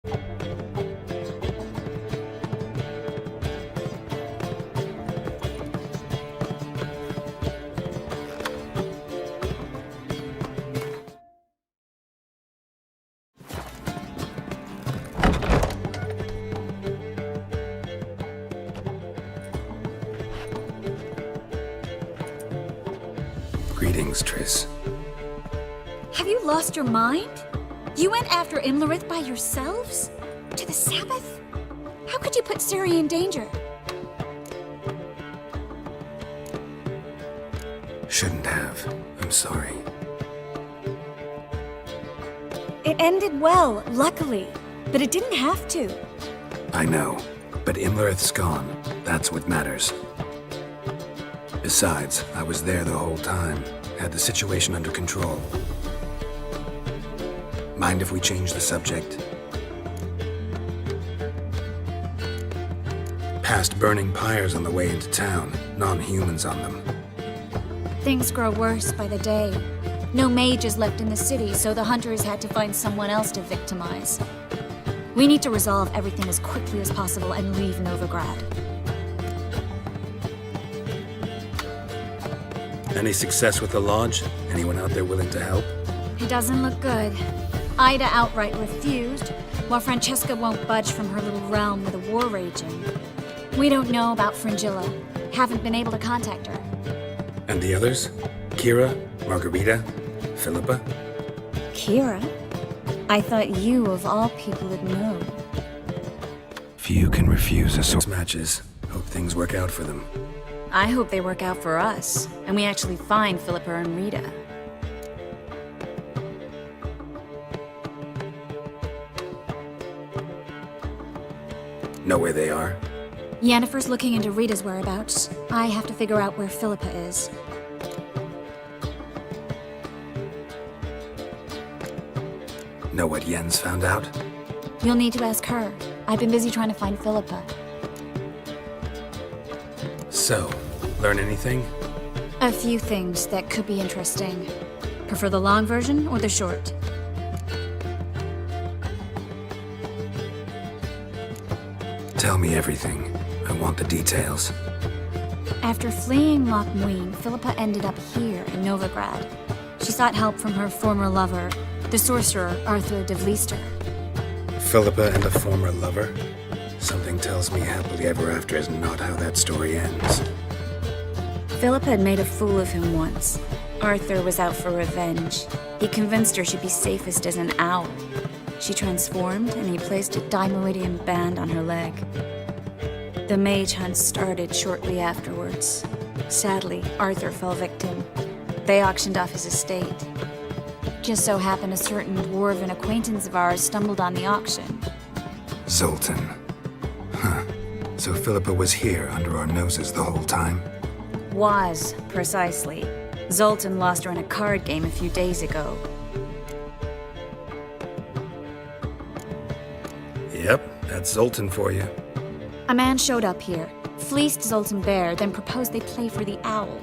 Greetings, Triss. Have you lost your mind? You went after Imlerith by yourselves? To the Sabbath? How could you put Ciri in danger? Shouldn't have. I'm sorry. It ended well, luckily. But it didn't have to. I know, but Imlerith's gone. That's what matters. Besides, I was there the whole time. Had the situation under control. Mind if we change the subject? Past burning pyres on the way into town. Non-humans on them. Things grow worse by the day. No mages left in the city, so the hunters had to find someone else to victimize. We need to resolve everything as quickly as possible and leave Novigrad. Any success with the lodge? Anyone out there willing to help? It doesn't look good. Ida outright refused, while Francesca won't budge from her little realm with a war raging. We don't know about Fringilla. Haven't been able to contact her. And the others? Kira? Margarita? Philippa? Kira? I thought you, of all people, would know. Few can refuse a sword matches. Hope things work out for them. I hope they work out for us, and we actually find Philippa and Rita. Know where they are? Yennefer's looking into Rita's whereabouts. I have to figure out where Philippa is. Know what Yen's found out? You'll need to ask her. I've been busy trying to find Philippa. So, learn anything? A few things that could be interesting. Prefer the long version or the short? Tell me everything. I want the details. After fleeing Loch Muin, Philippa ended up here in Novigrad. She sought help from her former lover, the sorcerer Arthur de Vlister. Philippa and a former lover? Something tells me happily ever after is not how that story ends. Philippa had made a fool of him once. Arthur was out for revenge. He convinced her she'd be safest as an owl. She transformed, and he placed a dimeridian band on her leg. The mage hunt started shortly afterwards. Sadly, Arthur fell victim. They auctioned off his estate. Just so happened a certain dwarven acquaintance of ours stumbled on the auction. Zoltan. Huh. So Philippa was here under our noses the whole time? Was, precisely. Zoltan lost her in a card game a few days ago. Yep, that's Zoltan for you. A man showed up here, fleeced Zoltan bare, then proposed they play for the owl.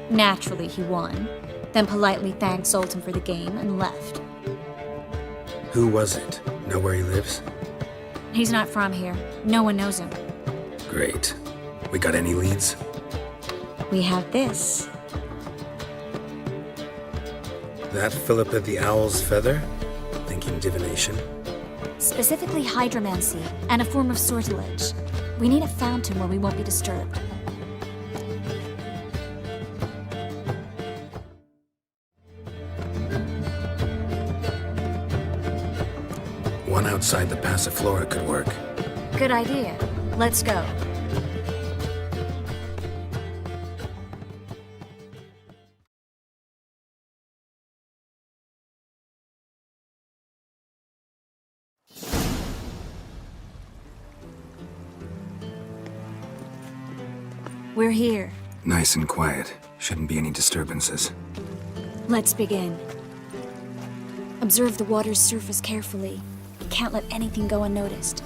Naturally, he won, then politely thanked Zoltan for the game and left. Who was it? Know where he lives? He's not from here. No one knows him. Great. We got any leads? We have this. That Philippa the Owl's feather? Thinking divination? Specifically hydromancy, and a form of sortilege. We need a fountain where we won't be disturbed. One outside the Passiflora could work. Good idea. Let's go. We're here. Nice and quiet. Shouldn't be any disturbances. Let's begin. Observe the water's surface carefully. Can't let anything go unnoticed.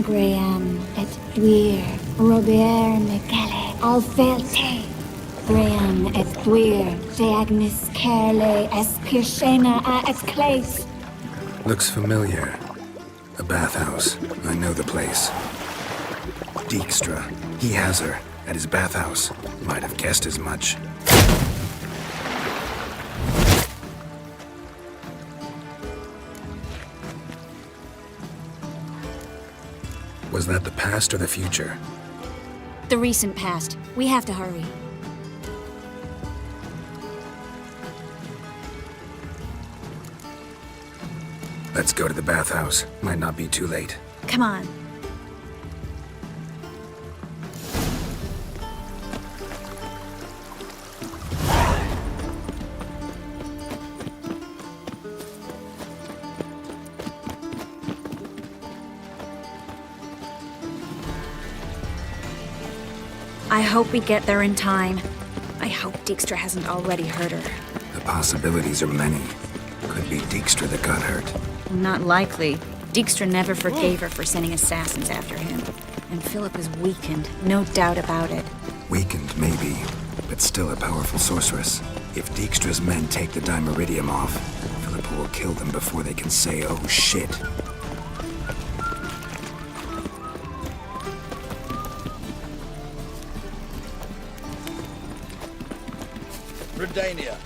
Graham et Dwyer, Robert Micale, Alfelte. Graham et Dwyer, Deagnis Kerle, Espirshena a Exclase. Looks familiar. A bathhouse. I know the place. Dijkstra. He has her. At his bathhouse. Might have guessed as much. Was that the past or the future? The recent past. We have to hurry. Let's go to the bathhouse. Might not be too late. Come on. I hope we get there in time. I hope Dijkstra hasn't already hurt her. The possibilities are many. Could be Dijkstra that got hurt. Not likely. Dijkstra never forgave her for sending assassins after him. And Philip is weakened, no doubt about it. Weakened, maybe, but still a powerful sorceress. If Dijkstra's men take the Dimeridium off, Philippa will kill them before they can say, oh shit. Redania.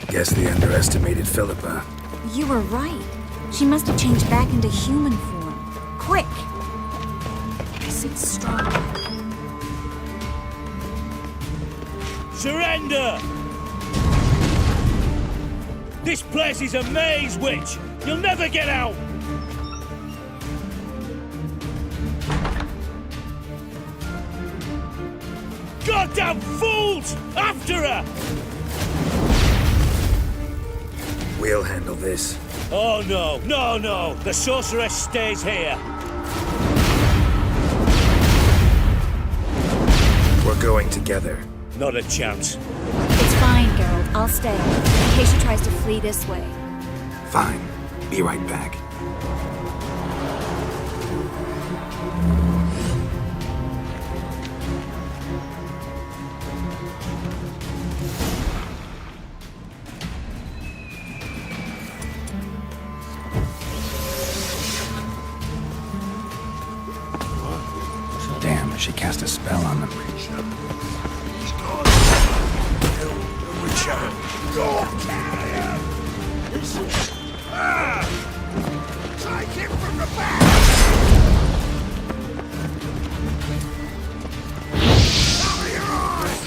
Guess they underestimated Philippa. You were right. She must have changed back into human form. Quick! Sit strong. Surrender! This place is a maze, witch! You'll never get out! Goddamn fools! After her! We'll handle this. Oh no, no, no! The sorceress stays here! We're going together. Not a chance. It's fine, Geralt. I'll stay. In case she tries to flee this way. Fine. Be right back. Damn, she cast a spell on them. Take him from the back! Cover your eyes!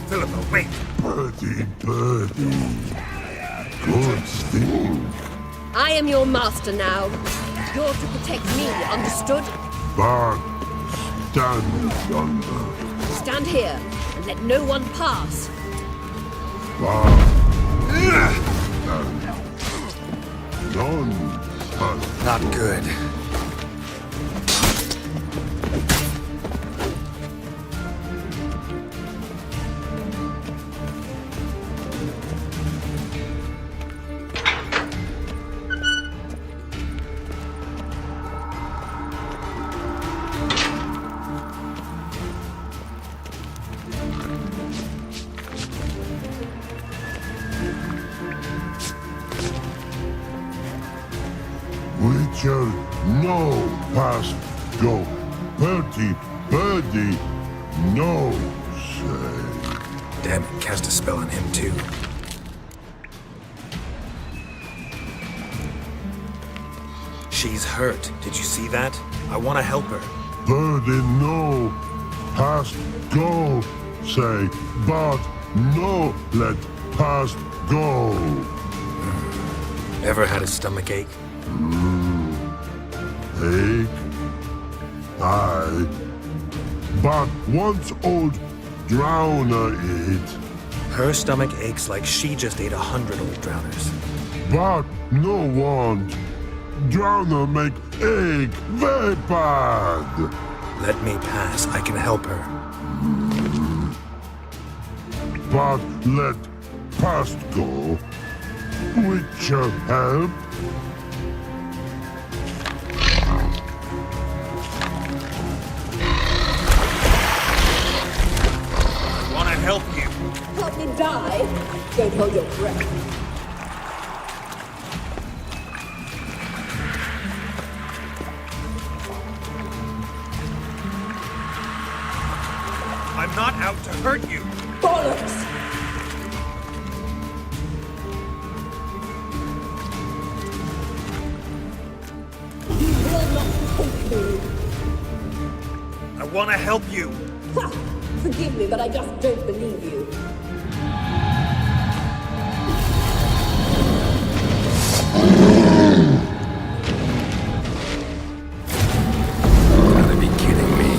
Philippa, wait! Birdie, birdie. Good sting. I am your master now. You're to protect me, understood? But stand yonder. Stand here and let no one pass. But none pass. Not good. Witcher, no past go. Birdie, birdie, no say. Damn it, cast a spell on him too. She's hurt. Did you see that? I want to help her. Birdie, no past go say. But no let past go. Ever had a stomachache? Ache? Aye. But once old drowner it, Her stomach aches like she just ate 100 old drowners. But no one. Drowner make ache very bad. Let me pass. I can help her. But let past go. Which help. Want to help you? Help me die? Don't hold your breath. I'm not out to hurt you. Bollocks! You will not take me. I want to help you. Ha! Forgive me, but I just don't believe you. You gotta be kidding me.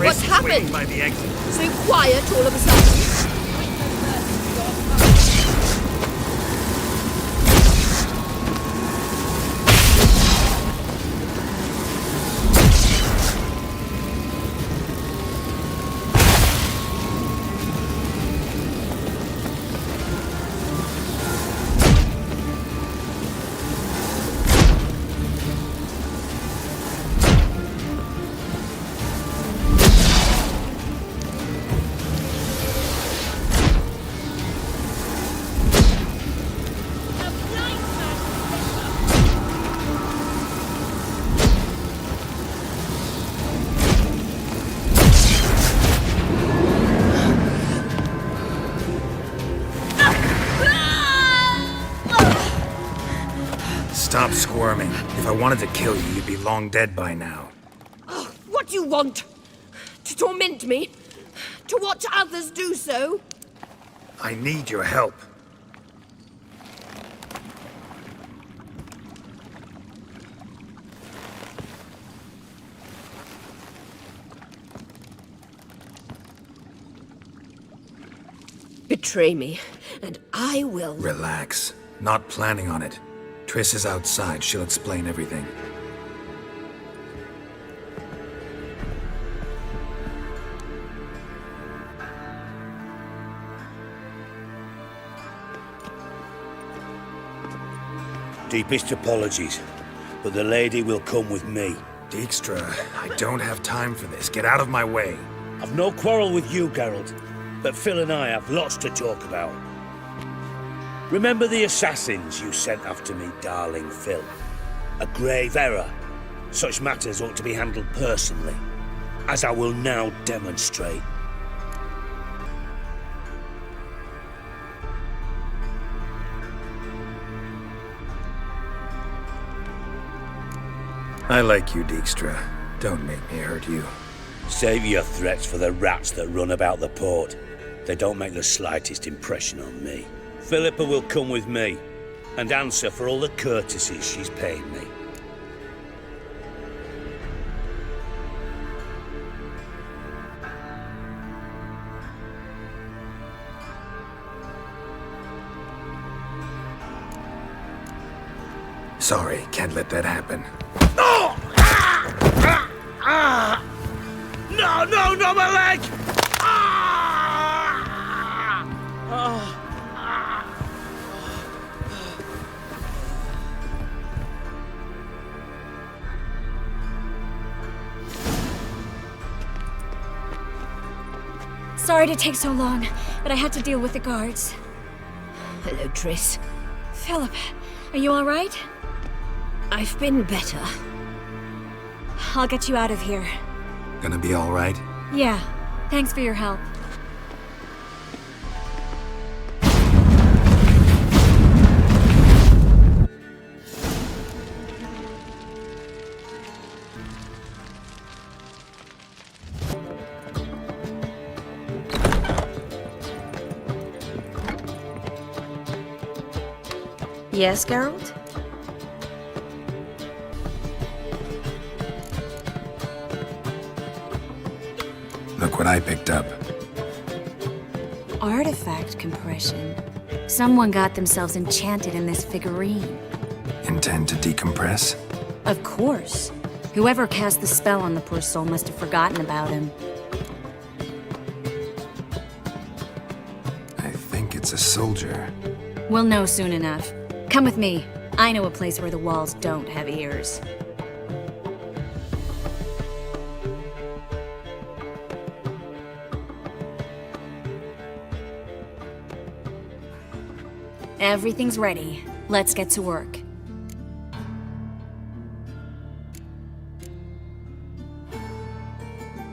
What's happened? By the exit. So quiet all of a sudden. Stop squirming. If I wanted to kill you, you'd be long dead by now. Oh, what do you want? To torment me? To watch others do so? I need your help. Betray me, and I will. Relax. Not planning on it. Triss is outside. She'll explain everything. Deepest apologies, but the lady will come with me. Dijkstra, I don't have time for this. Get out of my way. I've no quarrel with you, Geralt, but Phil and I have lots to talk about. Remember the assassins you sent after me, darling Phil? A grave error. Such matters ought to be handled personally, as I will now demonstrate. I like you, Dijkstra. Don't make me hurt you. Save your threats for the rats that run about the port. They don't make the slightest impression on me. Philippa will come with me, and answer for all the courtesies she's paid me. Sorry, can't let that happen. No! No, my leg! Sorry to take so long, but I had to deal with the guards. Hello, Triss. Philip, are you all right? I've been better. I'll get you out of here. Gonna be all right? Yeah, thanks for your help. Yes, Geralt? Look what I picked up. Artifact compression. Someone got themselves enchanted in this figurine. Intend to decompress? Of course. Whoever cast the spell on the poor soul must have forgotten about him. I think it's a soldier. We'll know soon enough. Come with me. I know a place where the walls don't have ears. Everything's ready. Let's get to work.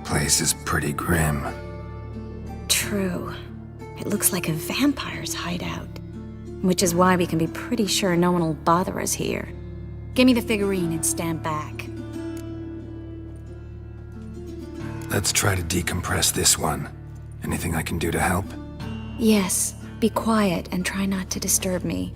Place is pretty grim. True. It looks like a vampire's hideout. Which is why we can be pretty sure no one will bother us here. Give me the figurine and stand back. Let's try to decompress this one. Anything I can do to help? Yes, be quiet and try not to disturb me.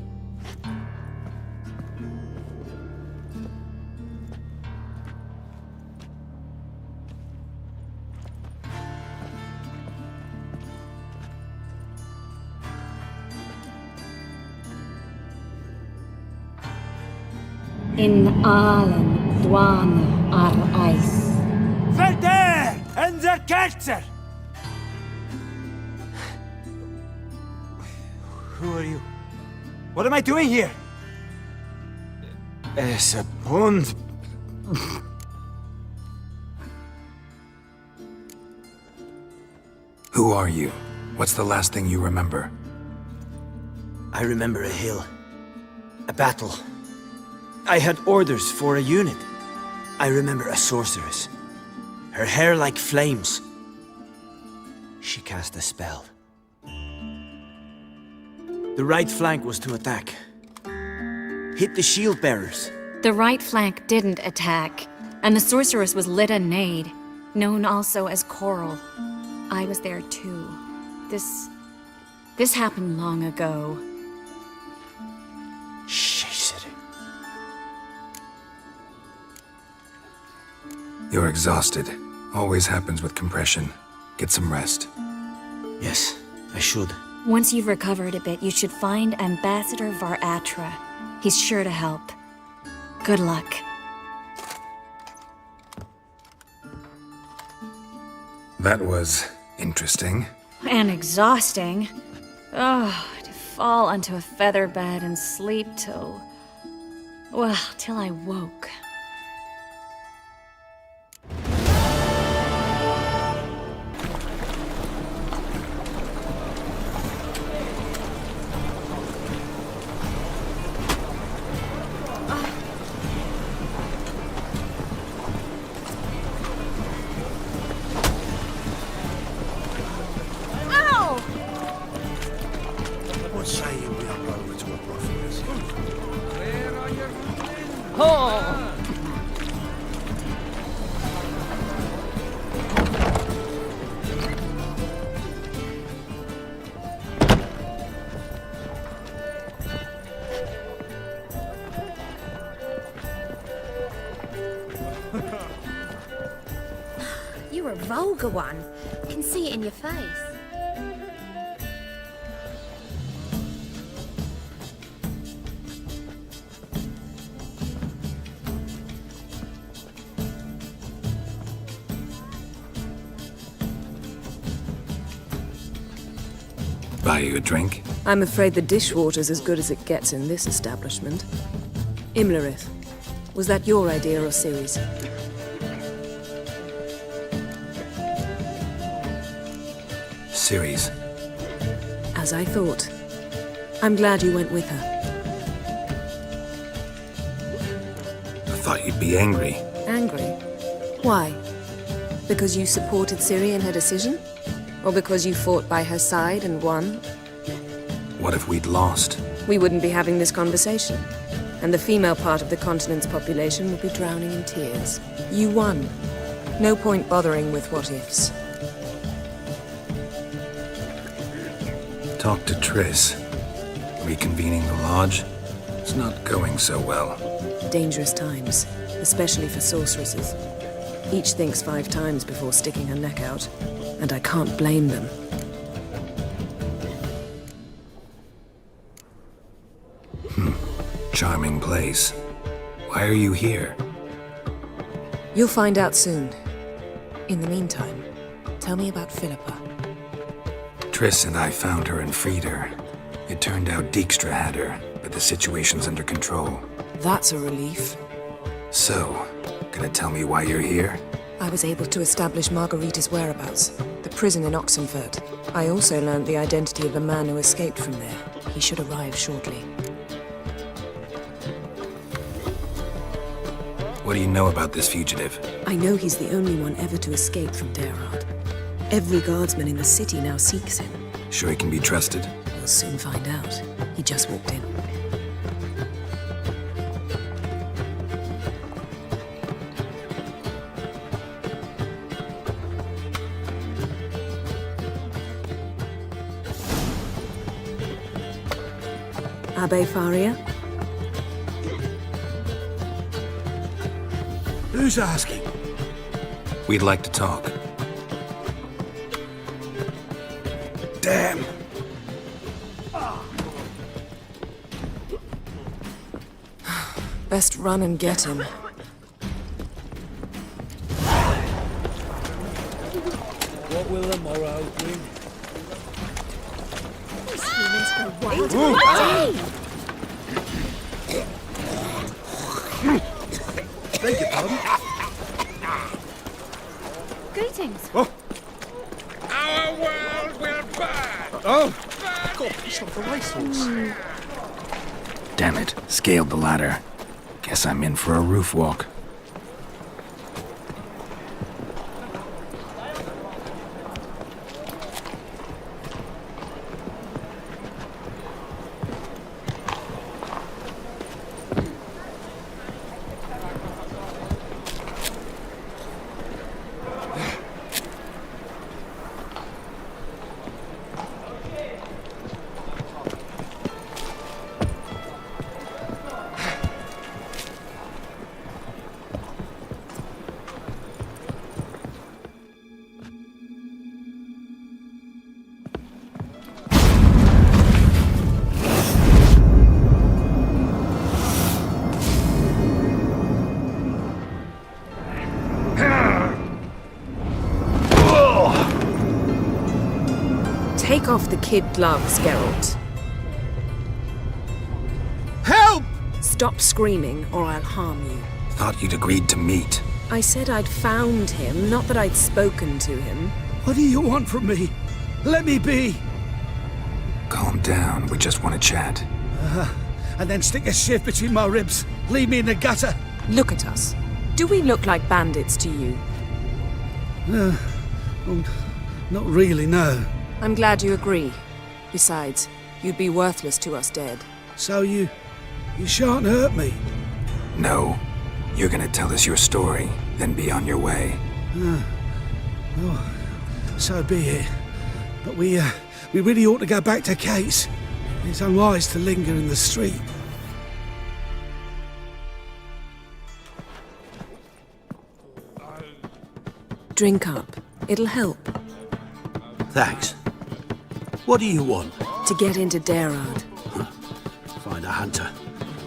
In allen dwane eis. Verder and the Kerzer! Who are you? What am I doing here? Es a bond. Who are you? What's the last thing you remember? I remember a hill. A battle. I had orders for a unit. I remember a sorceress. Her hair like flames. She cast a spell. The right flank was to attack. Hit the shield bearers. The right flank didn't attack, and the sorceress was Lita Nade, known also as Coral. I was there too. This happened long ago. Ciri. You're exhausted. Always happens with compression. Get some rest. Yes, I should. Once you've recovered a bit, you should find Ambassador Varatra. He's sure to help. Good luck. That was interesting. And exhausting. Oh, to fall onto a feather bed and sleep till... well, till I woke. What say you we up over to a prophet? Where are your You're a vulgar one. I can see it in your face. buy you a drink? I'm afraid the dishwater's as good as it gets in this establishment. Imlerith, was that your idea or Ciri's? Ciri's. As I thought. I'm glad you went with her. I thought you'd be angry. Angry? Why? Because you supported Ciri in her decision? Or because you fought by her side and won? What if we'd lost? We wouldn't be having this conversation. And the female part of the continent's population would be drowning in tears. You won. No point bothering with what-ifs. Talk to Triss. Reconvening the lodge? It's not going so well. Dangerous times, especially for sorceresses. Each thinks 5 times before sticking her neck out, and I can't blame them. Charming place. Why are you here? You'll find out soon. In the meantime, tell me about Philippa. Triss and I found her and freed her. It turned out Dijkstra had her, but the situation's under control. That's a relief. So, gonna tell me why you're here? I was able to establish Margarita's whereabouts, the prison in Oxenfurt. I also learned the identity of the man who escaped from there. He should arrive shortly. What do you know about this fugitive? I know he's the only one ever to escape from Geralt. Every guardsman in the city now seeks him. Sure he can be trusted? We'll soon find out. He just walked in. Abbe Faria? Who's asking? We'd like to talk. Damn! Best run and get him. What will the morrow bring? Beg your pardon? Greetings. Our world will burn! Oh! God, it's not the racehorse. Damn it, scaled the ladder. Guess I'm in for a roof walk. Take off the kid gloves, Geralt. Help! Stop screaming, or I'll harm you. Thought you'd agreed to meet. I said I'd found him, not that I'd spoken to him. What do you want from me? Let me be! Calm down, we just want to chat. And then stick a sieve between my ribs. Leave me in the gutter. Look at us. Do we look like bandits to you? Not really, no. I'm glad you agree. Besides, you'd be worthless to us dead. So you shan't hurt me. No. You're gonna tell us your story, then be on your way. So be it. But we really ought to go back to Kate's. It's unwise to linger in the street. Drink up. It'll help. Thanks. What do you want? To get into Geralt. Find a hunter.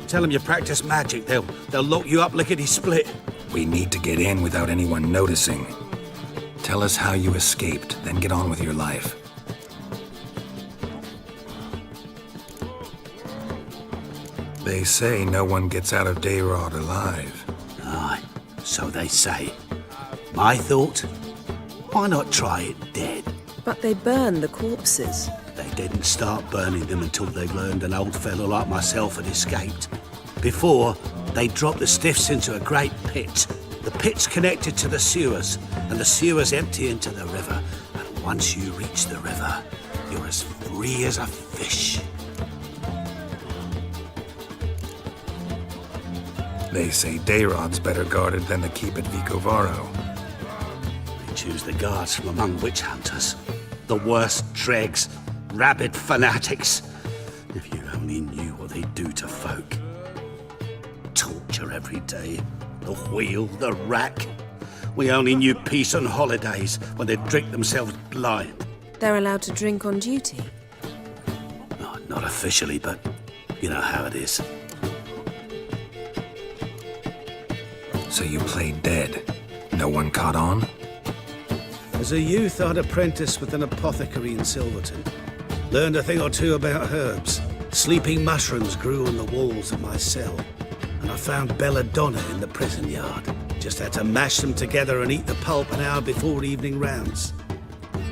Tell them you practice magic. They'll lock you up lickety-split. We need to get in without anyone noticing. Tell us how you escaped, then get on with your life. They say no one gets out of Dayrod alive. Aye, so they say. My thought? Why not try it dead? But they burn the corpses. They didn't start burning them until they learned an old fellow like myself had escaped. Before, they dropped the stiffs into a great pit. The pit's connected to the sewers, and the sewers empty into the river. And once you reach the river, you're as free as a fish. They say Dayrod's better guarded than the keep at Vicovaro. They choose the guards from among witch hunters. The worst dregs, rabid fanatics. If you only knew what they do to folk. Torture every day. The wheel, the rack. We only knew peace on holidays when they'd drink themselves blind. They're allowed to drink on duty? Oh, not officially, but you know how it is. So you played dead. No one caught on? As a youth, I'd apprenticed with an apothecary in Silverton. Learned a thing or two about herbs. Sleeping mushrooms grew on the walls of my cell. And I found belladonna in the prison yard. Just had to mash them together and eat the pulp an hour before evening rounds.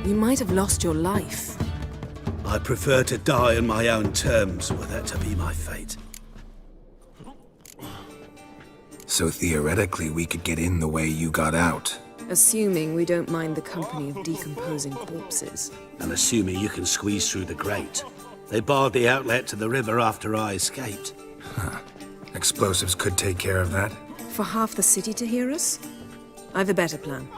You might have lost your life. I prefer to die on my own terms, were that to be my fate. So theoretically, we could get in the way you got out. Assuming we don't mind the company of decomposing corpses. And assuming you can squeeze through the grate. They barred the outlet to the river after I escaped. Huh. Explosives could take care of that. For half the city to hear us? I've a better plan.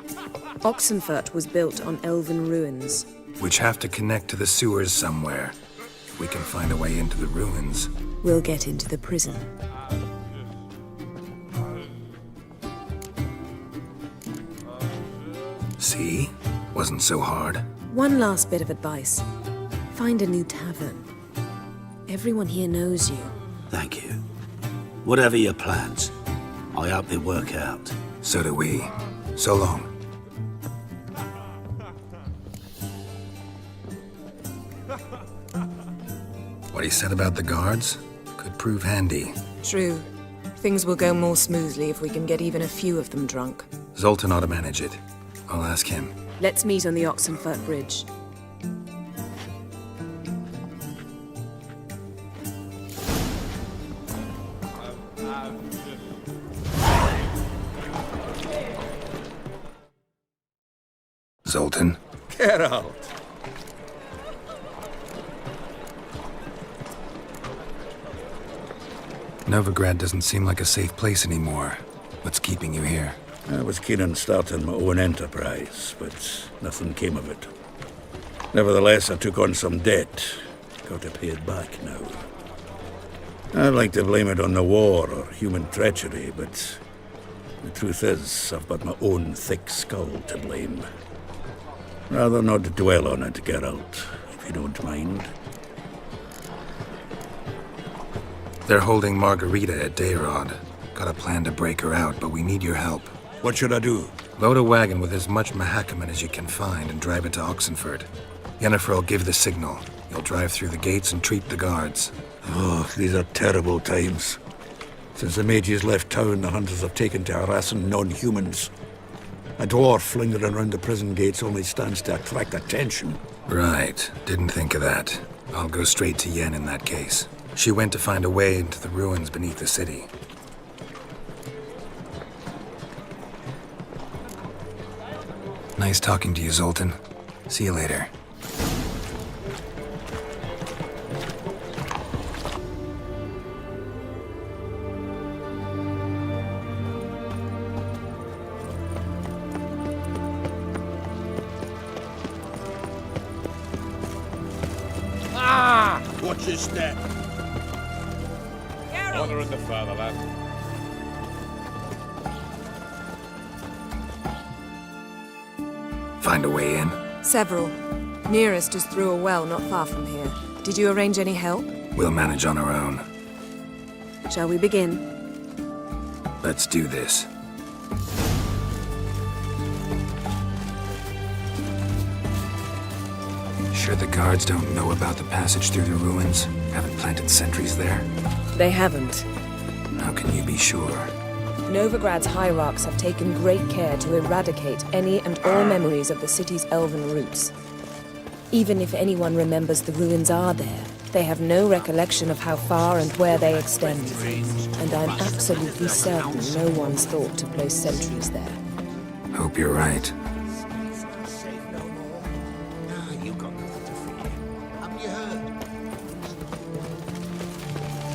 Oxenfurt was built on elven ruins. Which have to connect to the sewers somewhere. If we can find a way into the ruins. We'll get into the prison. See? Wasn't so hard. One last bit of advice. Find a new tavern. Everyone here knows you. Thank you. Whatever your plans, I hope they work out. So do we. So long. What he said about the guards could prove handy. True. Things will go more smoothly if we can get even a few of them drunk. Zoltan ought to manage it. I'll ask him. Let's meet on the Oxenfurt Bridge. Zoltan? Geralt! Novigrad doesn't seem like a safe place anymore. What's keeping you here? I was keen on starting my own enterprise, but nothing came of it. Nevertheless, I took on some debt. Got to pay it back now. I'd like to blame it on the war or human treachery, but the truth is, I've got my own thick skull to blame. Rather not dwell on it, Geralt, if you don't mind. They're holding Margarita at Dayrod. Got a plan to break her out, but we need your help. What should I do? Load a wagon with as much Mahakaman as you can find and drive it to Oxenfurt. Yennefer will give the signal. You'll drive through the gates and treat the guards. Oh, these are terrible times. Since the mages left town, the hunters have taken to harassing non-humans. A dwarf lingering around the prison gates only stands to attract attention. Right. Didn't think of that. I'll go straight to Yen in that case. She went to find a way into the ruins beneath the city. Nice talking to you, Zoltan. See you later. Watch your step. Honor in the fatherland. Find a way in? Several. Nearest is through a well not far from here. Did you arrange any help? We'll manage on our own. Shall we begin? Let's do this. Sure the guards don't know about the passage through the ruins? Haven't planted sentries there? They haven't. How can you be sure? Novigrad's hierarchs have taken great care to eradicate any and all memories of the city's elven roots. Even if anyone remembers the ruins are there, they have no recollection of how far and where they extend. And I'm absolutely certain no one's thought to place sentries there. Hope you're right.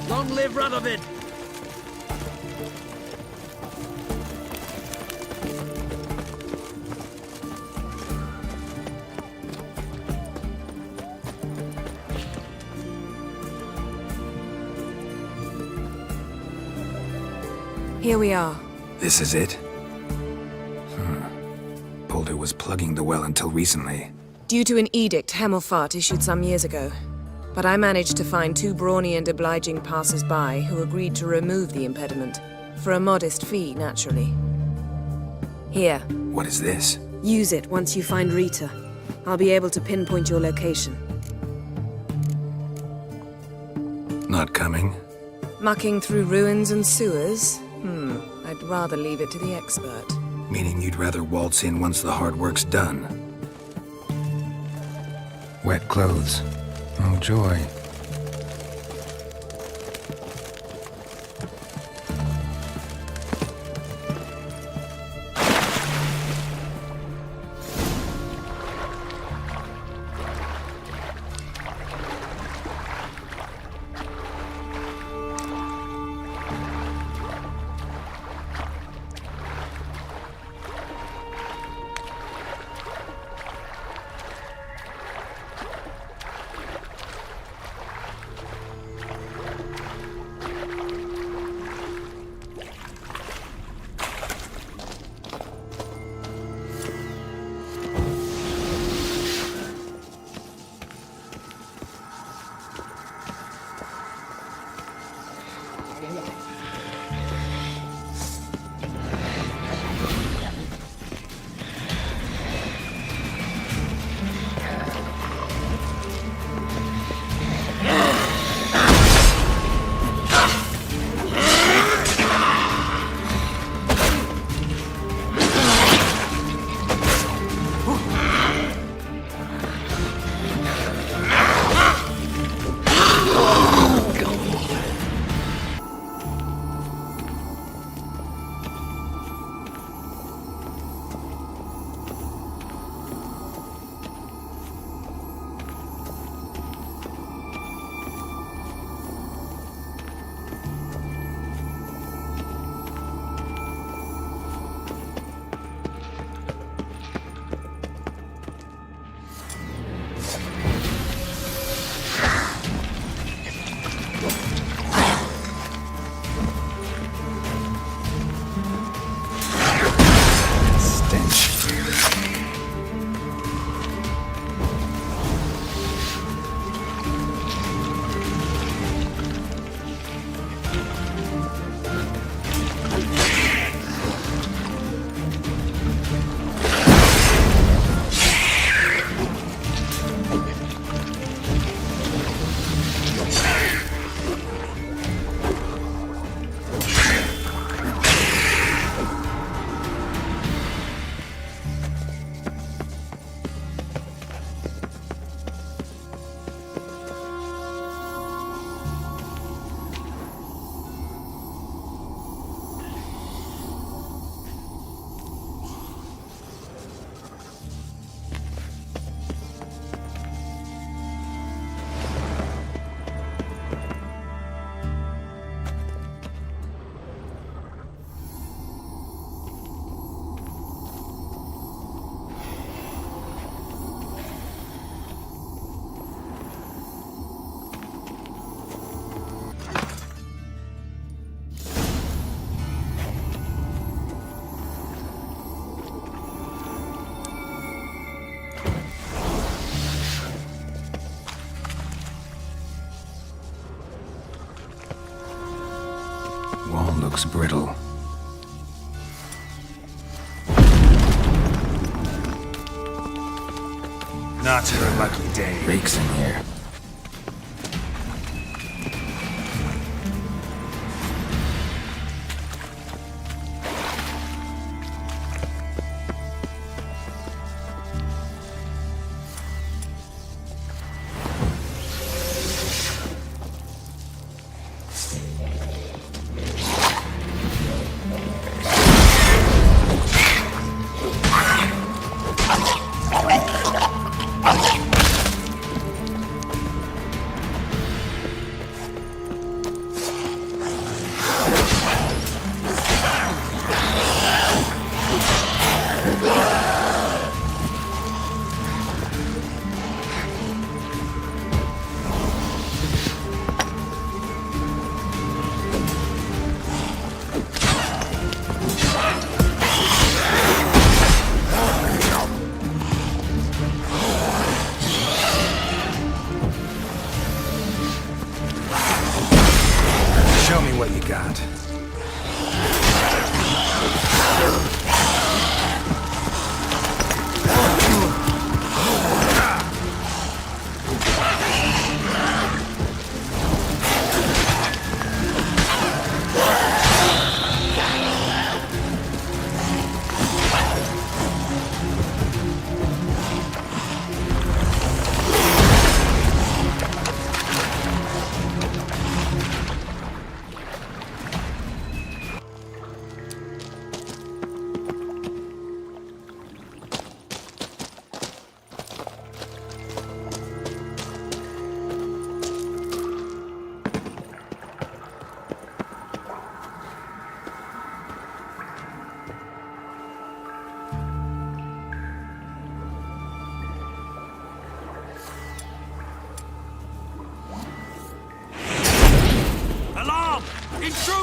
Long live Radovid! Here we are. This is it? Boulder was plugging the well until recently. Due to an edict Hemelfart issued some years ago. But I managed to find 2 brawny and obliging passers-by who agreed to remove the impediment. For a modest fee, naturally. Here. What is this? Use it once you find Rita. I'll be able to pinpoint your location. Not coming? Mucking through ruins and sewers? I'd rather leave it to the expert. Meaning you'd rather waltz in once the hard work's done. Wet clothes. Oh, joy. Wall looks brittle. Not her lucky day. Rakes in here.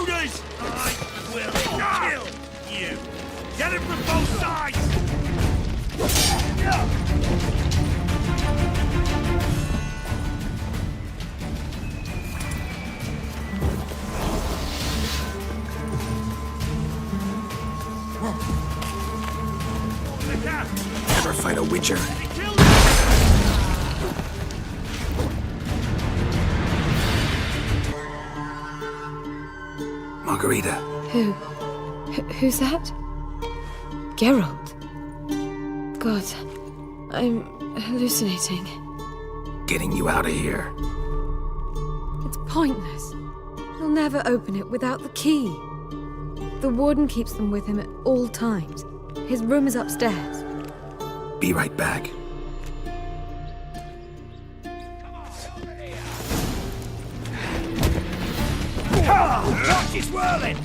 intruders! I will kill you! Get him from both sides! Ever fight a witcher? Margarita. Who's that? Geralt. God, I'm hallucinating. Getting you out of here. It's pointless. He'll never open it without the key. The warden keeps them with him at all times. His room is upstairs. Be right back. Watch is whirling!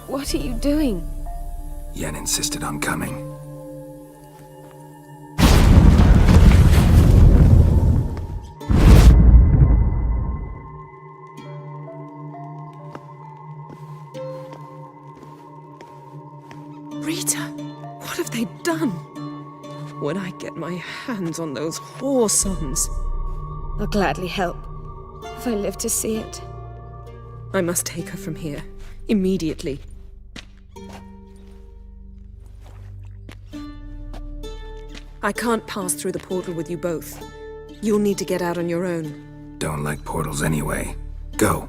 What are you doing? Yen insisted on coming. Rita, what have they done? When I get my hands on those whore sons, I'll gladly help, if I live to see it. I must take her from here, immediately. I can't pass through the portal with you both. You'll need to get out on your own. Don't like portals anyway. Go.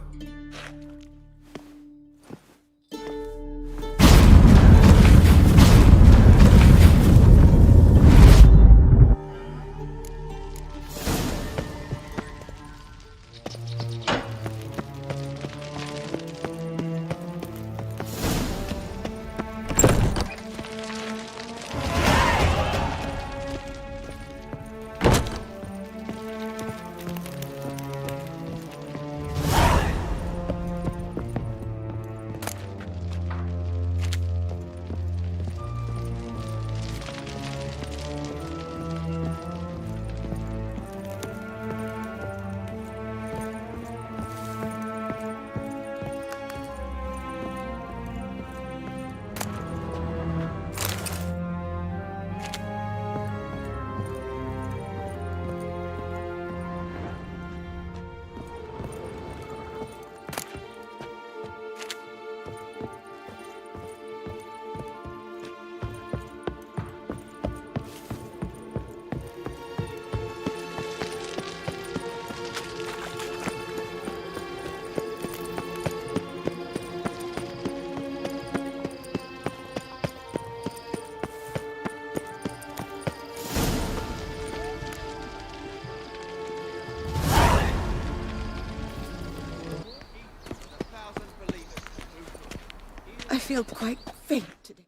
I feel quite faint today.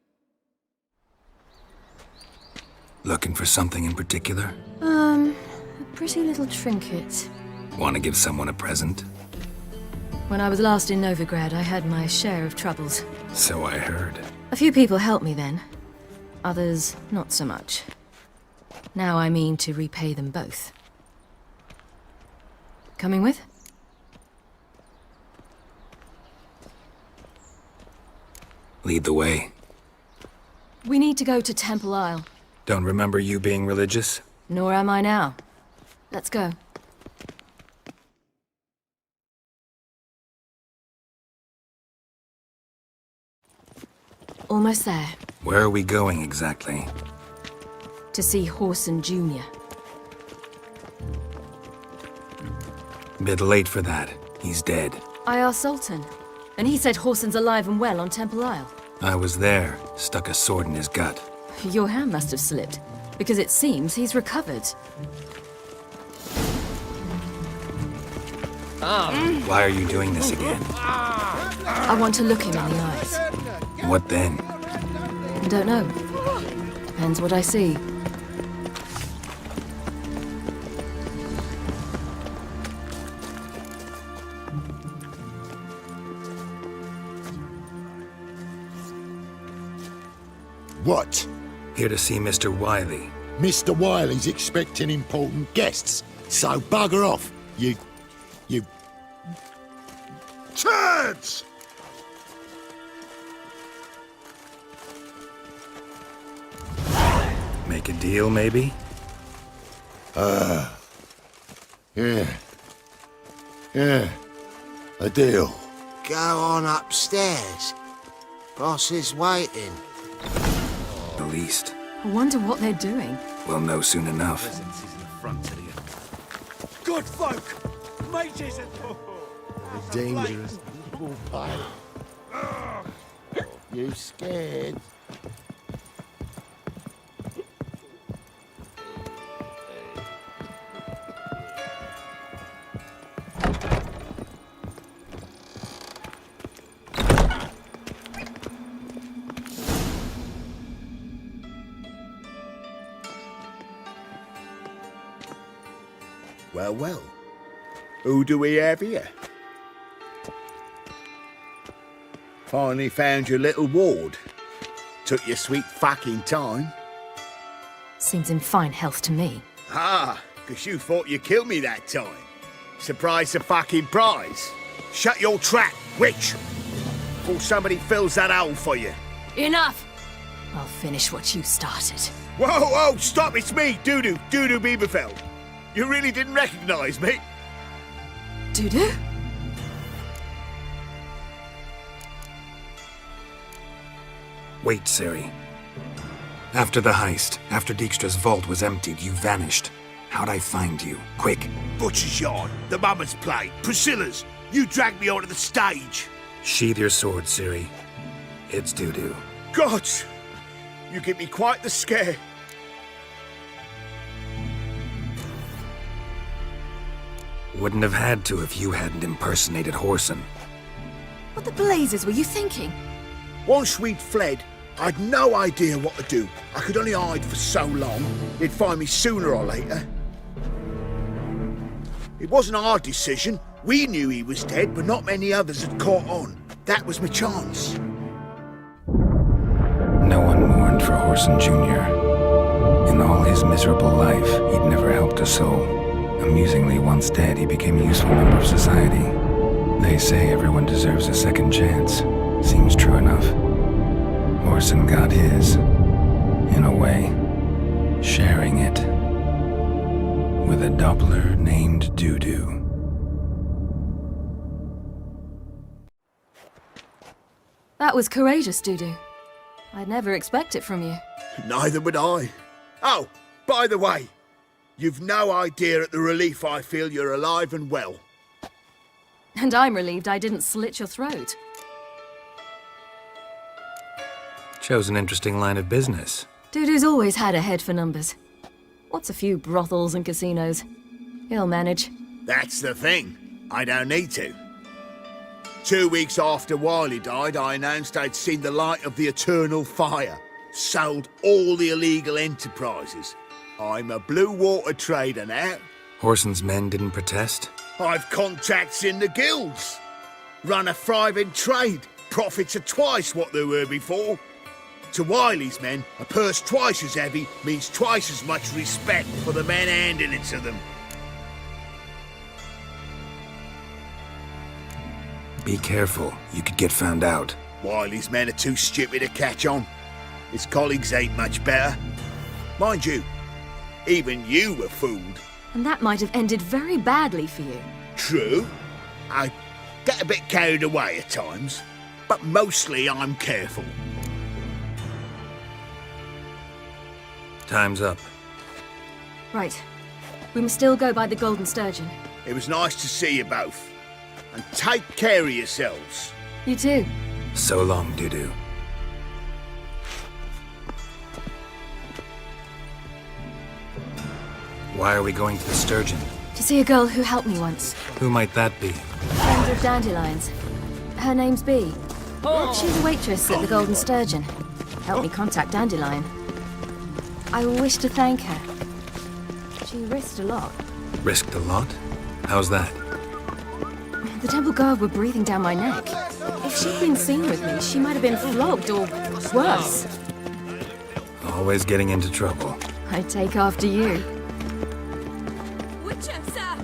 Looking for something in particular? A pretty little trinket. Want to give someone a present? When I was last in Novigrad, I had my share of troubles. So I heard. A few people helped me then. Others, not so much. Now I mean to repay them both. Coming with? Lead the way. We need to go to Temple Isle. Don't remember you being religious? Nor am I now. Let's go. Almost there. Where are we going exactly? To see Whoreson Jr. Bit late for that. He's dead. I asked Sultan, and he said Whoreson's alive and well on Temple Isle. I was there, stuck a sword in his gut. Your hand must have slipped, because it seems he's recovered. Why are you doing this again? I want to look him in the eyes. What then? Don't know. Depends what I see. What? Here to see Mr. Wiley. Mr. Wiley's expecting important guests, so bugger off, you... Turds! Make a deal, maybe? Yeah. A deal. Go on upstairs. Boss is waiting. The least. I wonder what they're doing. We'll know soon enough. Good folk! Mages and... Dangerous. You scared? Well, well. Who do we have here? Finally found your little ward. Took your sweet fucking time. Seems in fine health to me. Ah, 'cause you thought you killed me that time. Surprise the fucking prize. Shut your trap, witch! Before somebody fills that hole for you. Enough! I'll finish what you started. Whoa, whoa, stop, it's me, Dudu Bieberfeld. You really didn't recognize me? Dudu? Wait, Ciri. After the heist, after Dijkstra's vault was emptied, you vanished. How'd I find you? Quick. Butcher's Yard, the Mama's Plate, Priscilla's. You dragged me onto the stage. Sheathe your sword, Ciri. It's Dudu. God! You give me quite the scare. Wouldn't have had to if you hadn't impersonated Whoreson. What the blazes were you thinking? Once we'd fled, I'd no idea what to do. I could only hide for so long. He'd find me sooner or later. It wasn't our decision. We knew he was dead, but not many others had caught on. That was my chance. No one mourned for Whoreson Jr. In all his miserable life, he'd never helped a soul. Amusingly, once dead, he became a useful member of society. They say everyone deserves a second chance. Seems true enough. Whoreson got his, in a way, sharing it with a Doppler named Dudu. That was courageous, Dudu. I'd never expect it from you. Neither would I. Oh, by the way, you've no idea at the relief I feel you're alive and well. And I'm relieved I didn't slit your throat. Chose an interesting line of business. Dudu's always had a head for numbers. What's a few brothels and casinos? He'll manage. That's the thing. I don't need to. 2 weeks after Wiley died, I announced I'd seen the light of the eternal fire. Sold all the illegal enterprises. I'm a blue water trader now. Whoreson's men didn't protest? I've contacts in the guilds. Run a thriving trade. Profits are twice what they were before. To Wiley's men, a purse twice as heavy means twice as much respect for the men handing it to them. Be careful. You could get found out. Wiley's men are too stupid to catch on. His colleagues ain't much better. Mind you, even you were fooled. And that might have ended very badly for you. True. I get a bit carried away at times, but mostly I'm careful. Time's up. Right. We must still go by the Golden Sturgeon. It was nice to see you both. And take care of yourselves. You too. So long, Dudu. Why are we going to the Sturgeon? To see a girl who helped me once. Who might that be? Friend of Dandelion's. Her name's Bee. She's a waitress at the Golden Sturgeon. Helped me contact Dandelion. I wish to thank her. She risked a lot. Risked a lot? How's that? The temple guard were breathing down my neck. If she'd been seen with me, she might have been flogged or worse. Always getting into trouble. I'd take after you. Witcher, sir!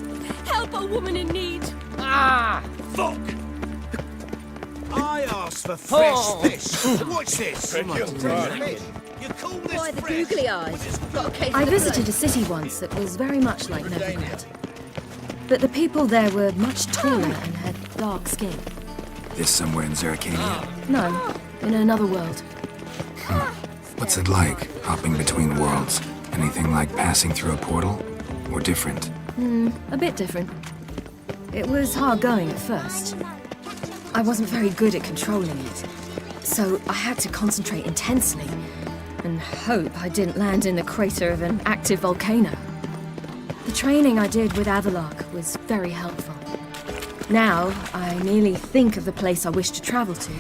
Help a woman in need! Ah! Fuck! I asked for fresh fish. What's this? You call this Why, the fresh? googly eyes. Got a case I of the visited a city once that was very much like Novigrad. But the people there were much taller and had dark skin. This somewhere in Zeracania? No, in another world. What's it like, hopping between worlds? Anything like passing through a portal? Or different? A bit different. It was hard going at first. I wasn't very good at controlling it. So I had to concentrate intensely and hope I didn't land in the crater of an active volcano. The training I did with Avalark was very helpful. Now, I merely think of the place I wish to travel to,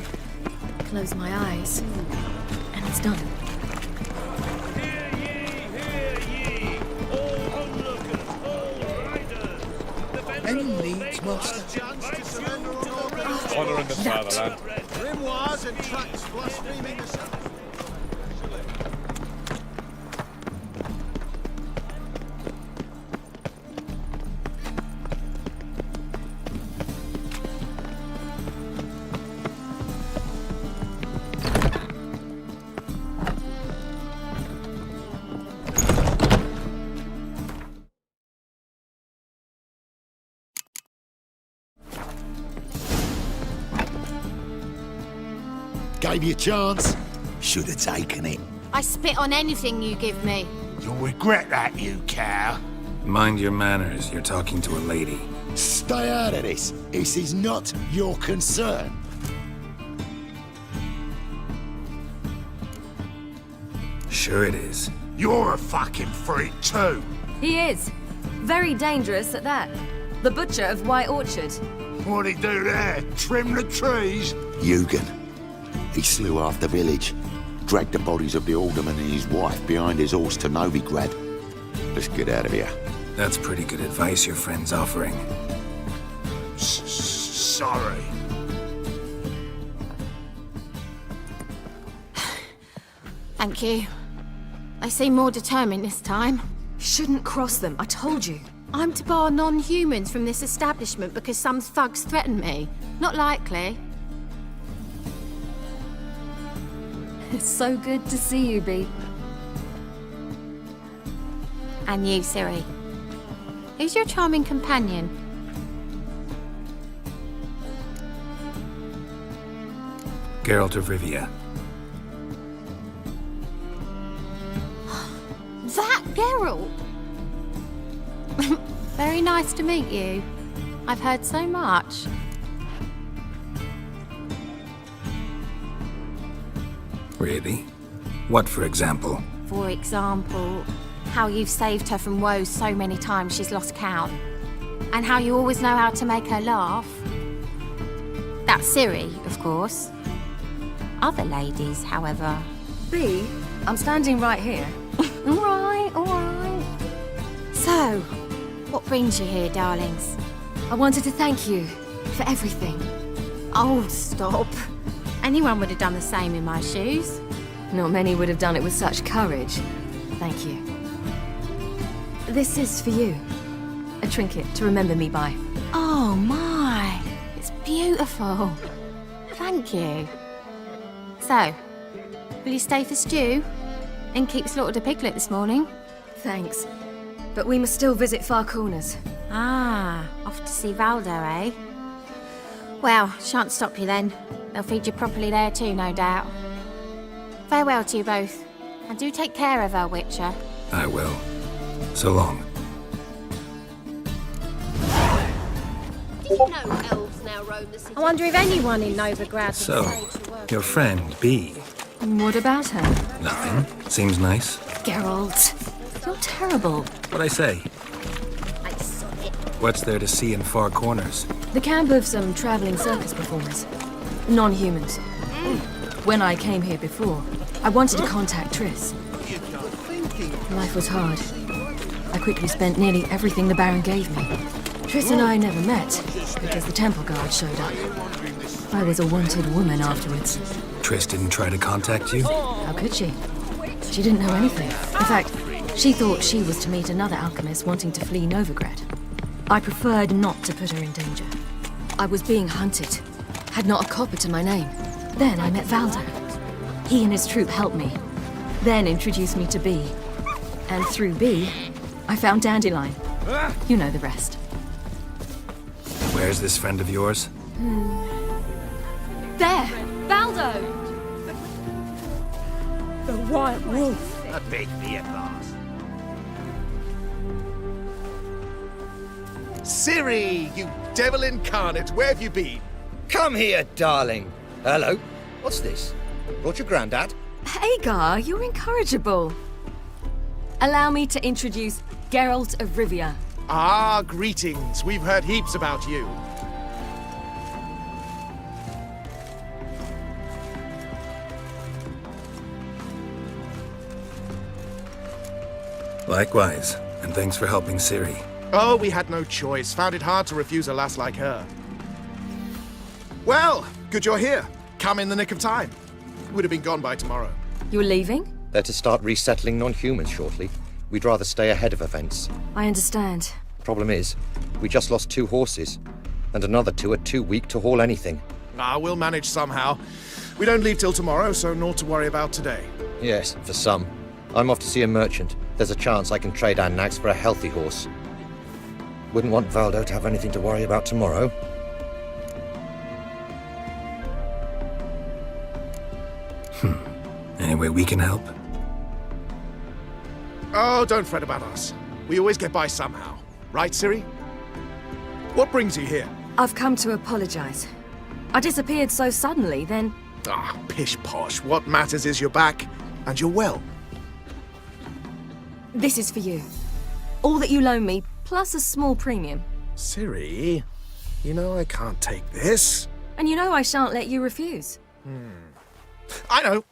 close my eyes, and it's done. Any needs, master? Honor in the fatherland. Grimoires and tracks blaspheming the sun. Gave you a chance. Should have taken it. I spit on anything you give me. You'll regret that, you cow. Mind your manners, you're talking to a lady. Stay out of this. This is not your concern. Sure it is. You're a fucking freak too. He is. Very dangerous at that. The butcher of White Orchard. What'd he do there? Trim the trees? Eugen. He slew half the village, dragged the bodies of the alderman and his wife behind his horse to Novigrad. Let's get out of here. That's pretty good advice your friend's offering. Sorry. Thank you. They seem more determined this time. Shouldn't cross them, I told you. I'm to bar non-humans from this establishment because some thugs threaten me. Not likely. It's so good to see you, Bee. And you, Ciri. Who's your charming companion? Geralt de Rivia. That Geralt! Very nice to meet you. I've heard so much. Really? What, for example? For example, how you've saved her from woes so many times she's lost count. And how you always know how to make her laugh. That's Ciri, of course. Other ladies, however... Bee, I'm standing right here. all right. So, what brings you here, darlings? I wanted to thank you for everything. Oh, stop. Anyone would have done the same in my shoes. Not many would have done it with such courage. Thank you. This is for you. A trinket to remember me by. Oh, my. It's beautiful. Thank you. So, will you stay for stew? Innkeep slaughtered a piglet this morning. Thanks. But we must still visit Far Corners. Ah, off to see Valdo, eh? Well, shan't stop you then. They'll feed you properly there too, no doubt. Farewell to you both. And do take care of her, Witcher. I will. So long. Did you know elves now roam the city? I wonder if anyone in Novigrad... So, your friend, B. What about her? Nothing. Seems nice. Geralt, you're terrible. What'd I say? What's there to see in Far Corners? The camp of some traveling circus performers. Non-humans. When I came here before, I wanted to contact Triss. Life was hard. I quickly spent nearly everything the Baron gave me. Triss and I never met, because the temple guard showed up. I was a wanted woman afterwards. Triss didn't try to contact you? How could she? She didn't know anything. In fact, she thought she was to meet another alchemist wanting to flee Novigrad. I preferred not to put her in danger. I was being hunted. Had not a copper to my name. Then I met Valdo. He and his troop helped me. Then introduced me to B. And through B, I found Dandelion. You know the rest. Where's this friend of yours? There! Valdo! The White Wolf. A big beer glass. Ciri, you devil incarnate, where have you been? Come here, darling. Hello. What's this? Brought your granddad? Hagar, you're incorrigible. Allow me to introduce Geralt of Rivia. Ah, greetings. We've heard heaps about you. Likewise, and thanks for helping Ciri. Oh, we had no choice. Found it hard to refuse a lass like her. Well, good you're here. Come in the nick of time. Would have been gone by tomorrow. You're leaving? They're to start resettling non-humans shortly. We'd rather stay ahead of events. I understand. Problem is, we just lost 2 horses, and another 2 are too weak to haul anything. Ah, we'll manage somehow. We don't leave till tomorrow, so naught to worry about today. Yes, for some. I'm off to see a merchant. There's a chance I can trade our nags for a healthy horse. Wouldn't want Valdo to have anything to worry about tomorrow. Any way we can help? Oh, don't fret about us. We always get by somehow. Right, Ciri? What brings you here? I've come to apologize. I disappeared so suddenly, then... Ah, pish-posh. What matters is you're back, and you're well. This is for you. All that you loan me, plus a small premium. Ciri, you know I can't take this. And you know I shan't let you refuse. I know.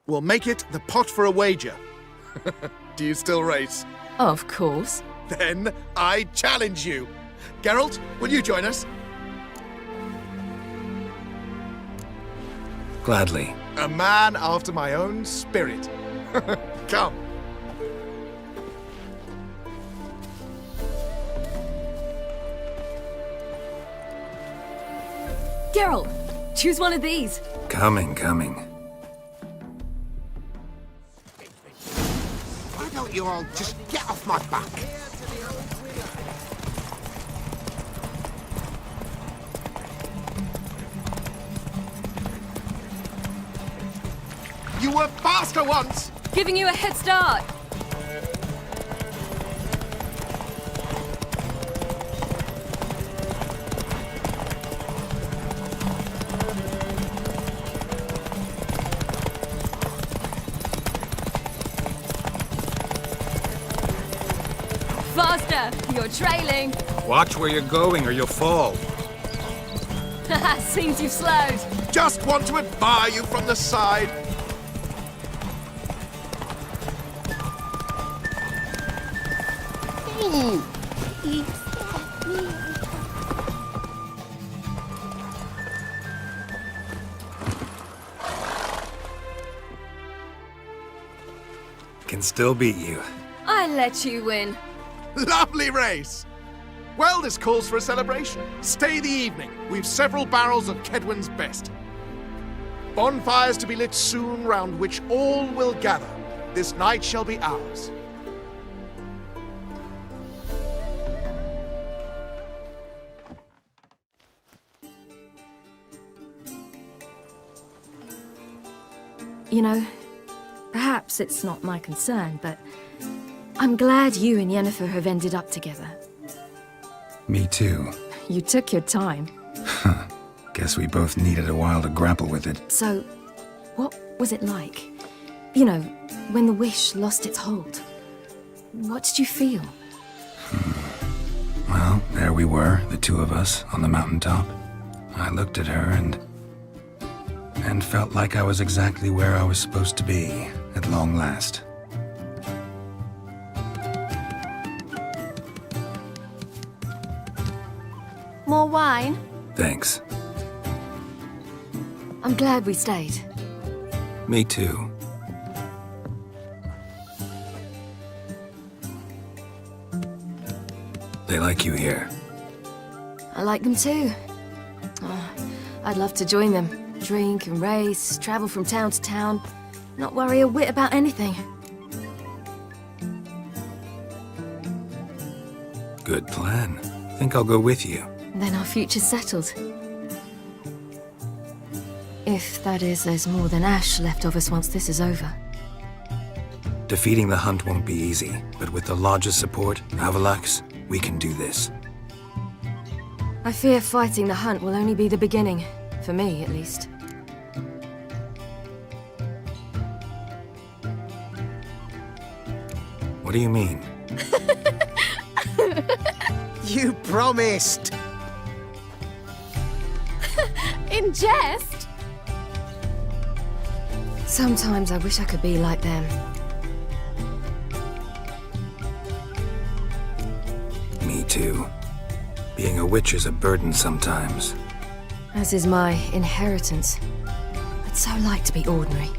We'll make it the pot for a wager. Do you still race? Of course. Then I challenge you. Geralt, will you join us? Gladly. A man after my own spirit. Come. Geralt, choose one of these. Coming. Why don't you all just get off my back? You were faster once! Giving you a head start. Faster! You're trailing. Watch where you're going or you'll fall. Seems you've slowed. Just want to admire you from the side. Can still beat you. I let you win. Lovely race! Well, this calls for a celebration. Stay the evening. We've several barrels of Kedwin's best. Bonfires to be lit soon, round which all will gather. This night shall be ours. You know, perhaps it's not my concern, but I'm glad you and Yennefer have ended up together. Me too. You took your time. Guess we both needed a while to grapple with it. So, what was it like? You know, when the wish lost its hold. What did you feel? Well, there we were, the two of us, on the mountaintop. I looked at her and felt like I was exactly where I was supposed to be, at long last. More wine? Thanks. I'm glad we stayed. Me too. They like you here. I like them too. Oh, I'd love to join them. Drink and race, travel from town to town, not worry a whit about anything. Good plan. Think I'll go with you. Then our future's settled. If, that is, there's more than ash left of us once this is over. Defeating the hunt won't be easy, but with the Lodge's support, Avalax, we can do this. I fear fighting the hunt will only be the beginning. For me, at least. What do you mean? You promised! In jest? Sometimes I wish I could be like them. Me too. Being a witch is a burden sometimes. As is my inheritance. I'd so like to be ordinary.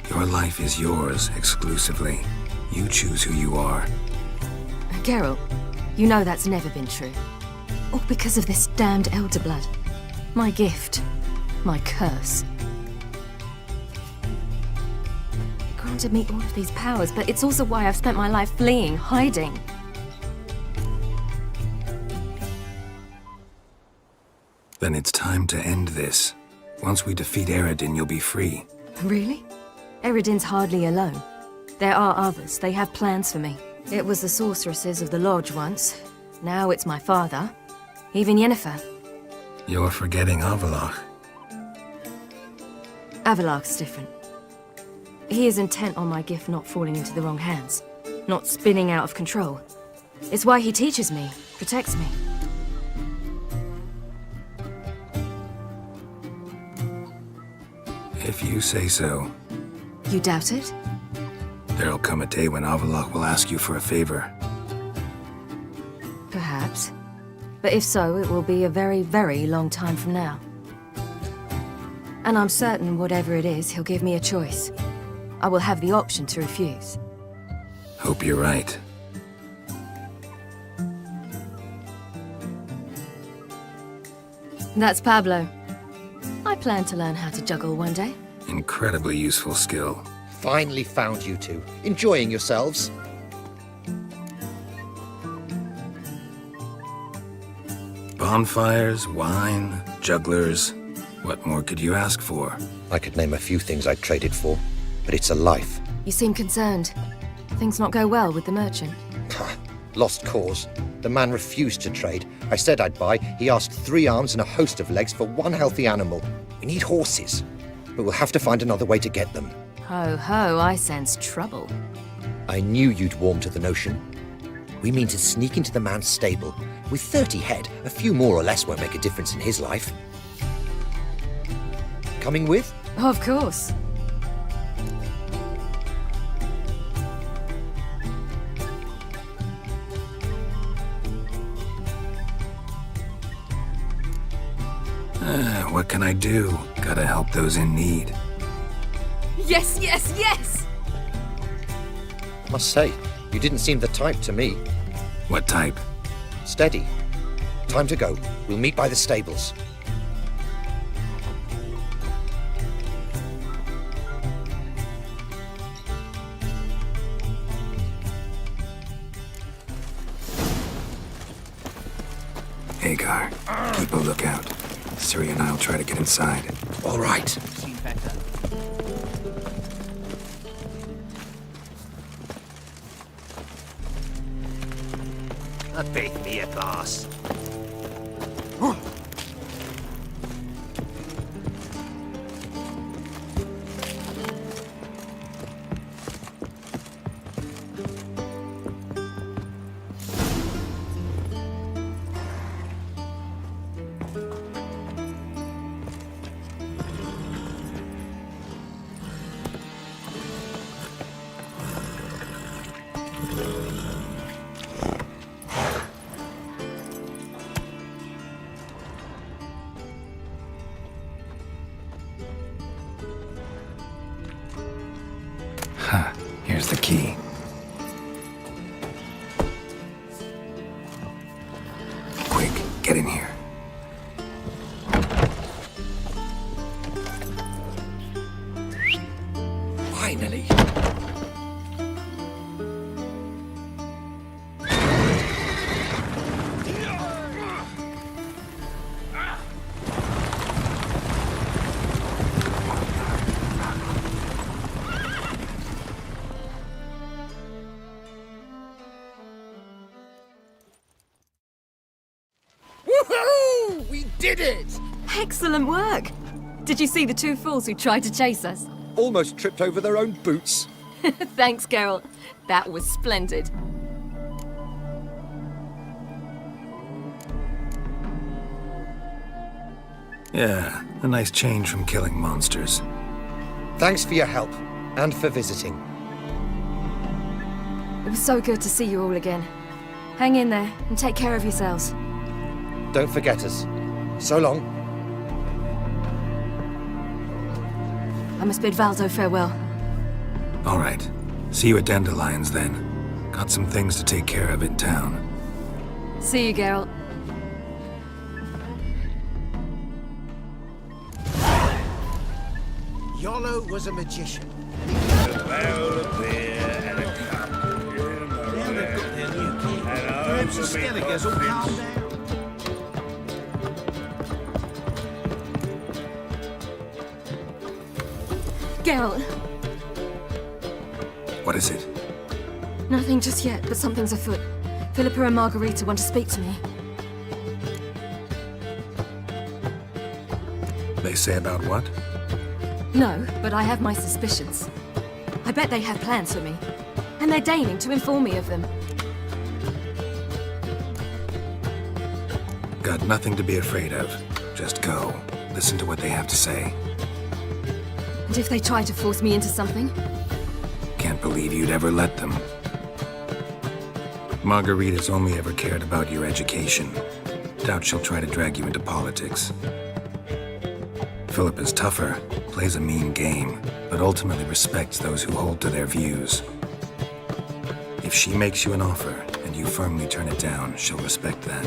Your life is yours, exclusively. You choose who you are. Geralt, you know that's never been true. All because of this damned elder blood. My gift. My curse. It granted me all of these powers, but it's also why I've spent my life fleeing, hiding. Then it's time to end this. Once we defeat Eredin, you'll be free. Really? Eredin's hardly alone. There are others. They have plans for me. It was the sorceresses of the Lodge once. Now it's my father. Even Yennefer. You're forgetting Avallac'h. Avallac'h's different. He is intent on my gift not falling into the wrong hands. Not spinning out of control. It's why he teaches me, protects me. If you say so. You doubt it? There'll come a day when Avallac'h will ask you for a favor. Perhaps. But if so, it will be a very, very long time from now. And I'm certain whatever it is, he'll give me a choice. I will have the option to refuse. Hope you're right. That's Pablo. I plan to learn how to juggle one day. Incredibly useful skill. Finally found you two. Enjoying yourselves? Bonfires, wine, jugglers. What more could you ask for? I could name a few things I'd trade it for, but it's a life. You seem concerned. Things not go well with the merchant. Lost cause. The man refused to trade. I said I'd buy. He asked 3 arms and a host of legs for 1 healthy animal. We need horses, but we'll have to find another way to get them. Ho ho, I sense trouble. I knew you'd warm to the notion. We mean to sneak into the man's stable. With 30 head, a few more or less won't make a difference in his life. Coming with? Of course. What can I do? Gotta help those in need. Yes, yes, yes! I must say, you didn't seem the type to me. What type? Steady. Time to go. We'll meet by the stables. Hagar, keep a lookout. Ciri and I'll try to get inside. All right. Seen better. Bake me a glass. Here's the key. Quick, get in here. Finally. Woohoo! We did it! Excellent work! Did you see the two fools who tried to chase us? Almost tripped over their own boots. Thanks, Geralt. That was splendid. Yeah, a nice change from killing monsters. Thanks for your help, and for visiting. It was so good to see you all again. Hang in there, and take care of yourselves. Don't forget us. So long. I must bid Valdo farewell. All right. See you at Dandelions, then. Got some things to take care of in town. See you, Geralt. Yolo was a magician. Perhaps the Skelligers all calm down. Geralt. What is it? Nothing just yet, but something's afoot. Philippa and Margarita want to speak to me. They say about what? No, but I have my suspicions. I bet they have plans for me. And they're deigning to inform me of them. Got nothing to be afraid of. Just go. Listen to what they have to say. And if they try to force me into something? Can't believe you'd ever let them. Margarita's only ever cared about your education. Doubt she'll try to drag you into politics. Philippa's tougher, plays a mean game, but ultimately respects those who hold to their views. If she makes you an offer, and you firmly turn it down, she'll respect that.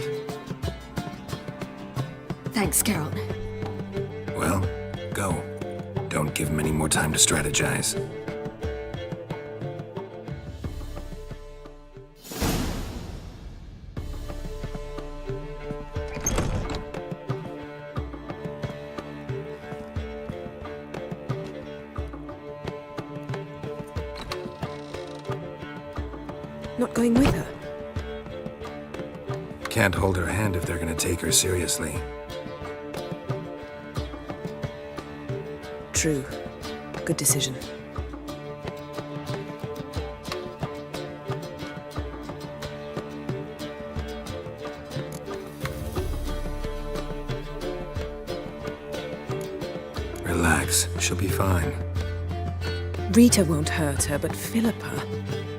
Thanks, Geralt. Well, go. Don't give him any more time to strategize. Not going with her? Can't hold her hand if they're gonna take her seriously. True. Good decision. Relax, she'll be fine. Rita won't hurt her, but Philippa,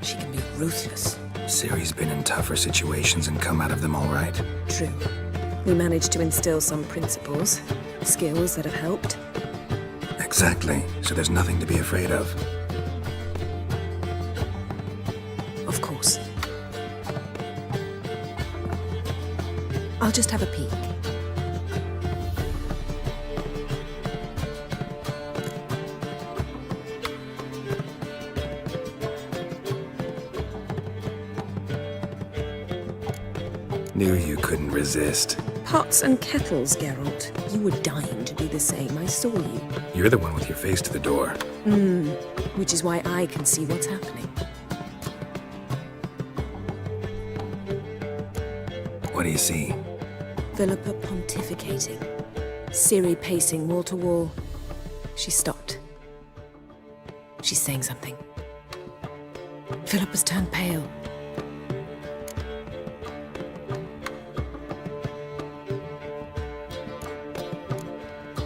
she can be ruthless. Ciri's been in tougher situations and come out of them all right. True. We managed to instill some principles, skills that have helped. Exactly, so there's nothing to be afraid of. Of course. I'll just have a peek. Knew you couldn't resist. Pots and kettles, Geralt. You were dying to do the same. I saw you. You're the one with your face to the door. Which is why I can see what's happening. What do you see? Philippa pontificating. Ciri pacing wall to wall. She stopped. She's saying something. Philippa's turned pale.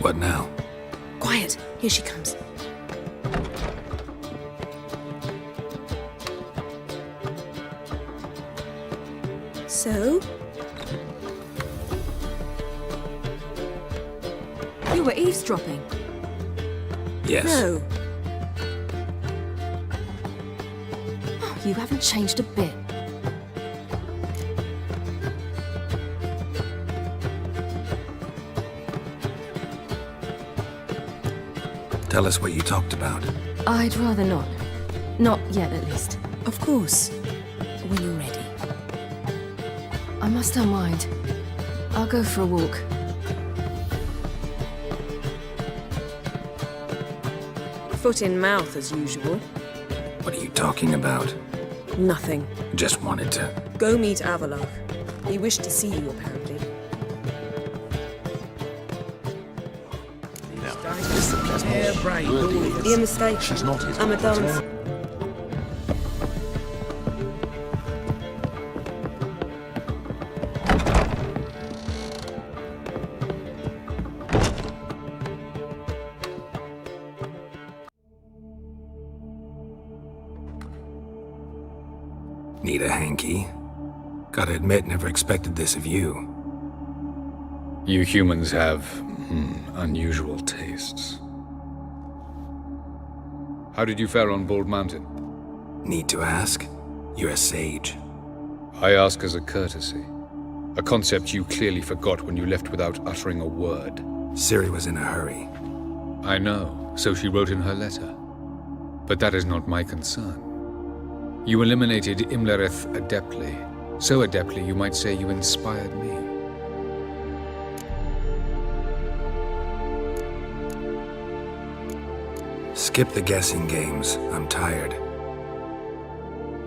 What now? Quiet. Here she comes. So? You were eavesdropping. Yes. No. Oh, you haven't changed a bit. Tell us what you talked about. I'd rather not. Not yet, at least. Of course. When you're ready. I must unwind. I'll go for a walk. Foot in mouth, as usual. What are you talking about? Nothing. Just wanted to... Go meet Avalok. He wished to see you, apparently. Be a mistake. She's not his. I'm a dance. Need a hanky? Gotta admit, never expected this of you. You humans have unusual tastes. How did you fare on Bald Mountain? Need to ask? You're a sage. I ask as a courtesy. A concept you clearly forgot when you left without uttering a word. Ciri was in a hurry. I know, so she wrote in her letter. But that is not my concern. You eliminated Imlerith adeptly. So adeptly, you might say you inspired me. Skip the guessing games. I'm tired.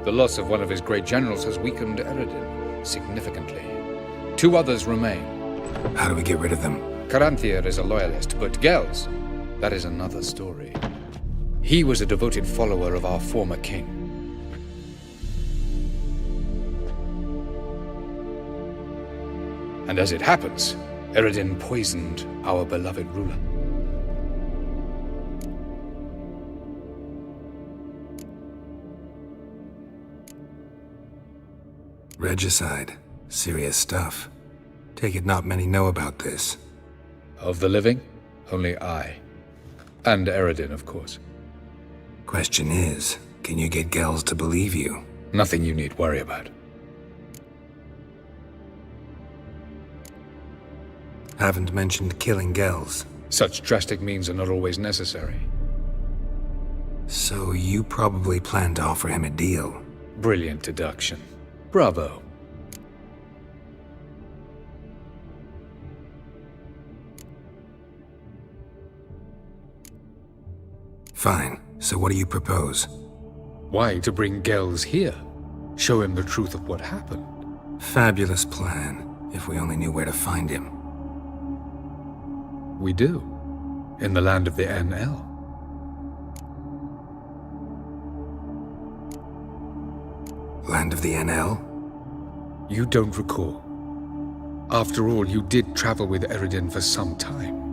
The loss of one of his great generals has weakened Eredin significantly. 2 others remain. How do we get rid of them? Caranthir is a loyalist, but Gels, that is another story. He was a devoted follower of our former king. And as it happens, Eredin poisoned our beloved ruler. Regicide. Serious stuff. Take it not many know about this. Of the living, only I. And Eredin, of course. Question is, can you get Gels to believe you? Nothing you need worry about. Haven't mentioned killing Gels. Such drastic means are not always necessary. So you probably plan to offer him a deal. Brilliant deduction. Bravo. Fine. So what do you propose? Why, to bring Gels here. Show him the truth of what happened. Fabulous plan, if we only knew where to find him. We do. In the land of the NL. Land of the NL? You don't recall. After all, you did travel with Eredin for some time.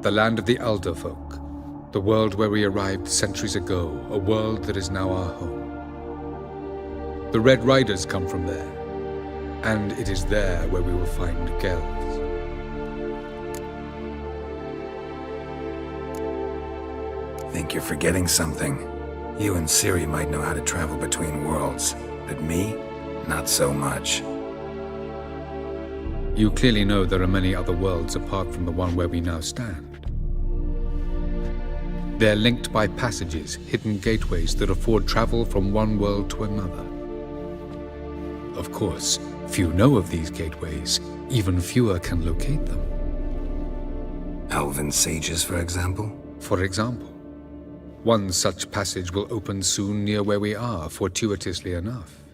The land of the Elder Folk. The world where we arrived centuries ago. A world that is now our home. The Red Riders come from there. And it is there where we will find Gels. Think you're forgetting something. You and Ciri might know how to travel between worlds, but me? not so much. You clearly know there are many other worlds apart from the one where we now stand. They're linked by passages, hidden gateways that afford travel from one world to another. Of course, few know of these gateways, even fewer can locate them. Elven sages, for example? For example. One such passage will open soon near where we are, fortuitously enough.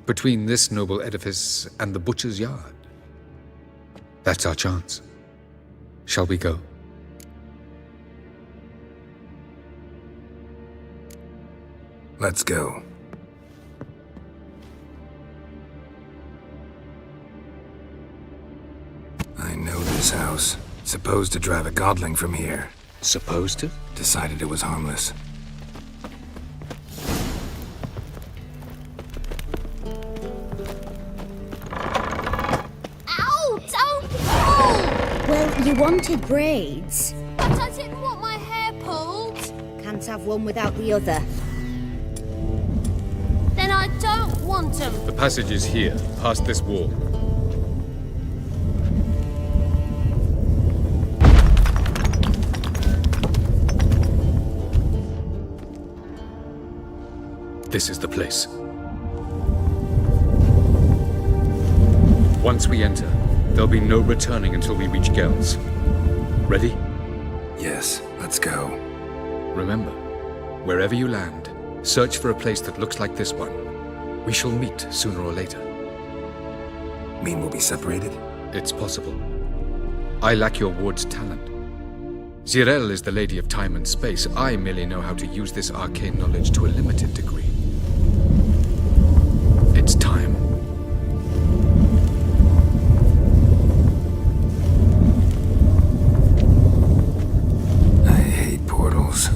Between this noble edifice and the butcher's yard. That's our chance. Shall we go? Let's go. I know this house. Supposed to drive a godling from here. Supposed to? Decided it was harmless. Ow! Don't pull! Well, you wanted braids. But I didn't want my hair pulled. Can't have one without the other. Then I don't want them. The passage is here, past this wall. This is the place. Once we enter, there'll be no returning until we reach Geralt's. Ready? Yes, let's go. Remember, wherever you land, search for a place that looks like this one. We shall meet sooner or later. Mean we'll be separated? It's possible. I lack your ward's talent. Zirel is the lady of time and space. I merely know how to use this arcane knowledge to a limited degree. It's time. I hate portals.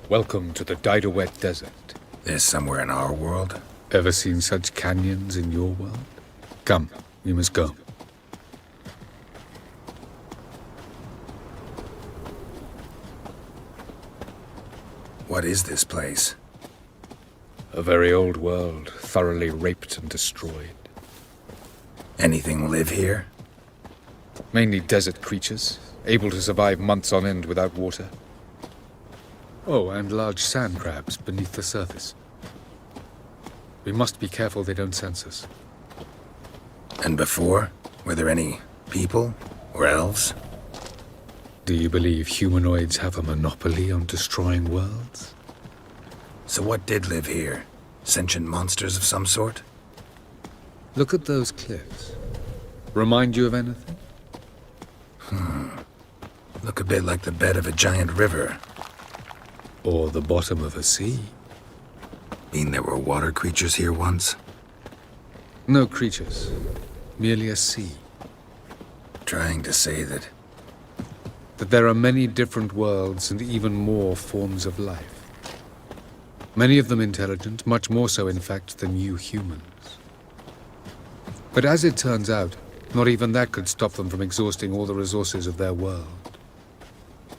Welcome to the Dyed-a-Wet Desert. There's somewhere in our world? Ever seen such canyons in your world? Come, we must go. What is this place? A very old world, thoroughly raped and destroyed. Anything live here? Mainly desert creatures, able to survive months on end without water. Oh, and large sand crabs beneath the surface. We must be careful they don't sense us. And before? Were there any people or elves? Do you believe humanoids have a monopoly on destroying worlds? So what did live here? Sentient monsters of some sort? Look at those cliffs. Remind you of anything? Look a bit like the bed of a giant river. Or the bottom of a sea. Mean there were water creatures here once? No creatures. Merely a sea. Trying to say that there are many different worlds and even more forms of life. Many of them intelligent, much more so in fact than you humans. But as it turns out, not even that could stop them from exhausting all the resources of their world.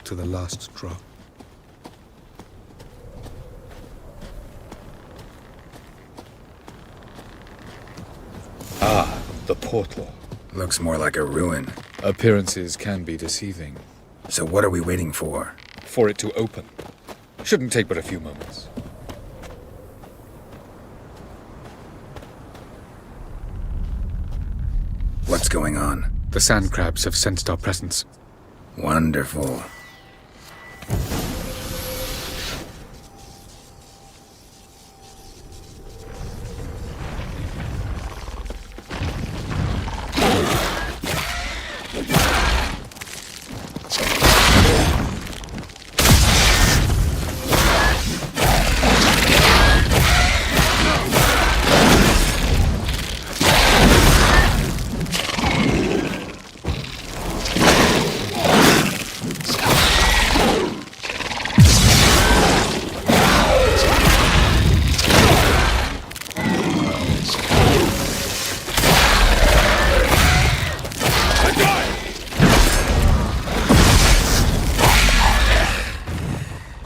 To the last drop. Ah, the portal. Looks more like a ruin. Appearances can be deceiving. So what are we waiting for? For it to open. Shouldn't take but a few moments. What's going on? The sand crabs have sensed our presence. Wonderful.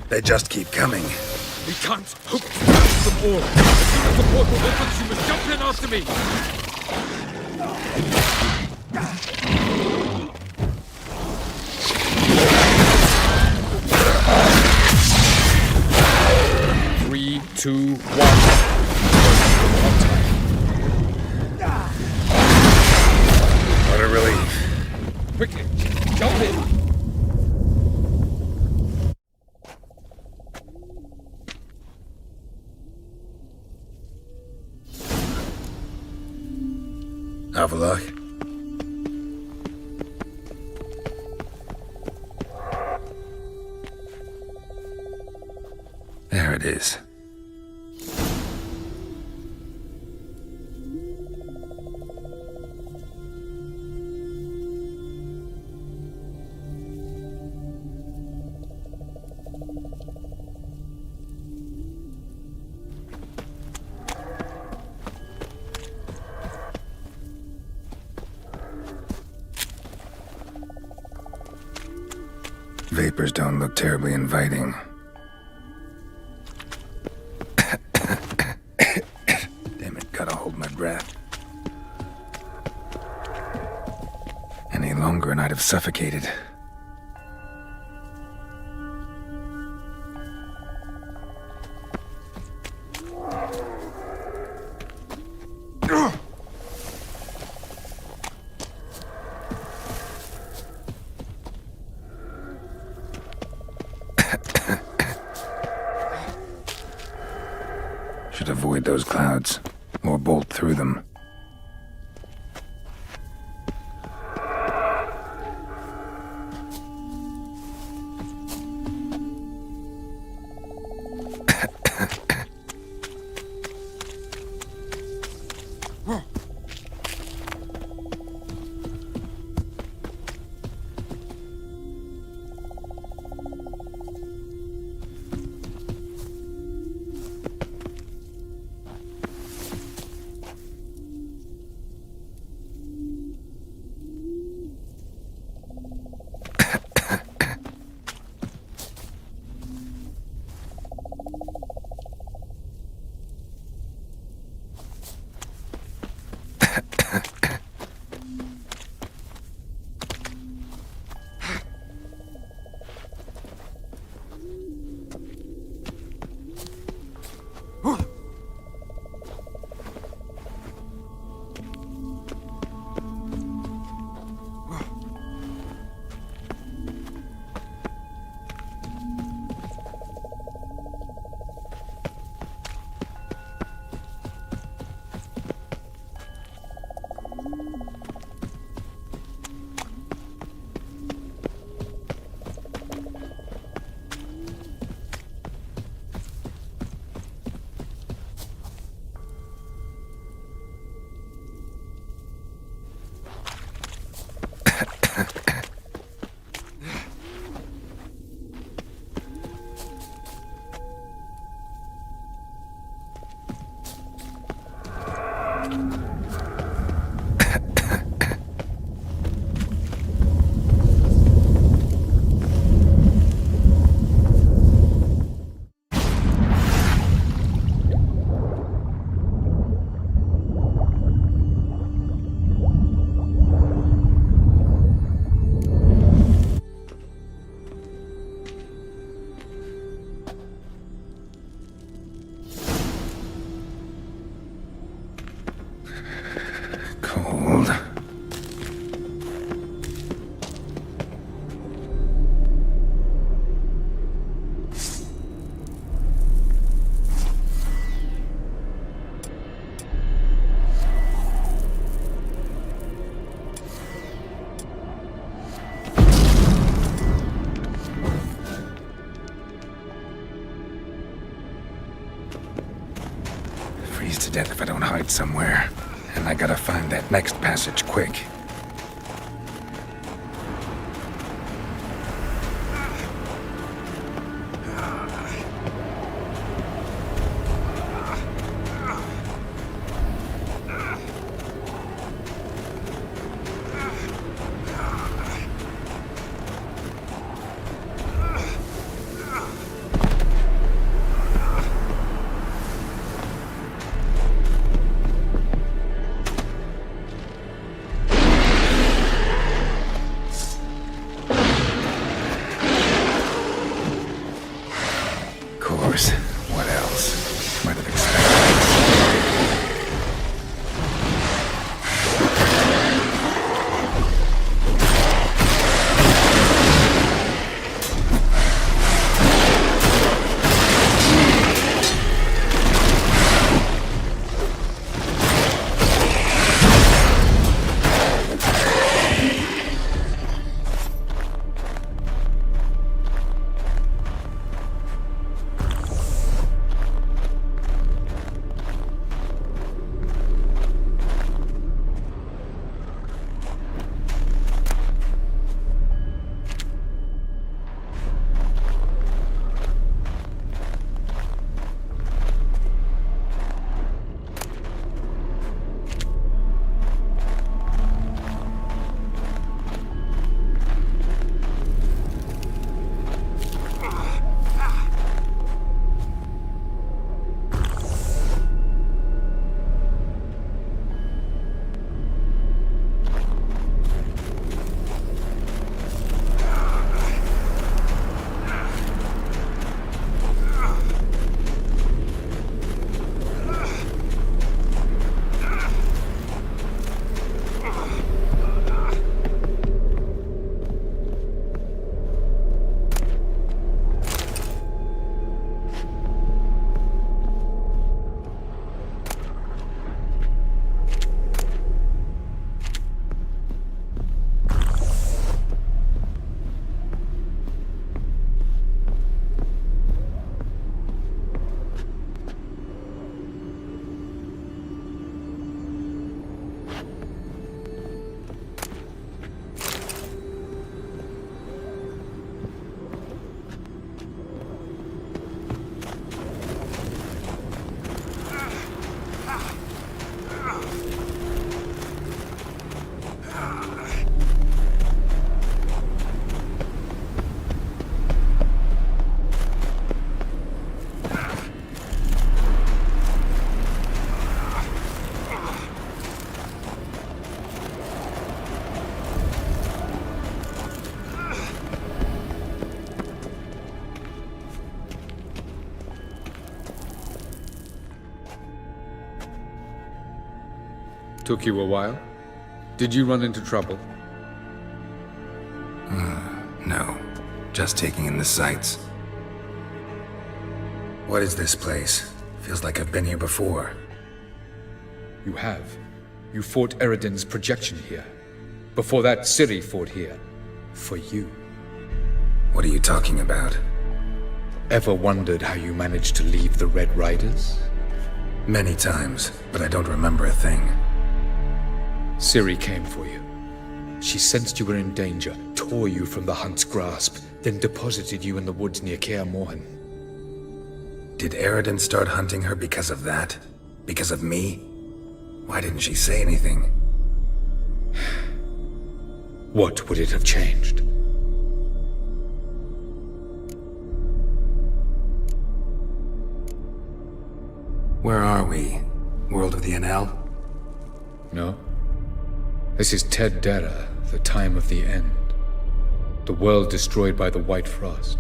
They just keep coming. We can't hope to catch them all. As soon as the portal opens, you must jump in after me. 3, 2, 1. What a relief. Quickly, jump in. Have a look. There it is. Vapors don't look terribly inviting. Damn it, gotta hold my breath. Any longer and I'd have suffocated. Should avoid those clouds, or bolt through them. death if I don't hide somewhere. And I gotta find that next passage quick. What else? Might have expected. Took you a while? Did you run into trouble? No. Just taking in the sights. What is this place? Feels like I've been here before. You have. You fought Eredin's projection here. Before that, Ciri fought here. For you. What are you talking about? Ever wondered how you managed to leave the Red Riders? Many times, but I don't remember a thing. Ciri came for you. She sensed you were in danger, tore you from the Hunt's grasp, then deposited you in the woods near Kaer Morhen. Did Eredin start hunting her because of that? Because of me? Why didn't she say anything? What would it have changed? Where are we? World of the NL? No. This is Ted Dera, the time of the end. The world destroyed by the White Frost.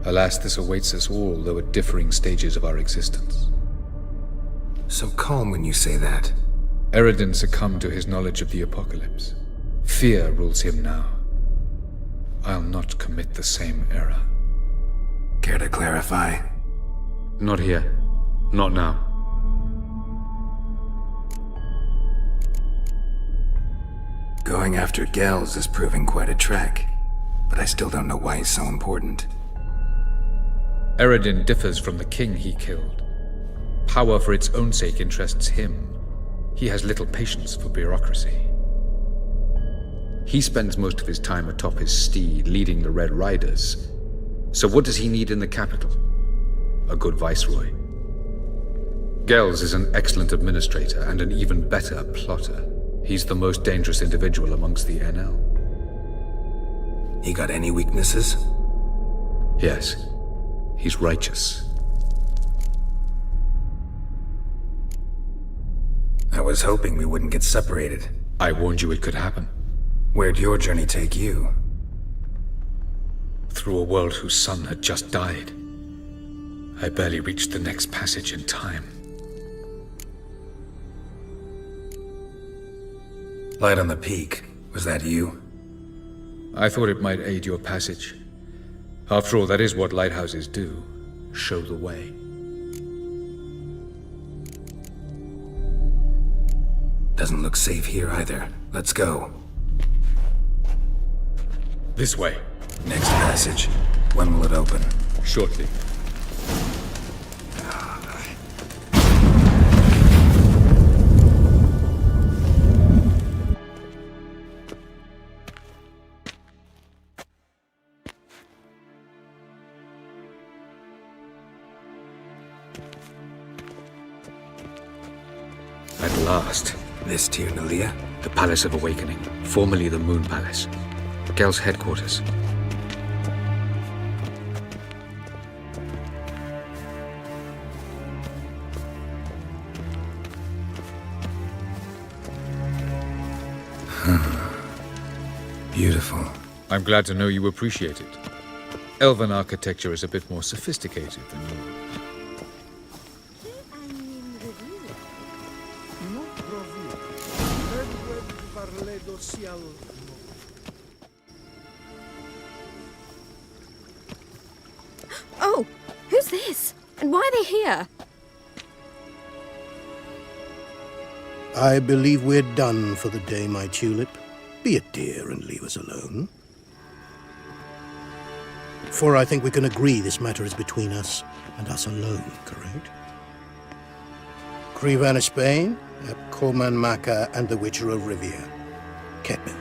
Alas, this awaits us all, though at differing stages of our existence. So calm when you say that. Eredin succumbed to his knowledge of the apocalypse. Fear rules him now. I'll not commit the same error. Care to clarify? Not here. Not now. Going after Gels is proving quite a trek, but I still don't know why he's so important. Eredin differs from the king he killed. power for its own sake interests him, he has little patience for bureaucracy. He spends most of his time atop his steed, leading the Red Riders. So what does he need in the capital? A good viceroy. Gels is an excellent administrator and an even better plotter. He's the most dangerous individual amongst the NL. He got any weaknesses? Yes. He's righteous. I was hoping we wouldn't get separated. I warned you it could happen. Where'd your journey take you? Through a world whose sun had just died. I barely reached the next passage in time. Light on the peak. Was that you? I thought it might aid your passage. After all, that is what lighthouses do. Show the way. Doesn't look safe here either. Let's go. This way. Next passage. When will it open? Shortly. At last. This Tirnalia? The Palace of Awakening, formerly the Moon Palace. Gel's headquarters. Beautiful. I'm glad to know you appreciate it. Elven architecture is a bit more sophisticated than yours. Oh, who's this? And why are they here? I believe we're done for the day, my tulip. Be a dear and leave us alone. For I think we can agree this matter is between us and us alone, correct? Crivan of Spain, Coman Maca, and the Witcher of Rivia. Ketman.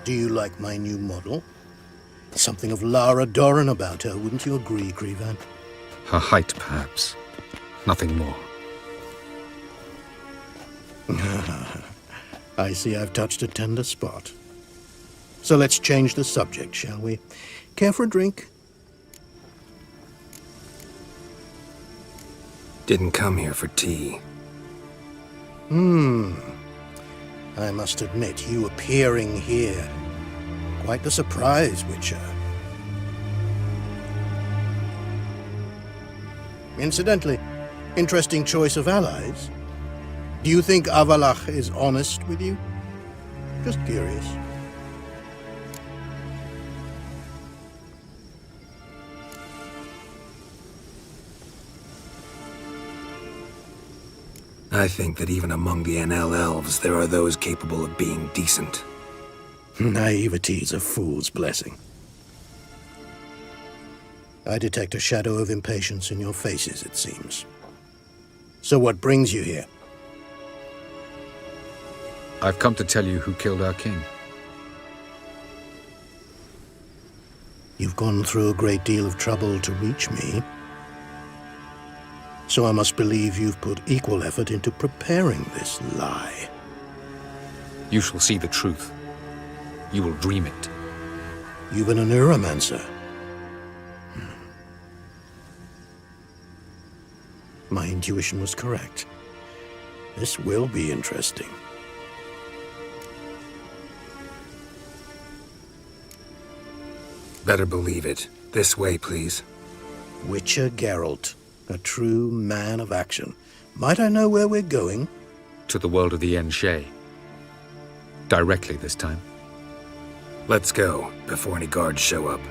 Do you like my new model? Something of Lara Doran about her, wouldn't you agree, Crivan? Her height, perhaps. Nothing more. I see I've touched a tender spot. So let's change the subject, shall we? Care for a drink? Didn't come here for tea. I must admit, you appearing here. Quite the surprise, Witcher. Incidentally, interesting choice of allies. Do you think Avalach is honest with you? Just curious. I think that even among the NL elves, there are those capable of being decent. Naivety is a fool's blessing. I detect a shadow of impatience in your faces, it seems. So what brings you here? I've come to tell you who killed our king. You've gone through a great deal of trouble to reach me. So I must believe you've put equal effort into preparing this lie. You shall see the truth. You will dream it. You've been a neuromancer. My intuition was correct. This will be interesting. Better believe it. This way, please. Witcher Geralt, a true man of action. Might I know where we're going? To the world of the Enshe. Directly this time. Let's go, before any guards show up.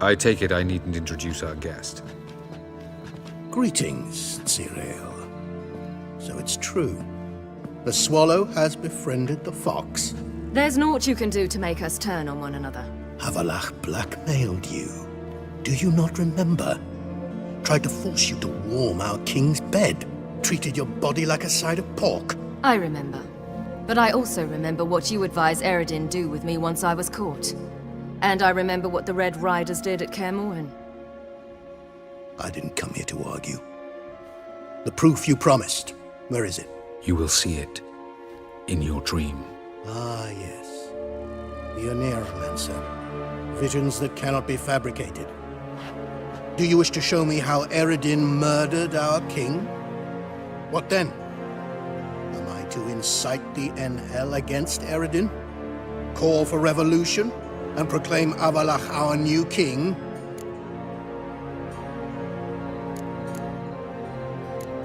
I take it I needn't introduce our guest. Greetings, Ciri. So it's true. The swallow has befriended the fox. There's naught you can do to make us turn on one another. Avalach blackmailed you. Do you not remember? Tried to force you to warm our king's bed. Treated your body like a side of pork. I remember. But I also remember what you advised Eredin do with me once I was caught. And I remember what the Red Riders did at Kaer Morhen. I didn't come here to argue. The proof you promised. Where is it? You will see it. In your dream. Ah, yes. The Aneromancer. Visions that cannot be fabricated. Do you wish to show me how Eredin murdered our king? What then? Am I to incite the Enhel against Eredin? Call for revolution? And proclaim Avalach our new king?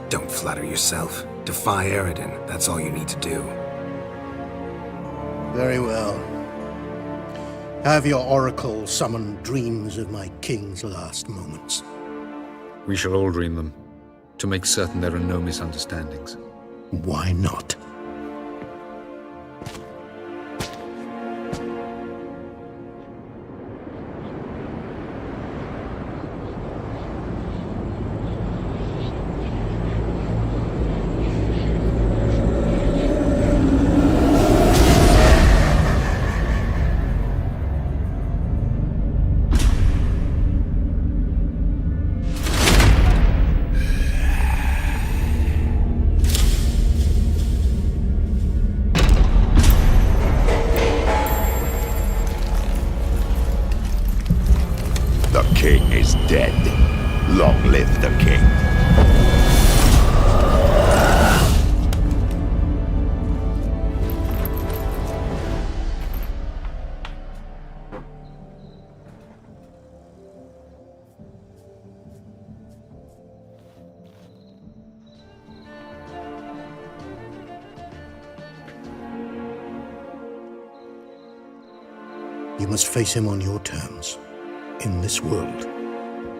Don't flatter yourself. Defy Eredin. That's all you need to do. Very well. Have your oracle summon dreams of my king's last moments. We shall all dream them, to make certain there are no misunderstandings. Why not? You must face him on your terms, in this world,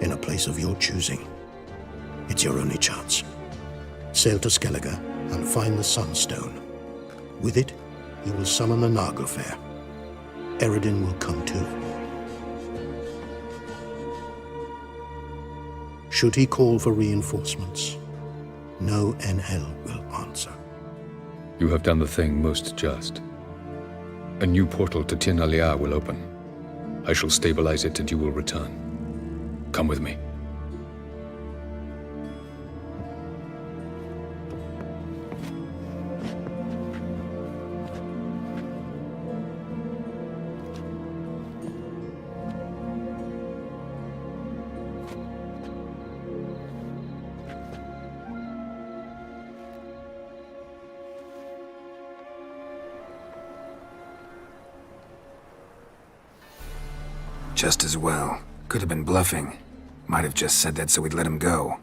in a place of your choosing. It's your only chance. Sail to Skellige and find the Sunstone. With it, you will summon the Nagelfair. Eredin will come too. Should he call for reinforcements, no Enhel will answer. You have done the thing most just. A new portal to Tir na Liar will open. I shall stabilize it and you will return. Come with me. Just as well. Could have been bluffing. Might have just said that so we'd let him go.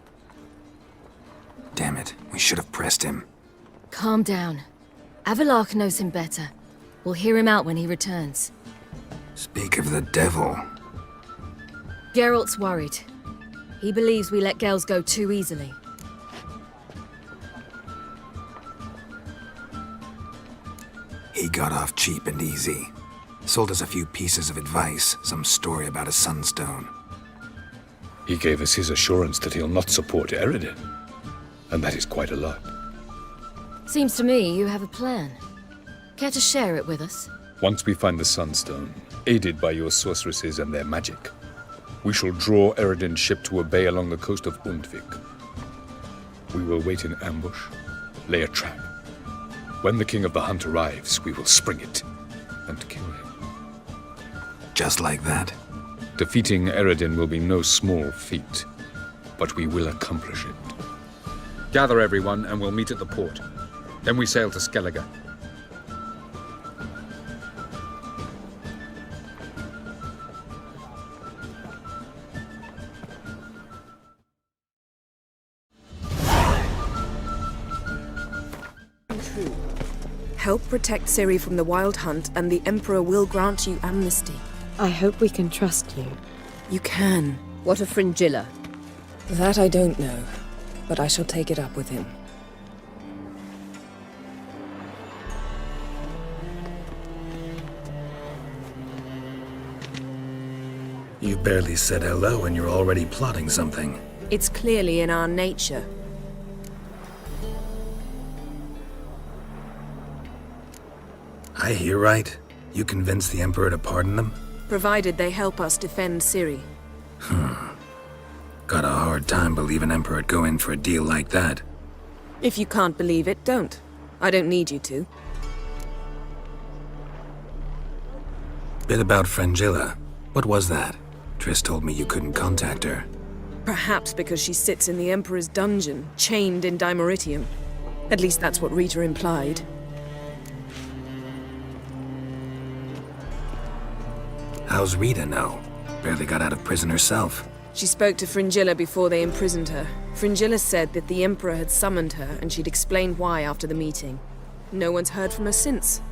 Damn it, we should have pressed him. Calm down. Avalach knows him better. We'll hear him out when he returns. Speak of the devil. Geralt's worried. He believes we let girls go too easily. He got off cheap and easy. Sold us a few pieces of advice, some story about a sunstone. He gave us his assurance that he'll not support Eredin. And that is quite a lot. Seems to me you have a plan. Care to share it with us? Once we find the Sunstone, aided by your sorceresses and their magic, we shall draw Eredin's ship to a bay along the coast of Undvik. We will wait in ambush, lay a trap. When the King of the Hunt arrives, we will spring it and kill him. Just like that? Defeating Eredin will be no small feat, but we will accomplish it. Gather everyone and we'll meet at the port. Then we sail to Skellige. Help protect Ciri from the Wild Hunt, and the Emperor will grant you amnesty. I hope we can trust you. You can. What of Fringilla? That I don't know, but I shall take it up with him. You barely said hello and you're already plotting something. It's clearly in our nature. I hear right? You convinced the Emperor to pardon them? Provided they help us defend Ciri. Got a hard time believing Emperor'd go in for a deal like that. If you can't believe it, don't. I don't need you to. Bit about Fringilla. What was that? Triss told me you couldn't contact her. Perhaps because she sits in the Emperor's dungeon, chained in Dimeritium. At least that's what Rita implied. How's Rita know? Barely got out of prison herself. She spoke to Fringilla before they imprisoned her. Fringilla said that the Emperor had summoned her and she'd explained why after the meeting. No one's heard from her since.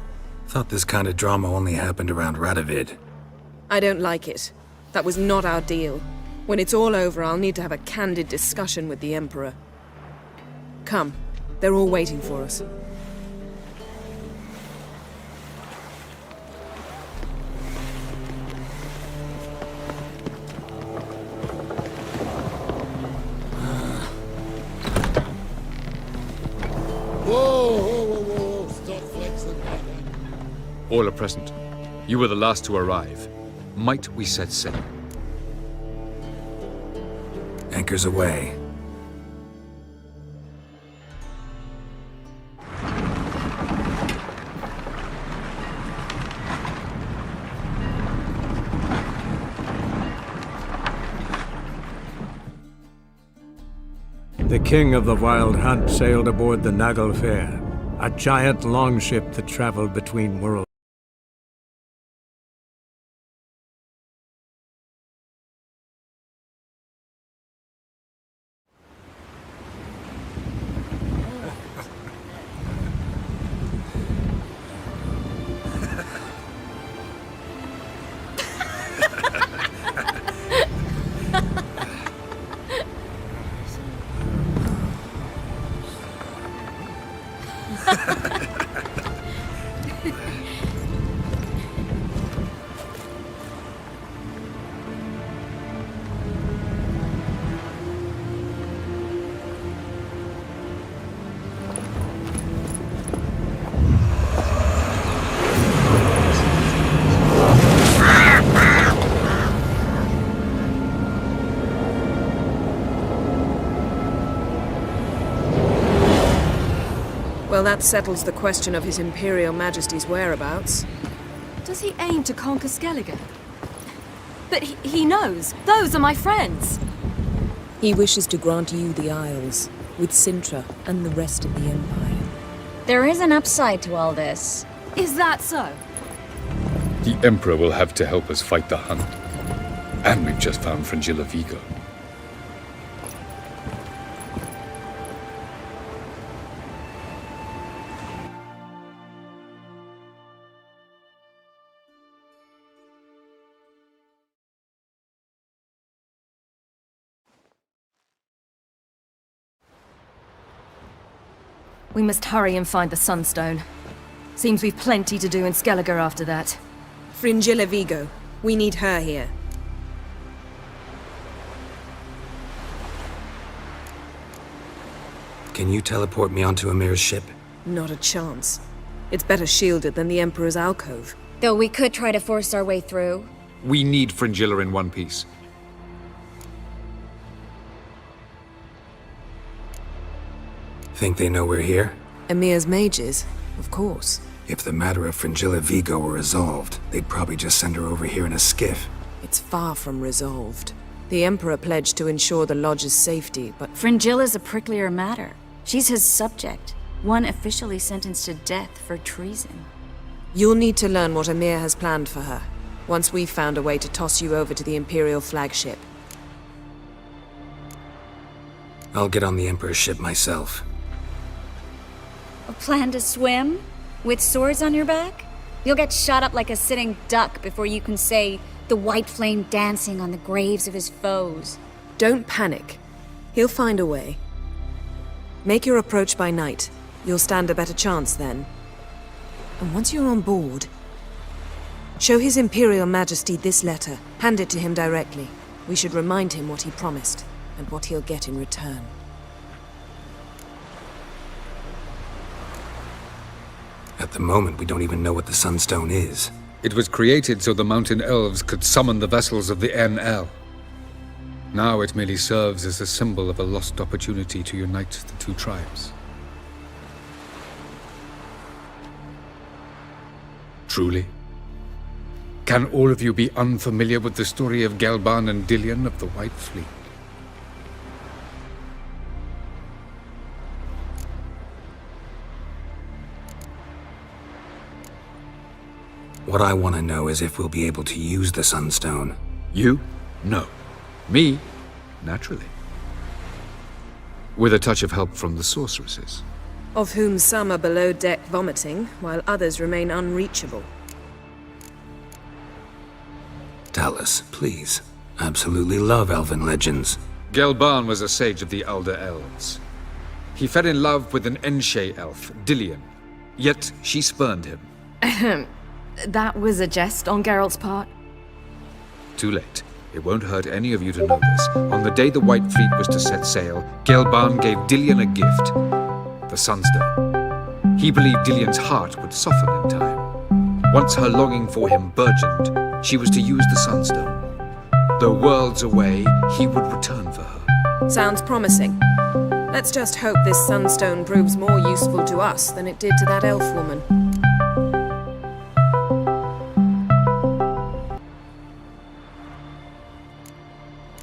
Thought this kind of drama only happened around Radovid. I don't like it. That was not our deal. When it's all over, I'll need to have a candid discussion with the Emperor. Come. They're all waiting for us. Whoa, stop flexing. All are present. You were the last to arrive. Might we set sail? Anchors away. The king of the Wild Hunt sailed aboard the Naglfare, a giant longship that traveled between worlds. Well, that settles the question of His Imperial Majesty's whereabouts. Does he aim to conquer Skellige? But he knows. Those are my friends. He wishes to grant you the Isles, with Sintra and the rest of the Empire. There is an upside to all this. Is that so? The Emperor will have to help us fight the Hunt. And we've just found Fringilla Vigo. We must hurry and find the Sunstone. Seems we've plenty to do in Skellige after that. Fringilla Vigo. We need her here. Can you teleport me onto Amir's ship? Not a chance. It's better shielded than the Emperor's alcove. Though we could try to force our way through. We need Fringilla in one piece. Think they know we're here? Amir's mages, of course. If the matter of Fringilla Vigo were resolved, they'd probably just send her over here in a skiff. It's far from resolved. The Emperor pledged to ensure the Lodge's safety, but... Fringilla's a pricklier matter. She's his subject, one officially sentenced to death for treason. You'll need to learn what Amir has planned for her, once we've found a way to toss you over to the Imperial flagship. I'll get on the Emperor's ship myself. A plan to swim? With swords on your back? You'll get shot up like a sitting duck before you can say, The white flame dancing on the graves of his foes. Don't panic. He'll find a way. Make your approach by night. You'll stand a better chance then. And once you're on board, show His Imperial Majesty this letter. Hand it to him directly. We should remind him what he promised, and what he'll get in return. At the moment, we don't even know what the Sunstone is. It was created so the mountain elves could summon the vessels of the NL. Now it merely serves as a symbol of a lost opportunity to unite the two tribes. Truly? Can all of you be unfamiliar with the story of Gelban and Dillion of the White Fleet? What I want to know is if we'll be able to use the Sunstone. You? No. Me? Naturally. With a touch of help from the sorceresses. Of whom some are below deck vomiting, while others remain unreachable. Tell us, please. Absolutely love elven legends. Gelban was a sage of the Elder Elves. He fell in love with an Enshe elf, Dillion. Yet she spurned him. That was a jest on Geralt's part? Too late. It won't hurt any of you to know this. On the day the White Fleet was to set sail, Gelban gave Dillion a gift. The Sunstone. He believed Dillion's heart would soften in time. Once her longing for him burgeoned, she was to use the Sunstone. Though worlds away, he would return for her. Sounds promising. Let's just hope this Sunstone proves more useful to us than it did to that elf woman.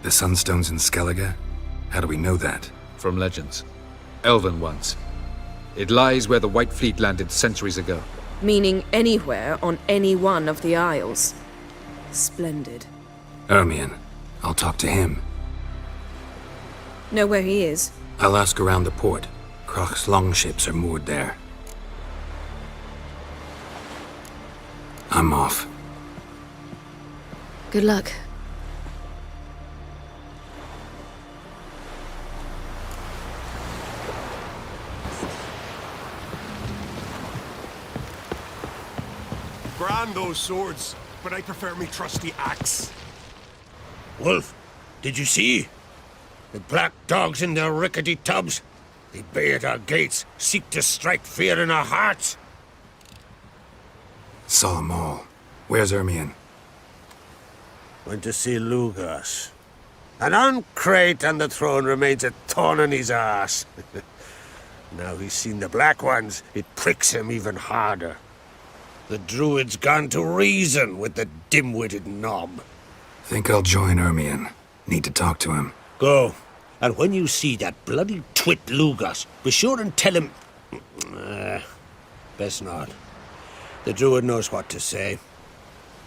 The Sunstone's in Skellige? How do we know that? From legends. Elven ones. It lies where the White Fleet landed centuries ago. Meaning anywhere on any one of the Isles. Splendid. Ermion. I'll talk to him. Know where he is? I'll ask around the port. Kroch's longships are moored there. I'm off. Good luck. Grand those swords, but I prefer me trusty axe. Wolf, did you see? The black dogs in their rickety tubs. They bay at our gates, seek to strike fear in our hearts. Saw 'em all. Where's Ermion? Went to see Lugas. An uncrate on the throne remains a thorn in his arse. Now he's seen the Black Ones, it pricks him even harder. The druid's gone to reason with the dim-witted knob. Think I'll join Ermion. Need to talk to him. Go. And when you see that bloody twit Lugas, be sure and tell him... best not. The druid knows what to say.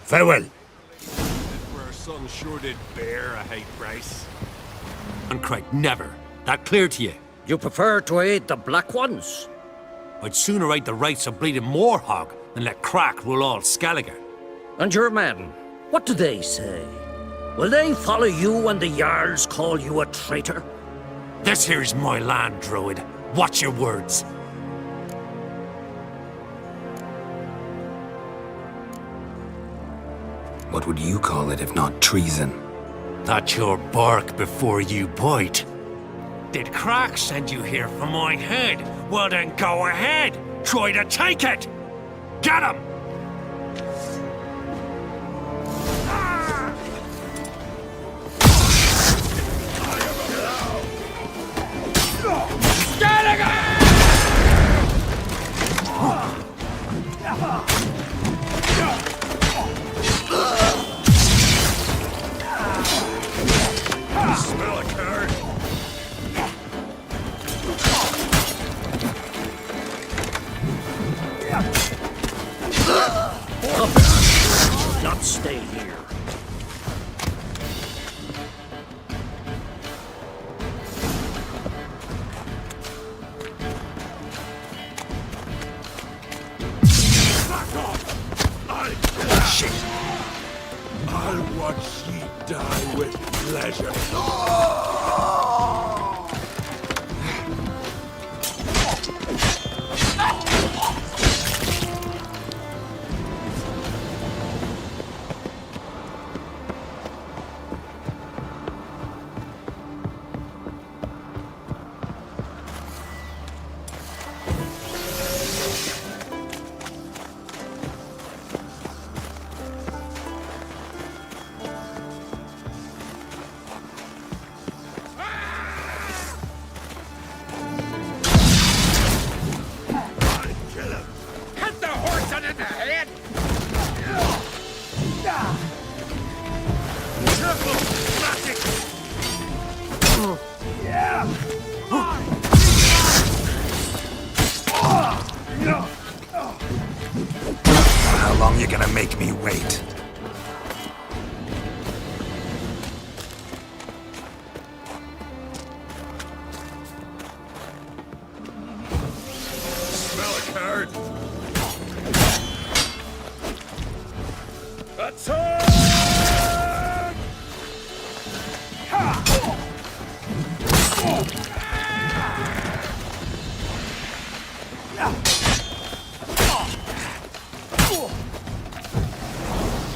Farewell. Where our son sure did bear a hate price. And Craig, never. That clear to you? You prefer to aid the Black Ones? I'd sooner aid the rights of bleeding Moorhog than let Crack rule all Skellige. And your men, what do they say? Will they follow you when the Jarls call you a traitor? This here's my land, Druid. Watch your words. What would you call it if not treason? That's your bark before you bite. Did Crack send you here for my head? Well then go ahead. Try to take it. Get him! Smell a card. Not stay here. Shit. I'll watch ye die with pleasure. How long you gonna make me wait? Smell a card. Attack!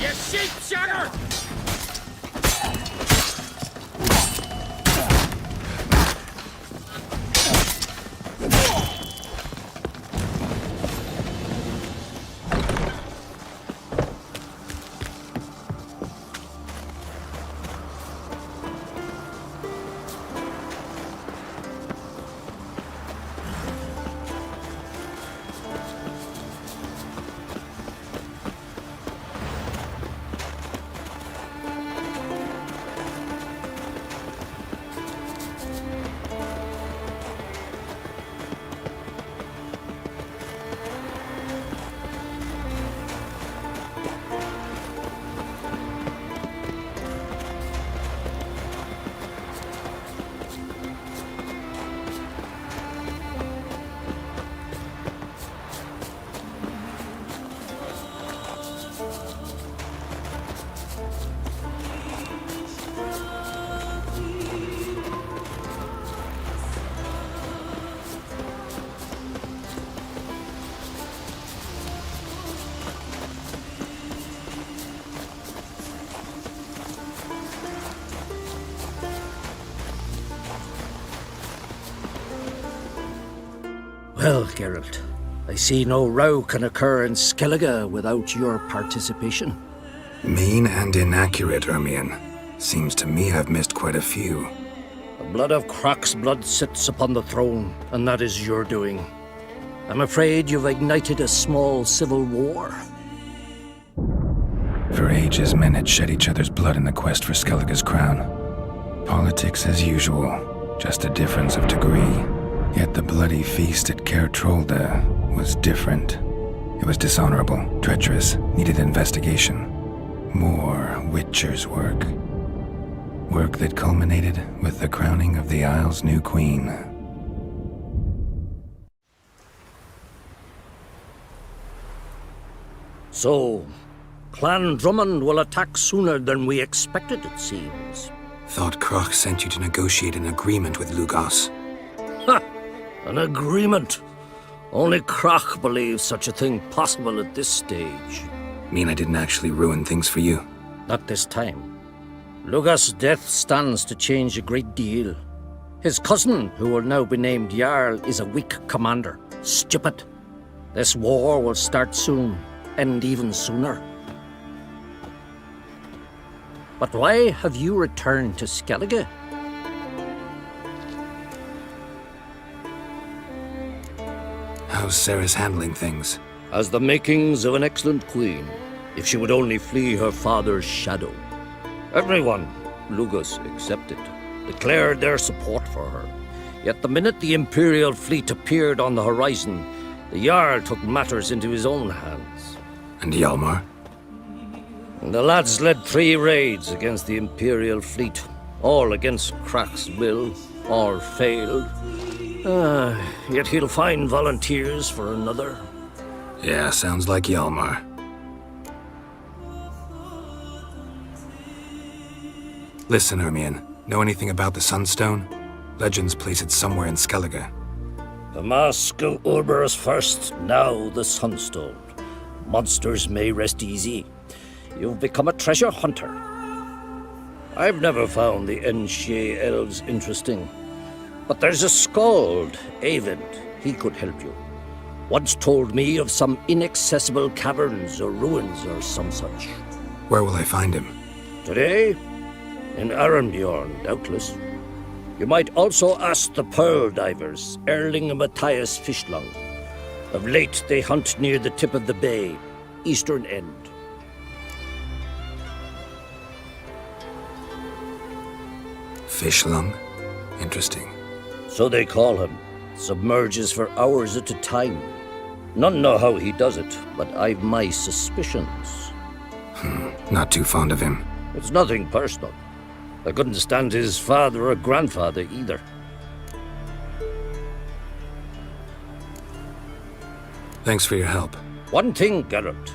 You sheep shugger! Well, Geralt, I see no row can occur in Skellige without your participation. Mean and inaccurate, Ermion. Seems to me I've missed quite a few. The blood of Croc's blood sits upon the throne, and that is your doing. I'm afraid you've ignited a small civil war. For ages, men had shed each other's blood in the quest for Skellige's crown. Politics as usual, just a difference of degree. Yet the bloody feast at Caer Trolda was different. It was dishonorable, treacherous, needed investigation. More Witcher's work. Work that culminated with the crowning of the Isle's new queen. So, Clan Drummond will attack sooner than we expected, it seems. Thought Croc sent you to negotiate an agreement with Lugos. Ha! An agreement. Only Croc believes such a thing possible at this stage. Mean I didn't actually ruin things for you? Not this time. Lugos' death stands to change a great deal. His cousin, who will now be named Jarl, is a weak commander. Stupid. This war will start soon, end even sooner. But why have you returned to Skellige? How's Sarah's handling things? Has the makings of an excellent queen, if she would only flee her father's shadow. Everyone, Lugos excepted, declared their support for her. Yet the minute the Imperial fleet appeared on the horizon, the Jarl took matters into his own hands. And Hjalmar? The lads led 3 raids against the Imperial fleet, all against Croc's will, all failed. Yet he'll find volunteers for another. Yeah, sounds like Hjalmar. Listen, Ermion. Know anything about the Sunstone? Legends place it somewhere in Skellige. The mask of Urberus first, now the Sunstone. Monsters may rest easy. You've become a treasure hunter. I've never found the Enshe elves interesting. But there's a skald, Eyvind. He could help you. Once told me of some inaccessible caverns or ruins or some such. Where will I find him? Today? In Arambjorn, doubtless. You might also ask the pearl divers, Erling and Matthias Fishlung. Of late, they hunt near the tip of the bay, eastern end. Fishlung? Interesting. So they call him. Submerges for hours at a time. None know how he does it, but I've my suspicions. Not too fond of him. It's nothing personal. I couldn't stand his father or grandfather either. Thanks for your help. One thing, Geralt.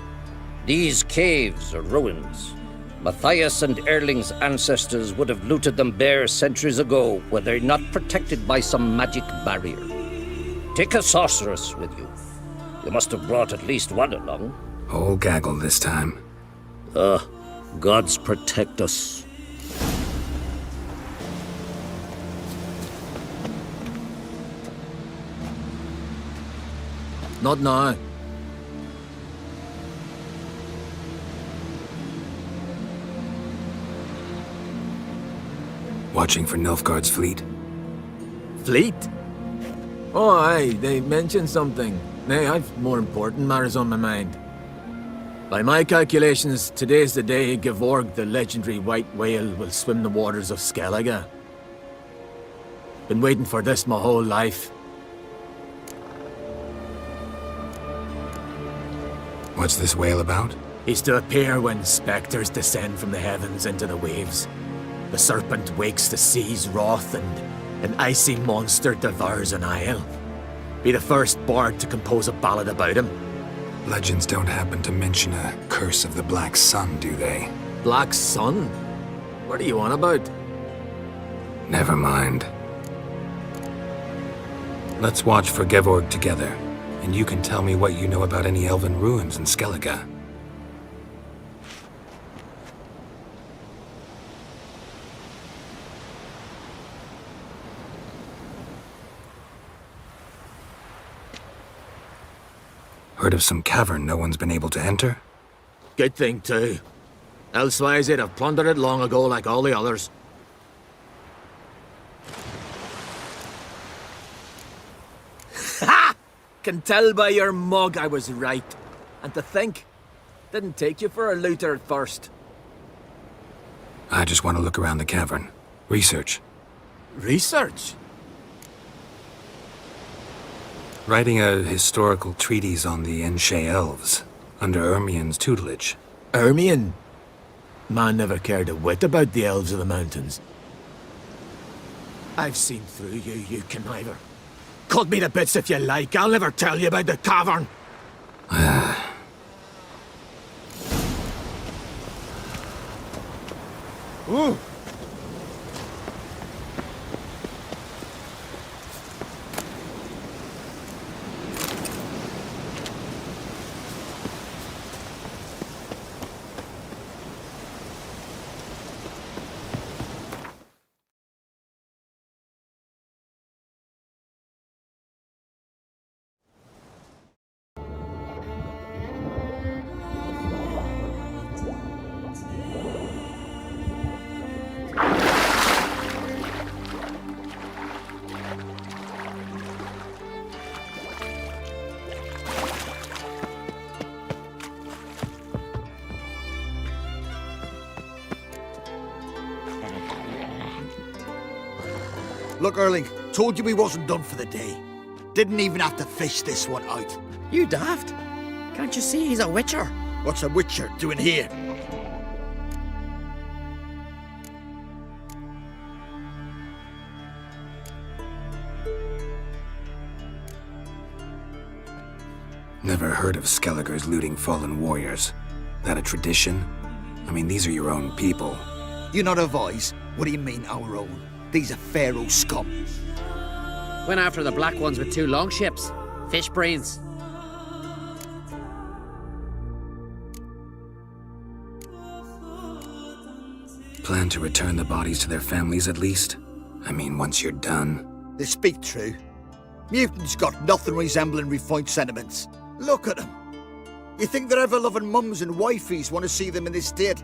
These caves are ruins. Matthias and Erling's ancestors would have looted them bare centuries ago were they not protected by some magic barrier. Take a sorceress with you. You must have brought at least one along. Whole gaggle this time. Gods protect us. Not now. Watching for Nilfgaard's fleet? Fleet? Oh, aye, they mentioned something. Nay, I've more important matters on my mind. By my calculations, today's the day Gevorg, the legendary white whale, will swim the waters of Skellige. Been waiting for this my whole life. What's this whale about? He's to appear when spectres descend from the heavens into the waves. The serpent wakes the sea's wrath and an icy monster devours an isle. Be the first bard to compose a ballad about him. Legends don't happen to mention a curse of the Black Sun, do they? Black Sun? What are you on about? Never mind. Let's watch for Gevorg together, and you can tell me what you know about any elven ruins in Skellige. Heard of some cavern no one's been able to enter? Good thing, too. Elsewise, they'd have plundered it long ago like all the others. Ha! Can tell by your mug I was right. And to think, didn't take you for a looter at first. I just want to look around the cavern. Research. Research? Writing a historical treatise on the Enshe elves, under Ermion's tutelage. Ermion? Man never cared a whit about the elves of the mountains. I've seen through you, you conniver. Cut me to bits if you like, I'll never tell you about the cavern! Ooh. Look, Erling, told you we wasn't done for the day. Didn't even have to fish this one out. You daft? Can't you see he's a witcher? What's a witcher doing here? Never heard of Skellige's looting fallen warriors. That a tradition? I mean, these are your own people. You not advise? What do you mean, our own? These are Pharaoh's scum. Went after the black ones with 2 longships. Fish brains. Plan to return the bodies to their families at least? I mean, once you're done. They speak true. Mutants got nothing resembling refined sentiments. Look at them. You think their ever-loving mums and wifeys want to see them in this state?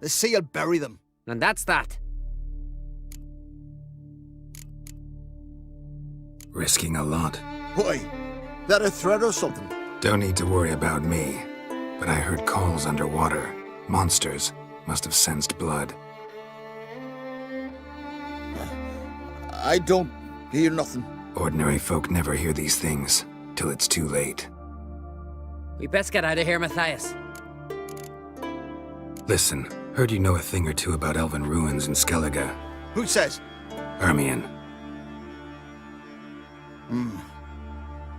The sea will bury them. And that's that. Risking a lot. Why? That a threat or something? Don't need to worry about me. But I heard calls underwater. Monsters must have sensed blood. I don't hear nothing. Ordinary folk never hear these things, till it's too late. We best get out of here, Matthias. Listen, heard you know a thing or two about elven ruins in Skellige. Who says? Hermione.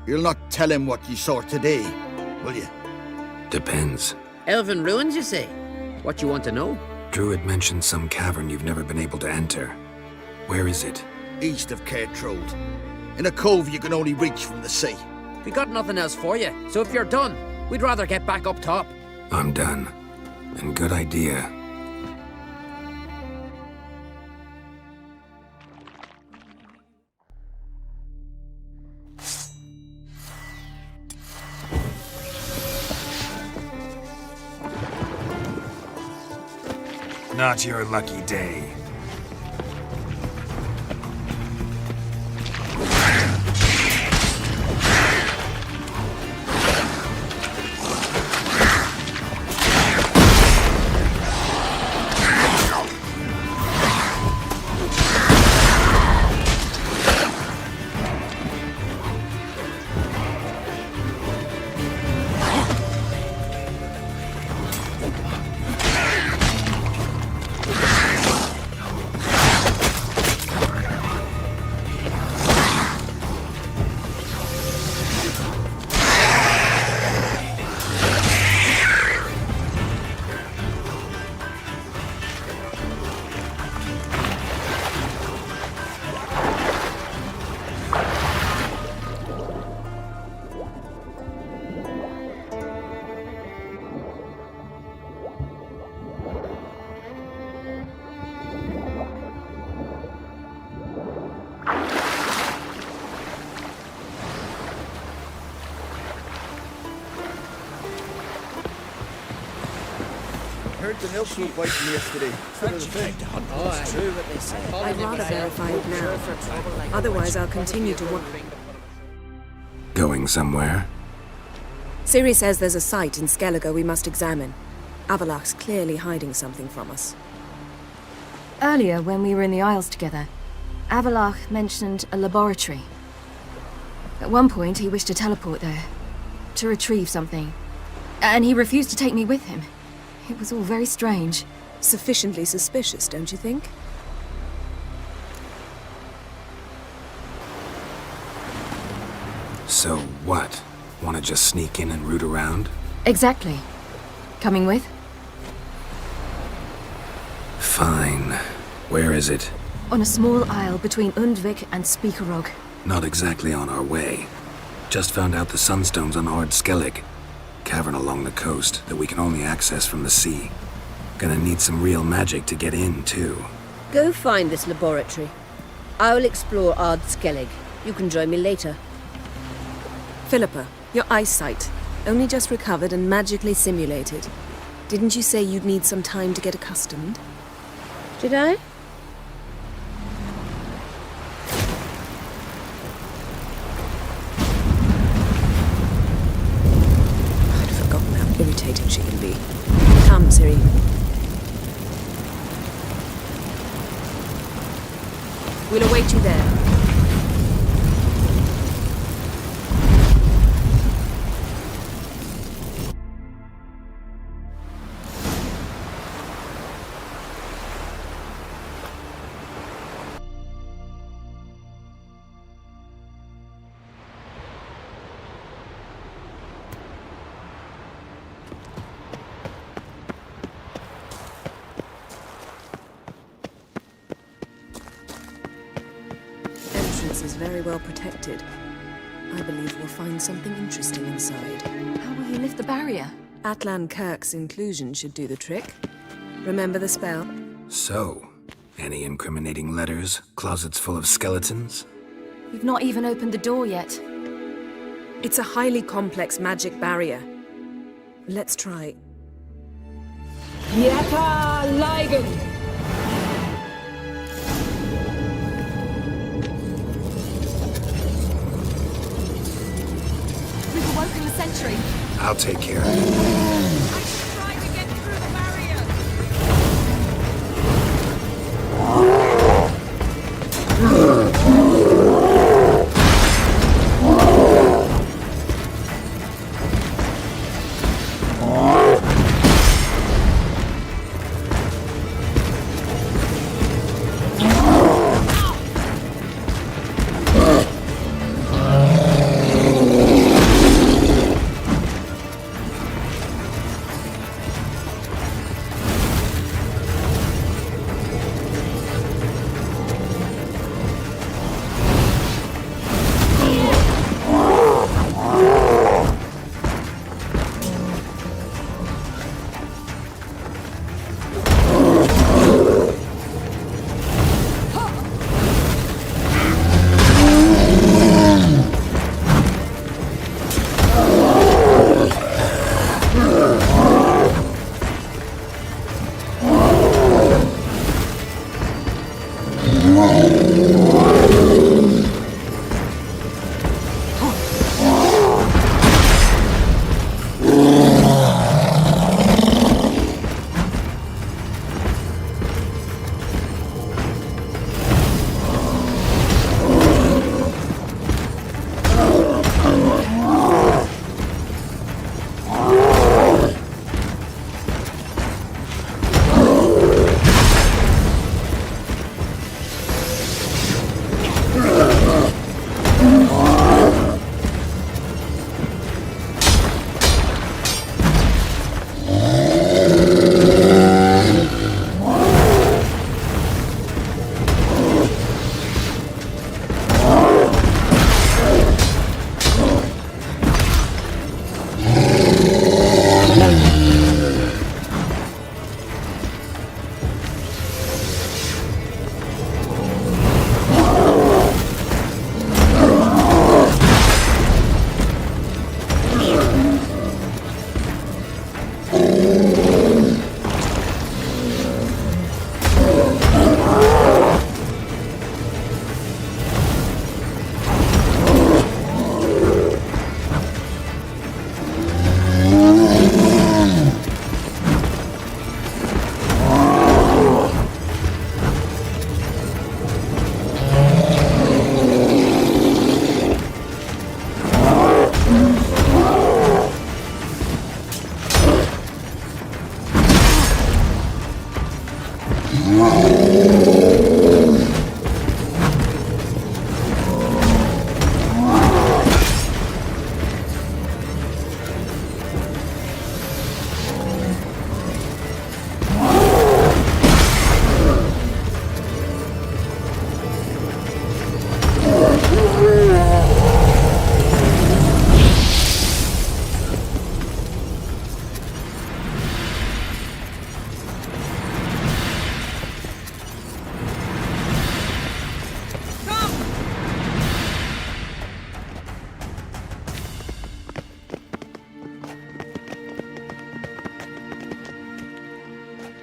You'll not tell him what you saw today, will you? Depends. Elven ruins, you say? What you want to know? Druid mentioned some cavern you've never been able to enter. Where is it? East of Cairtrold. In a cove you can only reach from the sea. We got nothing else for you, so if you're done, we'd rather get back up top. I'm done. And good idea. Not your lucky day. Heard the milk were biting yesterday. Oh, true what they say. I'd rather verify it now. Otherwise, I'll continue to work. Going somewhere? Ciri says there's a site in Skellige we must examine. Avallac'h's clearly hiding something from us. Earlier, when we were in the Isles together, Avallac'h mentioned a laboratory. At one point, he wished to teleport there, to retrieve something. And he refused to take me with him. It was all very strange. Sufficiently suspicious, don't you think? So what? Want to just sneak in and root around? Exactly. Coming with? Fine. Where is it? On a small isle between Undvik and Speakerog. Not exactly on our way. Just found out the sunstones on Ard Skellig. Cavern along the coast that we can only access from the sea. Gonna need some real magic to get in, too. Go find this laboratory. I will explore Ard Skellig. You can join me later. Philippa, your eyesight. Only just recovered and magically simulated. Didn't you say you'd need some time to get accustomed? Did I? Irritating she can be. Come, Ciri. We'll await you there. is very well protected. I believe we'll find something interesting inside. How will you lift the barrier? Atlan Kirk's inclusion should do the trick. Remember the spell? So, any incriminating letters? Closets full of skeletons? You've not even opened the door yet. It's a highly complex magic barrier. Let's try. Yata Ligen! We've awoken the sentry. I'll take care of it. I should try to get through the barrier!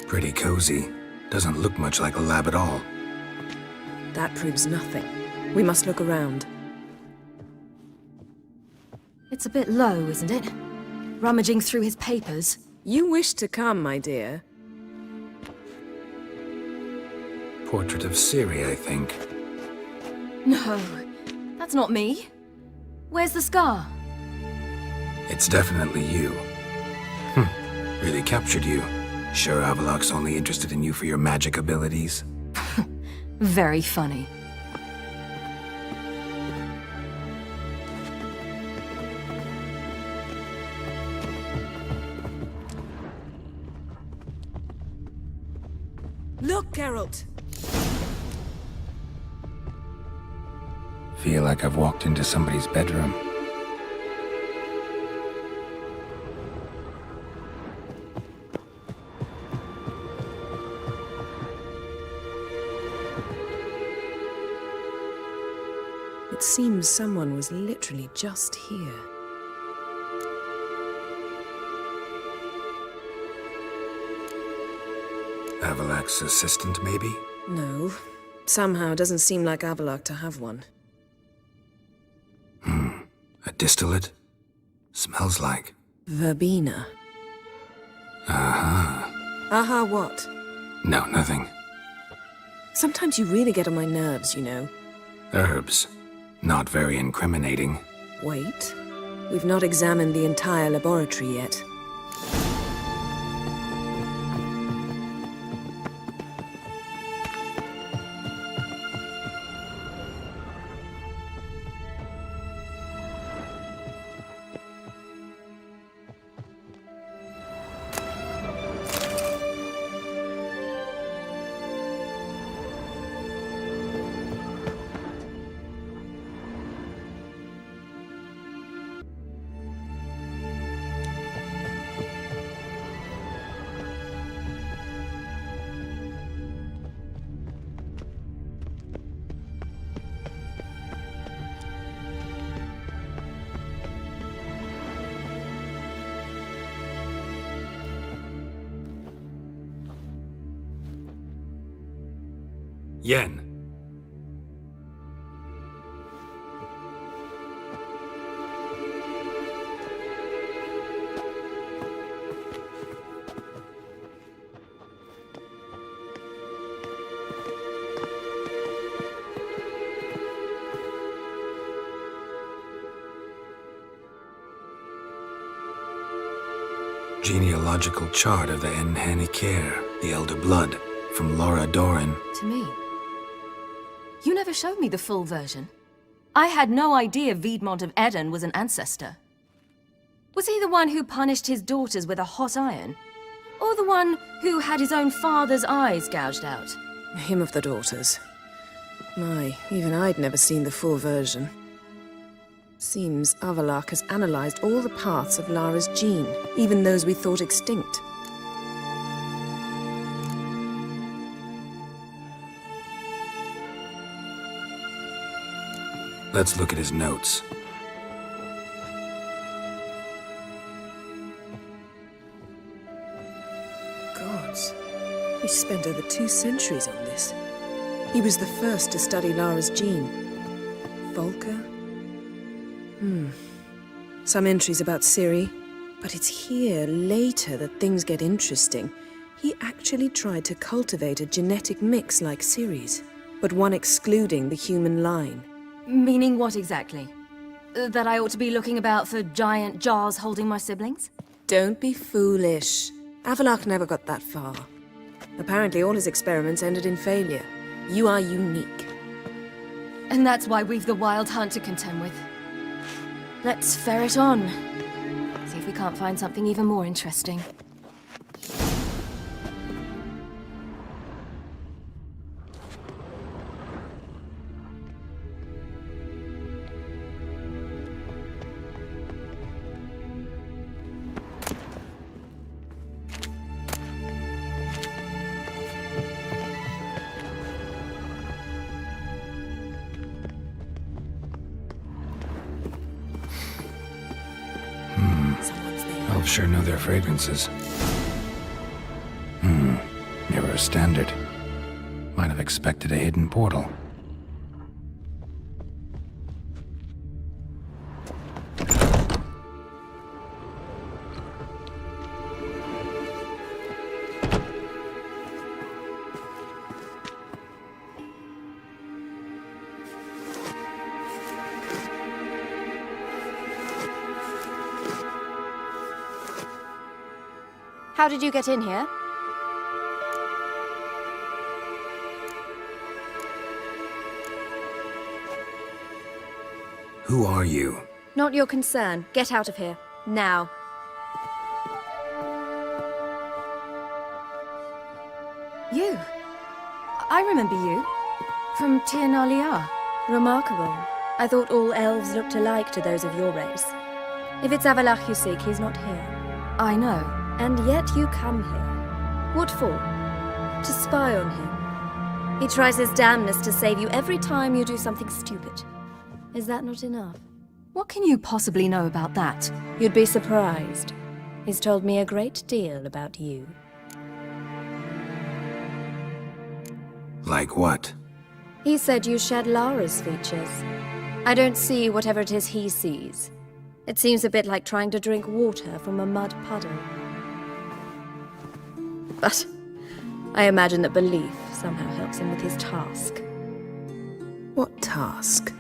Pretty cozy. Doesn't look much like a lab at all. That proves nothing. We must look around. It's a bit low, isn't it? Rummaging through his papers. You wish to come, my dear. Portrait of Ciri, I think. No, that's not me. Where's the scar? It's definitely you. Really captured you. Sure Avalok's only interested in you for your magic abilities? Very funny. Look, Geralt! Feel like I've walked into somebody's bedroom. It seems someone was literally just here. Avalak's assistant, maybe? No. Somehow it doesn't seem like Avalak to have one. A distillate? Smells like... Verbena. Aha. Aha what? No, nothing. Sometimes you really get on my nerves, you know. Herbs. Not very incriminating. Wait. We've not examined the entire laboratory yet. Yen. Genealogical chart of the Enhanikare, the Elder Blood, from Laura Doran. To me. You never showed me the full version. I had no idea Viedmont of Eden was an ancestor. Was he the one who punished his daughters with a hot iron? Or the one who had his own father's eyes gouged out? Him of the daughters. My, even I'd never seen the full version. Seems Avalak has analyzed all the parts of Lara's gene, even those we thought extinct. Let's look at his notes. Gods. He spent over 2 centuries on this. He was the first to study Lara's gene. Volker? Some entries about Ciri, but it's here, later, that things get interesting. He actually tried to cultivate a genetic mix like Ciri's, but one excluding the human line. Meaning what exactly? That I ought to be looking about for giant jars holding my siblings? Don't be foolish. Avalak never got that far. Apparently all his experiments ended in failure. You are unique. And that's why we've the Wild Hunt to contend with. Let's ferret on. See if we can't find something even more interesting. Elves sure know their fragrances. Mirror standard. Might have expected a hidden portal. How did you get in here? Who are you? Not your concern. Get out of here. Now. You? I remember you. From Tir Nalia. Remarkable. I thought all elves looked alike to those of your race. If it's Avalach you seek, he's not here. I know. And yet you come here. What for? To spy on him. He tries his damnedest to save you every time you do something stupid. Is that not enough? What can you possibly know about that? You'd be surprised. He's told me a great deal about you. Like what? He said you shared Lara's features. I don't see whatever it is he sees. It seems a bit like trying to drink water from a mud puddle. But I imagine that belief somehow helps him with his task. What task?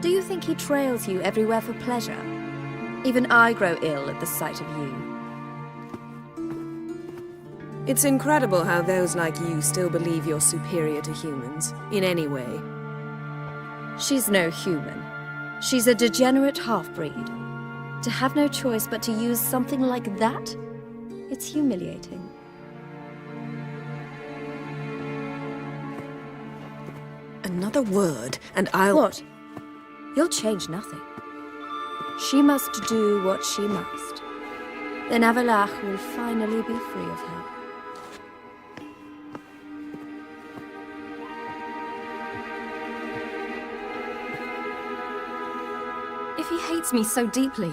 Do you think he trails you everywhere for pleasure? Even I grow ill at the sight of you. It's incredible how those like you still believe you're superior to humans, in any way. She's no human. She's a degenerate half-breed. To have no choice but to use something like that? It's humiliating. Another word, and I'll... What? You'll change nothing. She must do what she must. Then Avalach will finally be free of her. If he hates me so deeply,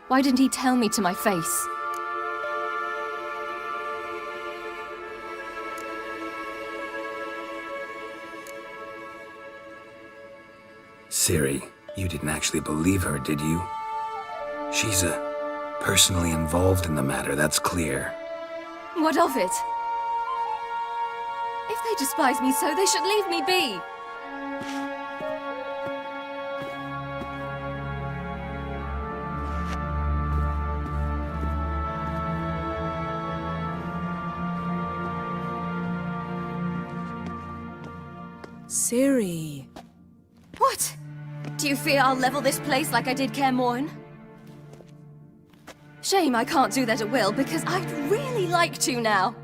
why didn't he tell me to my face? Ciri, you didn't actually believe her, did you? She's personally involved in the matter, that's clear. What of it? If they despise me so, they should leave me be. Ciri. What? Do you fear I'll level this place like I did Kaer Morhen? Shame I can't do that at will, because I'd really like to now.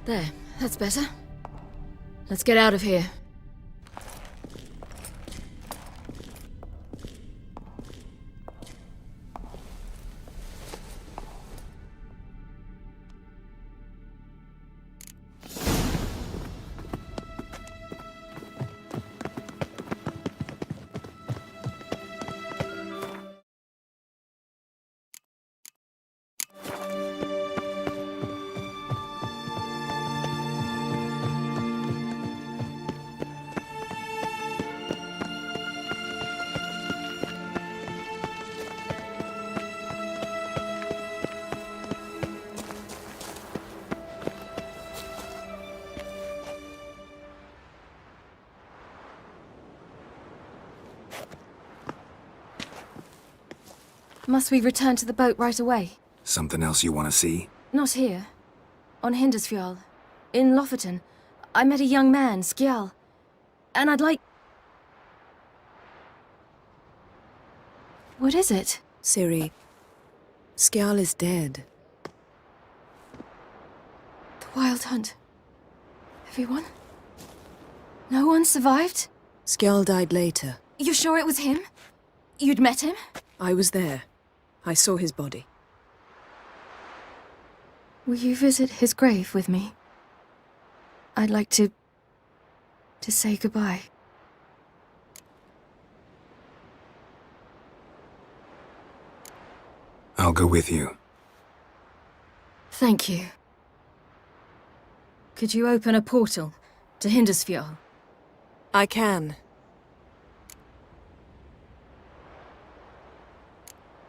There, that's better. Let's get out of here. Must we return to the boat right away? Something else you want to see? Not here. On Hindersfjall. In Lofoten. I met a young man, Skjal. And I'd like... What is it? Ciri, Skjal is dead. The Wild Hunt. Everyone? No one survived? Skjal died later. You're sure it was him? You'd met him? I was there. I saw his body. Will you visit his grave with me? I'd like to say goodbye. I'll go with you. Thank you. Could you open a portal to Hindersfjall? I can.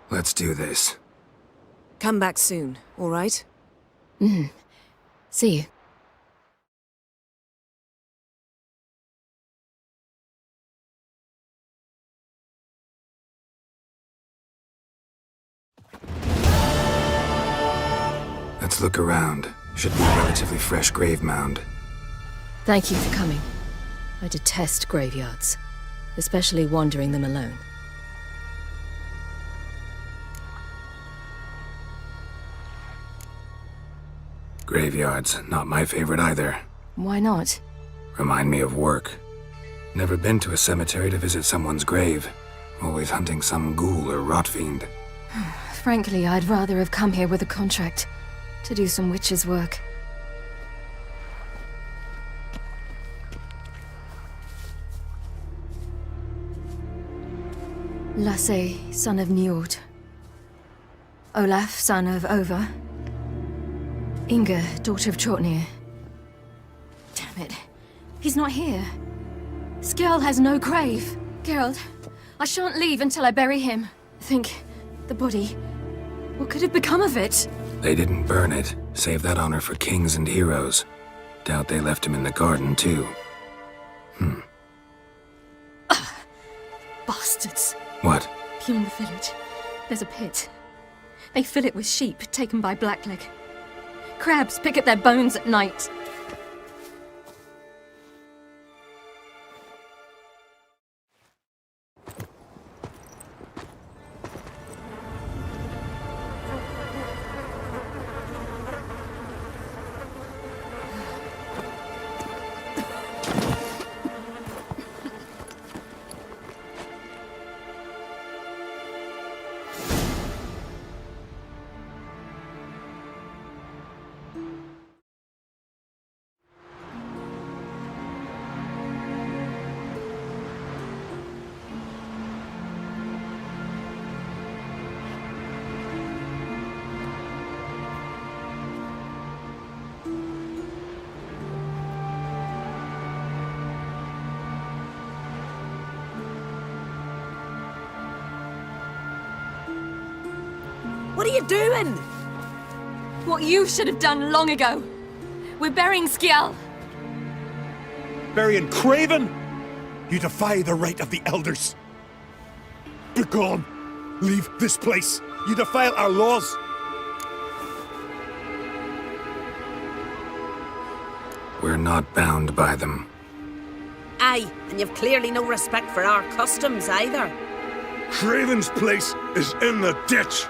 Let's do this. Come back soon, all right? See you. Let's look around. Should be a relatively fresh grave mound. Thank you for coming. I detest graveyards, especially wandering them alone. Graveyards, not my favorite either. Why not? Remind me of work. Never been to a cemetery to visit someone's grave. Always hunting some ghoul or rot fiend. Frankly, I'd rather have come here with a contract to do some witch's work. Lasse, son of Njord. Olaf, son of Ova. Inga, daughter of Trotnir. Damn it. He's not here. Skjal has no grave. Geralt, I shan't leave until I bury him. Think, the body. What could have become of it? They didn't burn it. Save that honor for kings and heroes. Doubt they left him in the garden, too. Bastards. What? Beyond the village, there's a pit. They fill it with sheep taken by Blackleg. Crabs pick at their bones at night. What are you doing? What you should have done long ago. We're burying Skjal. Burying Craven? You defy the right of the elders. Begone! Leave this place! You defile our laws! We're not bound by them. Aye, and you've clearly no respect for our customs either. Craven's place is in the ditch!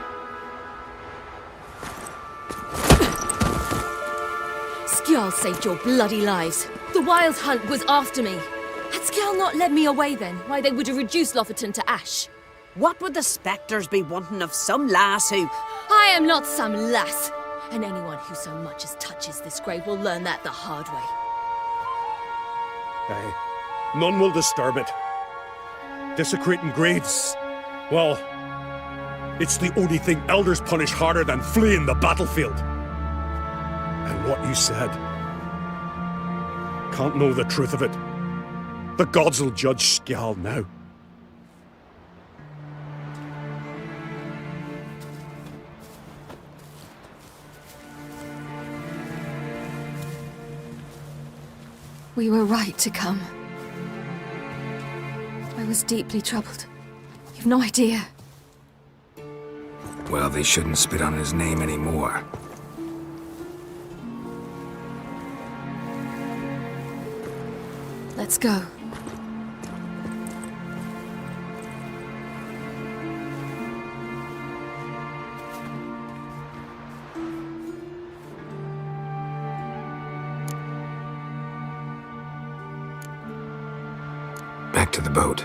Skjal saved your bloody lives. The Wild Hunt was after me. Had Skjal not led me away then, why they would have reduced Lofoten to ash. What would the spectres be wanting of some lass who... I am not some lass. And anyone who so much as touches this grave will learn that the hard way. Aye. None will disturb it. Desecrating graves, well, it's the only thing elders punish harder than fleeing the battlefield. And what you said, can't know the truth of it. The gods will judge Skjal now. We were right to come. I was deeply troubled. You've no idea. Well, they shouldn't spit on his name anymore. Let's go. Back to the boat.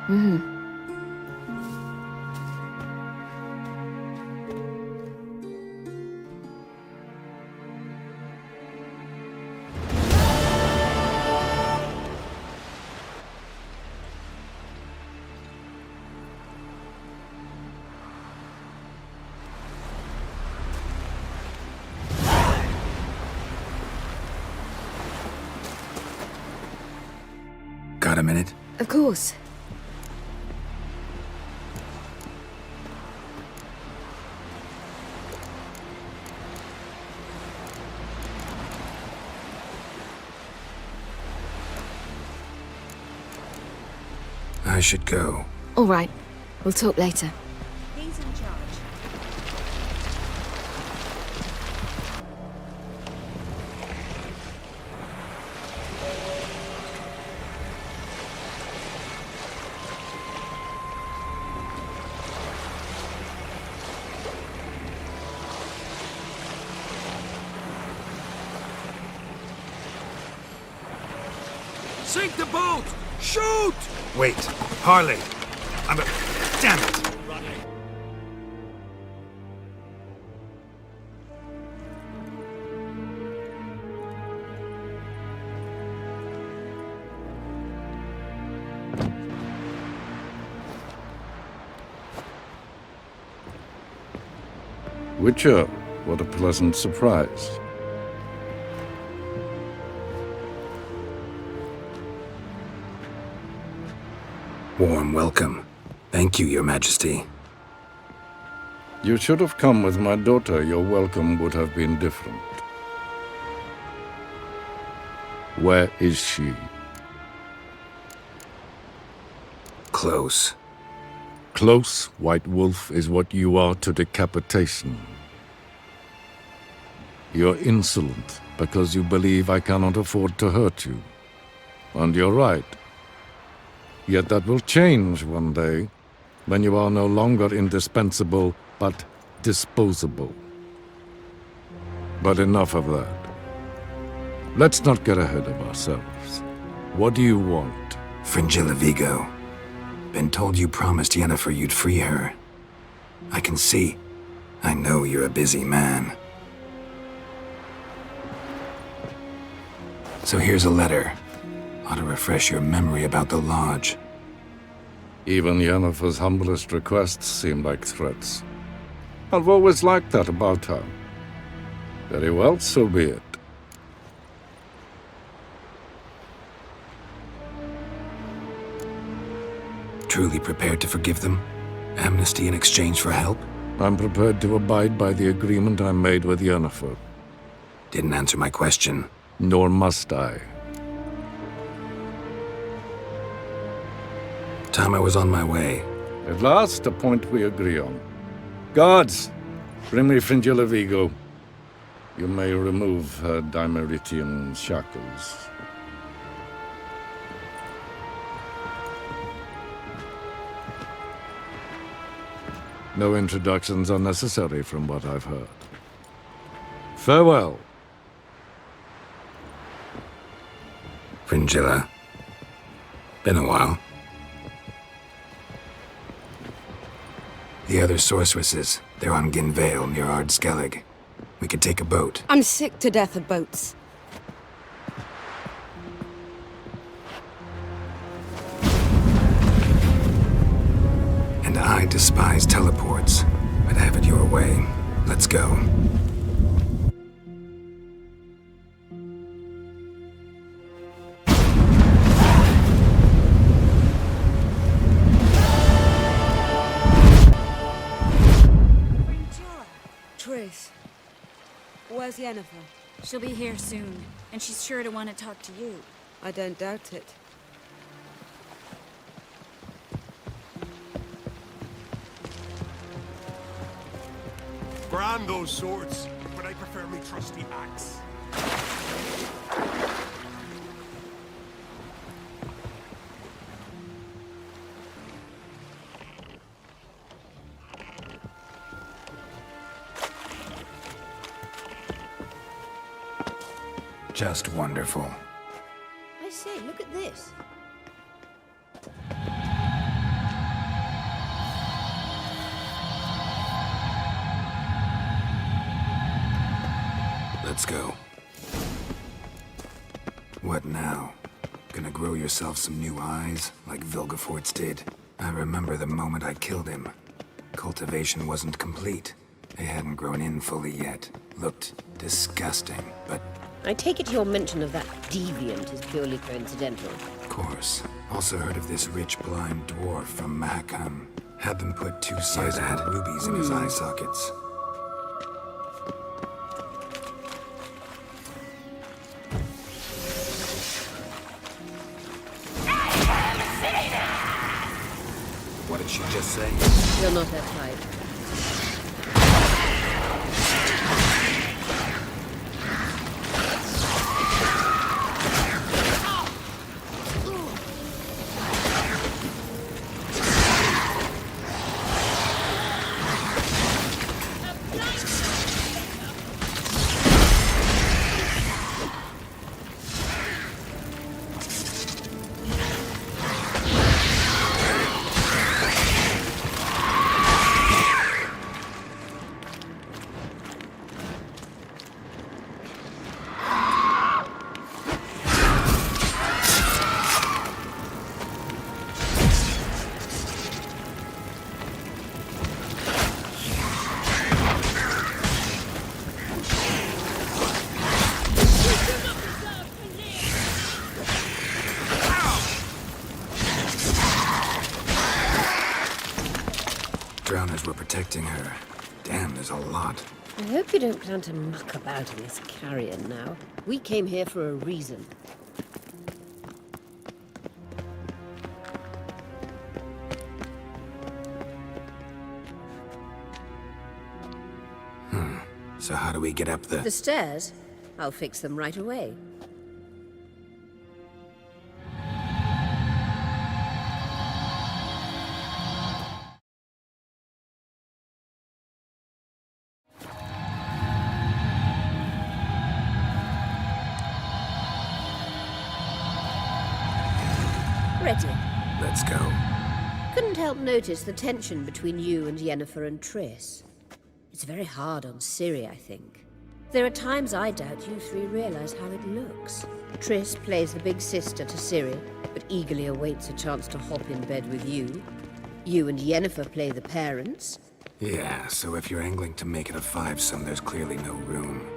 Mm-hmm. Got a minute? Of course. I should go. All right. We'll talk later. He's in charge. Sink the boat! Shoot! Wait, Harley. Damn it! Witcher, what a pleasant surprise. Warm welcome. Thank you, Your Majesty. You should have come with my daughter. Your welcome would have been different. Where is she? Close. Close, White Wolf, is what you are to decapitation. You're insolent because you believe I cannot afford to hurt you. And you're right. Yet that will change one day, when you are no longer indispensable, but disposable. But enough of that. Let's not get ahead of ourselves. What do you want? Fringilla Vigo. Been told you promised Yennefer you'd free her. I can see. I know you're a busy man. So here's a letter. Ought to refresh your memory about the Lodge. Even Yennefer's humblest requests seem like threats. I've always liked that about her. Very well, so be it. Truly prepared to forgive them? Amnesty in exchange for help? I'm prepared to abide by the agreement I made with Yennefer. Didn't answer my question. Nor must I. Time I was on my way. At last, a point we agree on. Guards, bring me Fringilla Vigo. You may remove her Dimeritian shackles. No introductions are necessary from what I've heard. Farewell. Fringilla. Been a while. The other sorceresses, they're on Ginvale near Ardskellig. We could take a boat. I'm sick to death of boats. And I despise teleports, but have it your way. Let's go. Triss, where's Yennefer? She'll be here soon, and she's sure to want to talk to you. I don't doubt it. Grand those swords, but I prefer me trusty axe. Just wonderful. I say, look at this. Let's go. What now? Gonna grow yourself some new eyes, like Vilgefortz did? I remember the moment I killed him. Cultivation wasn't complete. They hadn't grown in fully yet. Looked disgusting, but... I take it your mention of that deviant is purely coincidental. Of course. Also heard of this rich blind dwarf from Mahakam. Had them put 2 sizable rubies in his eye sockets. What did she just say? You're not that type. Drowners were protecting her. Damn, there's a lot. I hope you don't plan to muck about in this carrion now. We came here for a reason. So how do we get up the... The stairs? I'll fix them right away. Ready. Let's go. Couldn't help notice the tension between you and Yennefer and Triss. It's very hard on Ciri, I think. There are times I doubt you three realize how it looks. Triss plays the big sister to Ciri, but eagerly awaits a chance to hop in bed with you. You and Yennefer play the parents. Yeah, so if you're angling to make it a 5-some, there's clearly no room.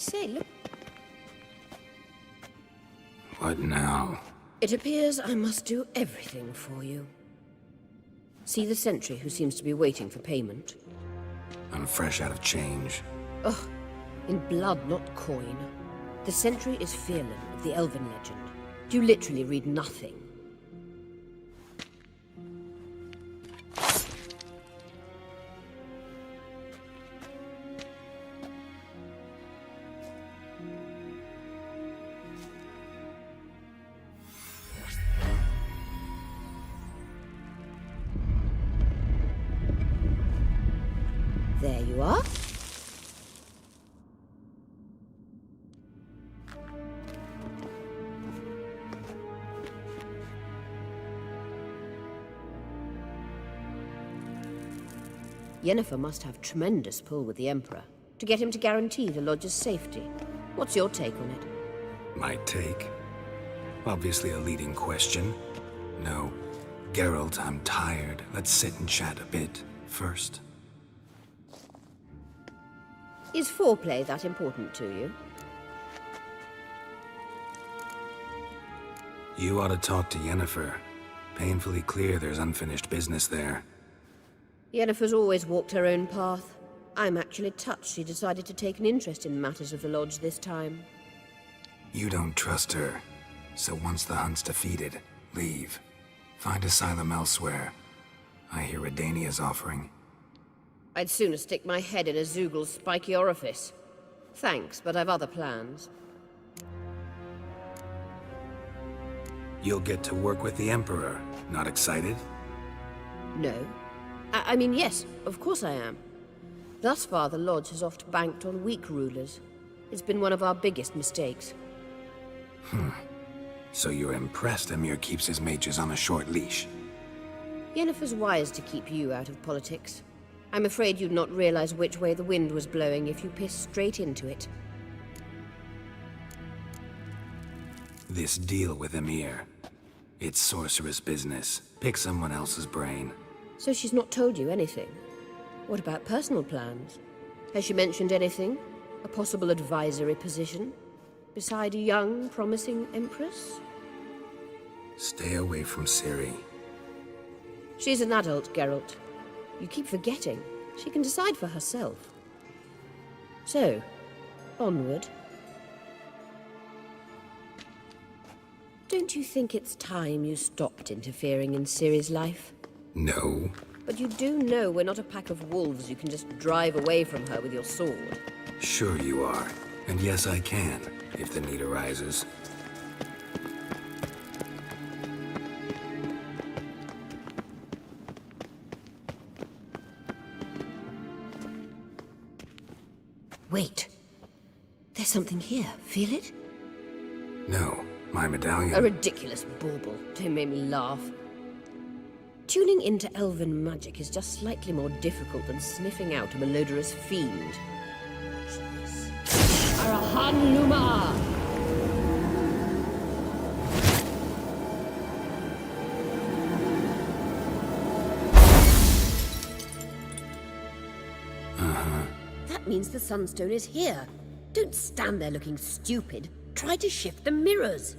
say, look. What now? It appears I must do everything for you. See the sentry who seems to be waiting for payment? I'm fresh out of change. Ugh, in blood, not coin. The sentry is Fearlan of the Elven legend. You literally read nothing. There you are. Yennefer must have tremendous pull with the Emperor to get him to guarantee the Lodge's safety. What's your take on it? My take? Obviously a leading question. No. Geralt, I'm tired. Let's sit and chat a bit first. Is foreplay that important to you? You ought to talk to Yennefer. Painfully clear there's unfinished business there. Yennefer's always walked her own path. I'm actually touched she decided to take an interest in matters of the Lodge this time. You don't trust her. So once the hunt's defeated, leave. Find asylum elsewhere. I hear Redania's offering. I'd sooner stick my head in a Zoogl's spiky orifice. Thanks, but I've other plans. You'll get to work with the Emperor. Not excited? No. I mean, yes, of course I am. Thus far, the Lodge has oft banked on weak rulers. It's been one of our biggest mistakes. So you're impressed Emir keeps his mages on a short leash? Yennefer's wise to keep you out of politics. I'm afraid you'd not realize which way the wind was blowing if you pissed straight into it. This deal with Emir. It's sorceress business. Pick someone else's brain. So she's not told you anything? What about personal plans? Has she mentioned anything? A possible advisory position? Beside a young, promising empress? Stay away from Ciri. She's an adult, Geralt. You keep forgetting. She can decide for herself. So, onward. Don't you think it's time you stopped interfering in Ciri's life? No. But you do know we're not a pack of wolves you can just drive away from her with your sword. Sure you are. And yes, I can, if the need arises. Wait. There's something here. Feel it? No, my medallion. A ridiculous bauble. Don't make me laugh. Tuning into elven magic is just slightly more difficult than sniffing out a malodorous fiend. Arahan Luma! That means the Sunstone is here. Don't stand there looking stupid. Try to shift the mirrors.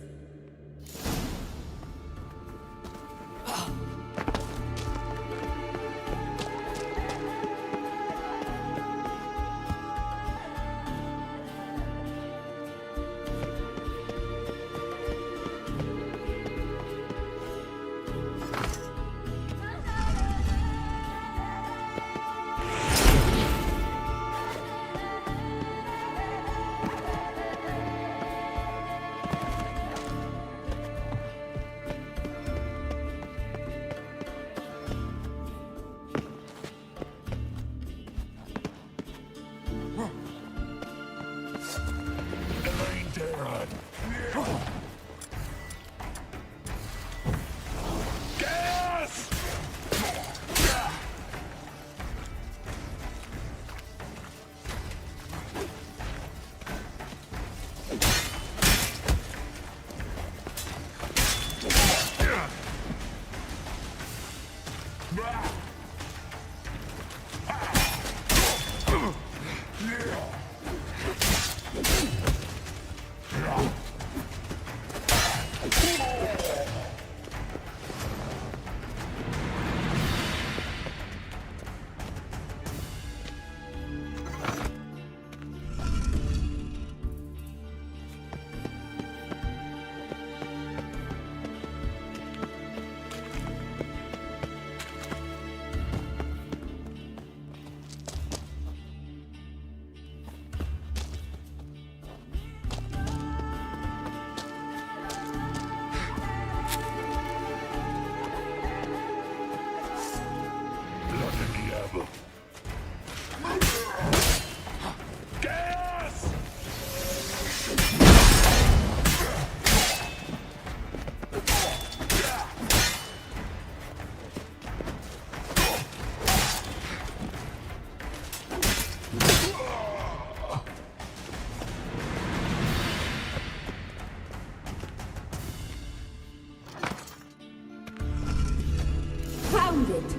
found it.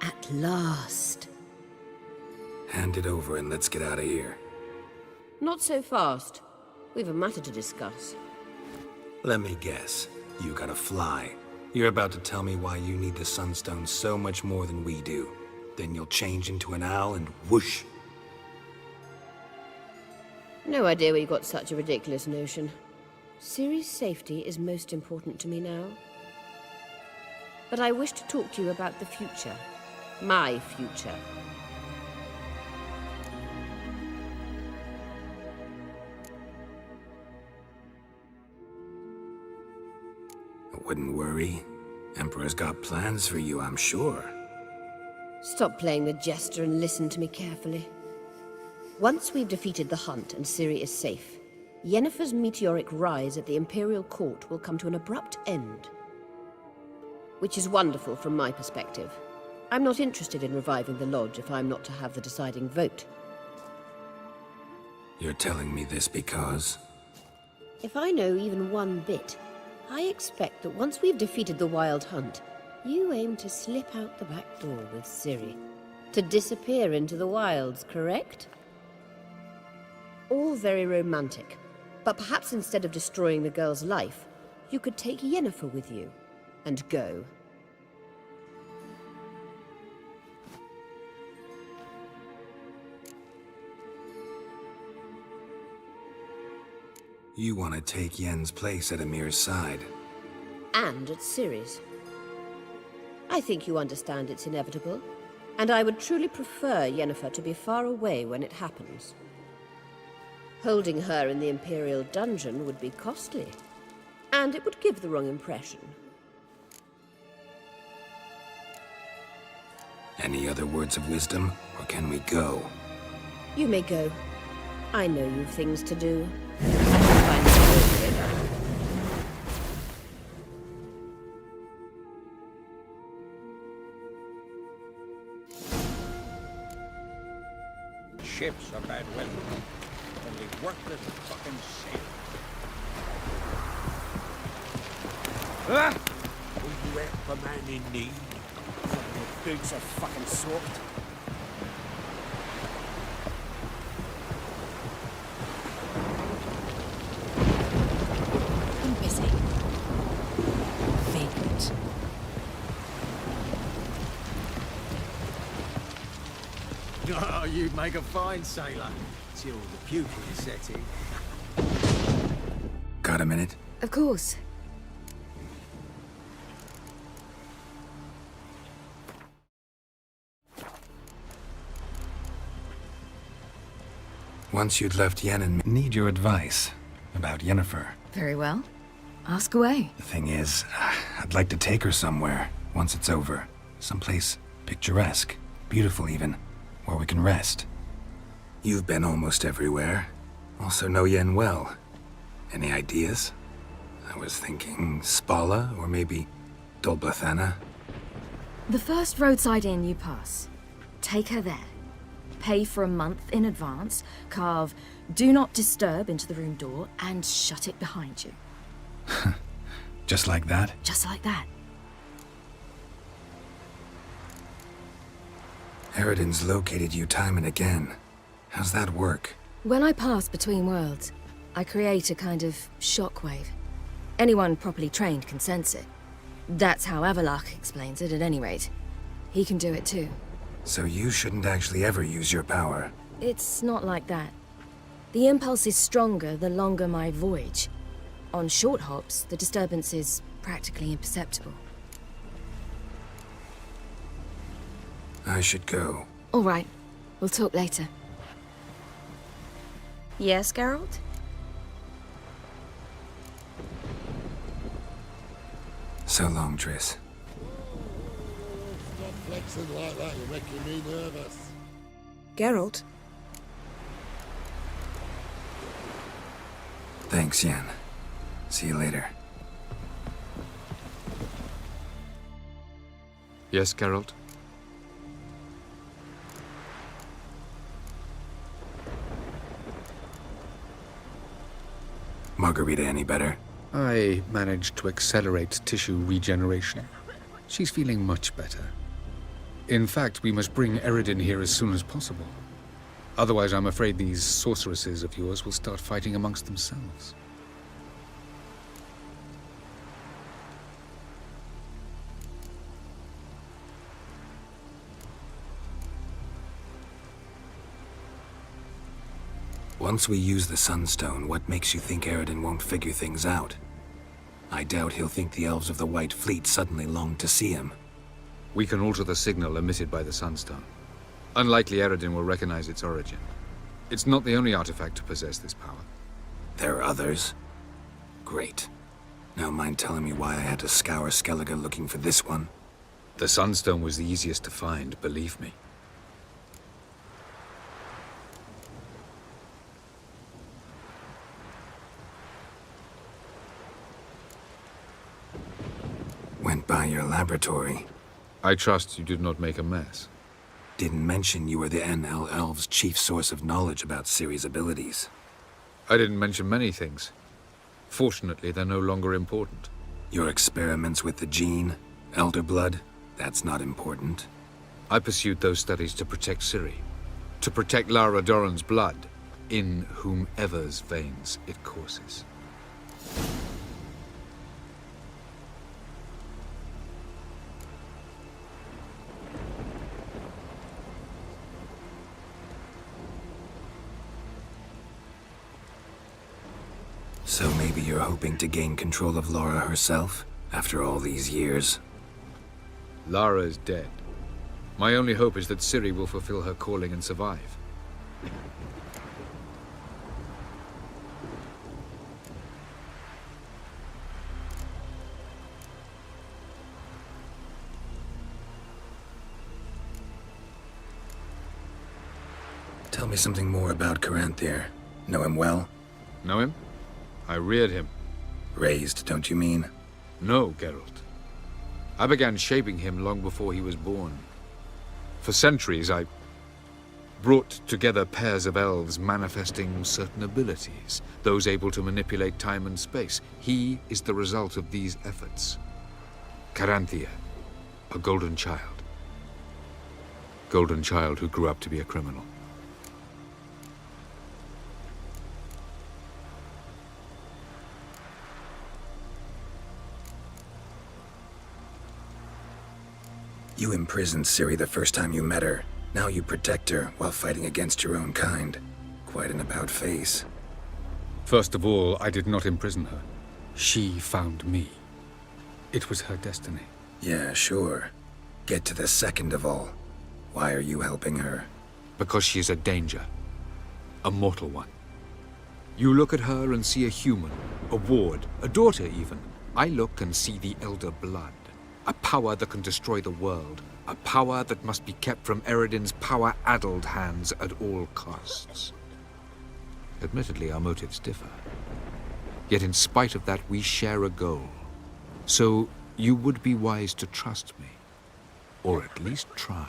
At last. Hand it over and let's get out of here. Not so fast. We've a matter to discuss. Let me guess. You gotta fly. You're about to tell me why you need the Sunstone so much more than we do. Then you'll change into an owl and whoosh. No idea where you got such a ridiculous notion. Ciri's safety is most important to me now. But I wish to talk to you about the future. My future. I wouldn't worry. Emperor's got plans for you, I'm sure. Stop playing the jester and listen to me carefully. Once we've defeated the hunt and Ciri is safe, Yennefer's meteoric rise at the Imperial Court will come to an abrupt end. Which is wonderful from my perspective. I'm not interested in reviving the Lodge if I'm not to have the deciding vote. You're telling me this because... If I know even one bit, I expect that once we've defeated the Wild Hunt, you aim to slip out the back door with Ciri. To disappear into the wilds, correct? All very romantic. But perhaps instead of destroying the girl's life, you could take Yennefer with you and go. You want to take Yen's place at Emir's side. And at Ciri's. I think you understand it's inevitable, and I would truly prefer Yennefer to be far away when it happens. Holding her in the Imperial dungeon would be costly, and it would give the wrong impression. Any other words of wisdom, or can we go? You may go. I know you've things to do. Ships are bad weather. Only worthless fucking sail. Ah! Will you help a man in need? Your boots are fucking soaked. I'm busy. Vacant. Oh, you'd make a fine sailor. Till the puke is setting. Got a minute? Of course. Once you'd left Yen and me, need your advice about Yennefer. Very well. Ask away. The thing is, I'd like to take her somewhere once it's over. Someplace picturesque, beautiful even, where we can rest. You've been almost everywhere. Also know Yen well. Any ideas? I was thinking Spala, or maybe Dolblathana. The first roadside inn you pass. Take her there. Pay for a month in advance, carve "Do Not Disturb" into the room door, and shut it behind you. Just like that? Just like that. Eredin's located you time and again. How's that work? When I pass between worlds, I create a kind of shockwave. Anyone properly trained can sense it. That's how Avalok explains it, at any rate. He can do it too. So you shouldn't actually ever use your power. It's not like that. The impulse is stronger the longer my voyage. On short hops, the disturbance is practically imperceptible. I should go. All right. We'll talk later. Yes, Geralt? So long, Triss. Stop flexing like that, you're making me nervous. Geralt? Thanks, Yen. See you later. Yes, Geralt? Margarita any better? I managed to accelerate tissue regeneration. She's feeling much better. In fact, we must bring Eredin here as soon as possible. Otherwise, I'm afraid these sorceresses of yours will start fighting amongst themselves. Once we use the Sunstone, what makes you think Eredin won't figure things out? I doubt he'll think the elves of the White Fleet suddenly longed to see him. We can alter the signal emitted by the Sunstone. Unlikely Eredin will recognize its origin. It's not the only artifact to possess this power. There are others? Great. Now mind telling me why I had to scour Skellige looking for this one? The Sunstone was the easiest to find, believe me. Went by your laboratory. I trust you did not make a mess. Didn't mention you were the NL Elves' chief source of knowledge about Ciri's abilities. I didn't mention many things. Fortunately, they're no longer important. Your experiments with the gene, Elder Blood, that's not important. I pursued those studies to protect Ciri. To protect Lara Doran's blood, in whomever's veins it courses. So maybe you're hoping to gain control of Lara herself, after all these years? Lara is dead. My only hope is that Ciri will fulfill her calling and survive. Tell me something more about Caranthir. Know him well? Know him? I reared him. Raised, don't you mean? No, Geralt. I began shaping him long before he was born. For centuries, I brought together pairs of elves manifesting certain abilities, those able to manipulate time and space. He is the result of these efforts. Caranthir, a golden child. Golden child who grew up to be a criminal. You imprisoned Ciri the first time you met her. Now you protect her while fighting against your own kind. Quite an about-face. First of all, I did not imprison her. She found me. It was her destiny. Yeah, sure. Get to the second of all. Why are you helping her? Because she is a danger. A mortal one. You look at her and see a human, a ward, a daughter even. I look and see the Elder Blood. A power that can destroy the world. A power that must be kept from Eredin's power-addled hands at all costs. Admittedly, our motives differ. Yet in spite of that, we share a goal. So, you would be wise to trust me. Or at least try.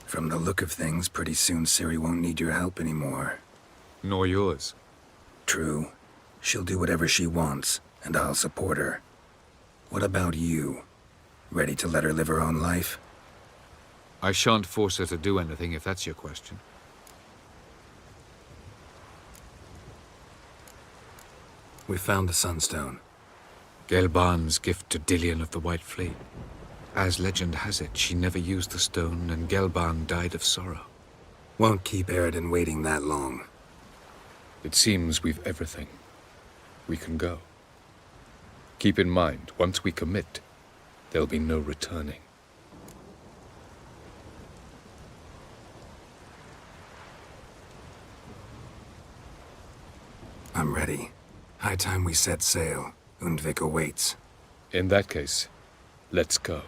From the look of things, pretty soon Ciri won't need your help anymore. Nor yours. True. She'll do whatever she wants, and I'll support her. What about you? Ready to let her live her own life? I shan't force her to do anything, if that's your question. We found the Sunstone. Gelban's gift to Dillion of the White Fleet. As legend has it, she never used the stone, and Gelban died of sorrow. Won't keep Eredin waiting that long. It seems we've everything. We can go. Keep in mind, once we commit, there'll be no returning. I'm I'm ready. High time we set sail. Undvik awaits. In that case, let's go.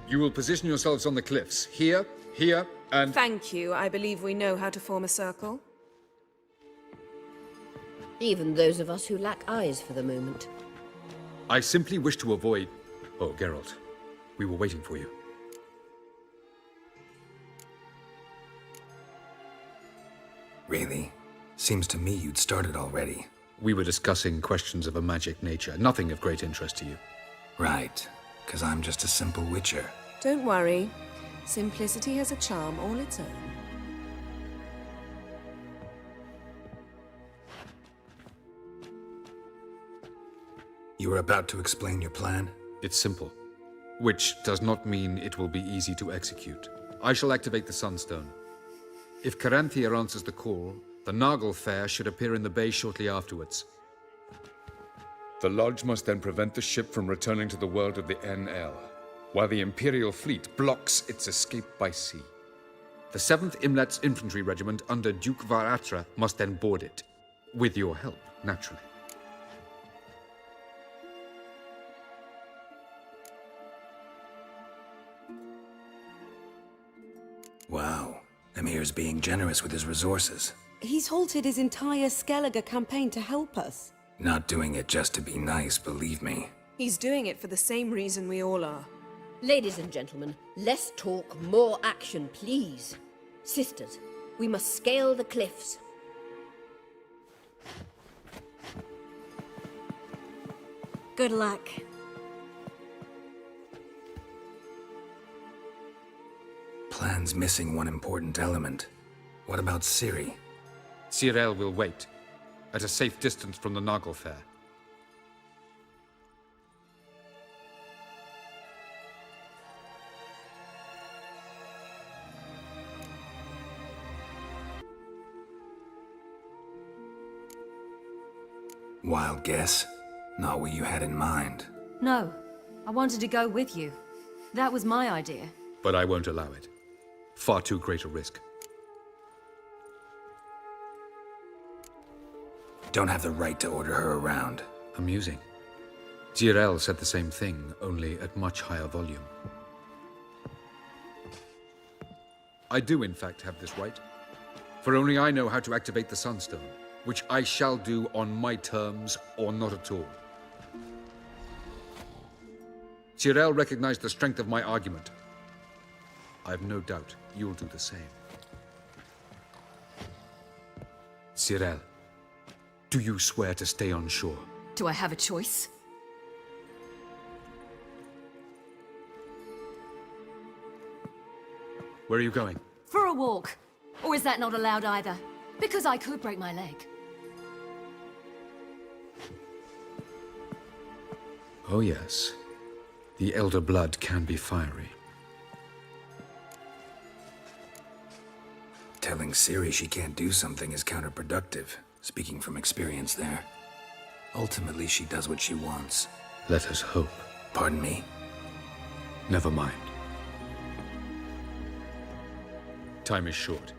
You will position yourselves on the cliffs. Here, here, and... Thank you. I believe we know how to form a circle. Even those of us who lack eyes for the moment. I simply wish to avoid... Oh, Geralt. We were waiting for you. Really? Seems to me you'd started already. We were discussing questions of a magic nature, nothing of great interest to you. Right. 'Cause I'm just a simple witcher. Don't worry. Simplicity has a charm all its own. You were about to explain your plan? It's simple. Which does not mean it will be easy to execute. I shall activate the Sunstone. If Caranthea answers the call, the Nagel Fair should appear in the bay shortly afterwards. The Lodge must then prevent the ship from returning to the world of the NL, while the Imperial fleet blocks its escape by sea. The 7th Imlet's Infantry Regiment under Duke Varatra must then board it. With your help, naturally. Wow. Emir's being generous with his resources. He's halted his entire Skellige campaign to help us. Not doing it just to be nice, believe me. He's doing it for the same reason we all are. Ladies and gentlemen, less talk, more action, please. Sisters, we must scale the cliffs. Good luck. Plan's missing one important element. What about Ciri? Cyril will wait, at a safe distance from the Nagel Fair. Wild guess? Not what you had in mind. No, I wanted to go with you. That was my idea. But I won't allow it. Far too great a risk. Don't have the right to order her around. Amusing. Cyril said the same thing, only at much higher volume. I do, in fact, have this right. For only I know how to activate the Sunstone, which I shall do on my terms or not at all. Cyril recognized the strength of my argument. I have no doubt you'll do the same. Cyril, do you swear to stay on shore? Do I have a choice? Where are you going? For a walk. Or is that not allowed either? Because I could break my leg. Oh yes. The elder blood can be fiery. Telling Ciri she can't do something is counterproductive, speaking from experience there. Ultimately, she does what she wants. Let us hope. Pardon me? Never mind. Time is short.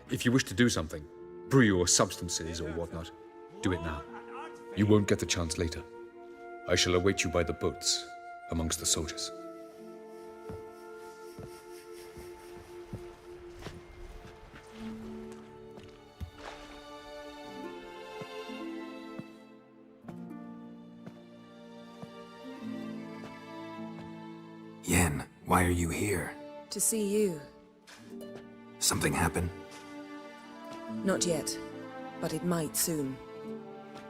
If you wish to do something, brew your substances or whatnot, do it now. You won't get the chance later. I shall await you by the boats, amongst the soldiers. Yen, why are you here? To see you. Something happen? Not yet, but it might soon.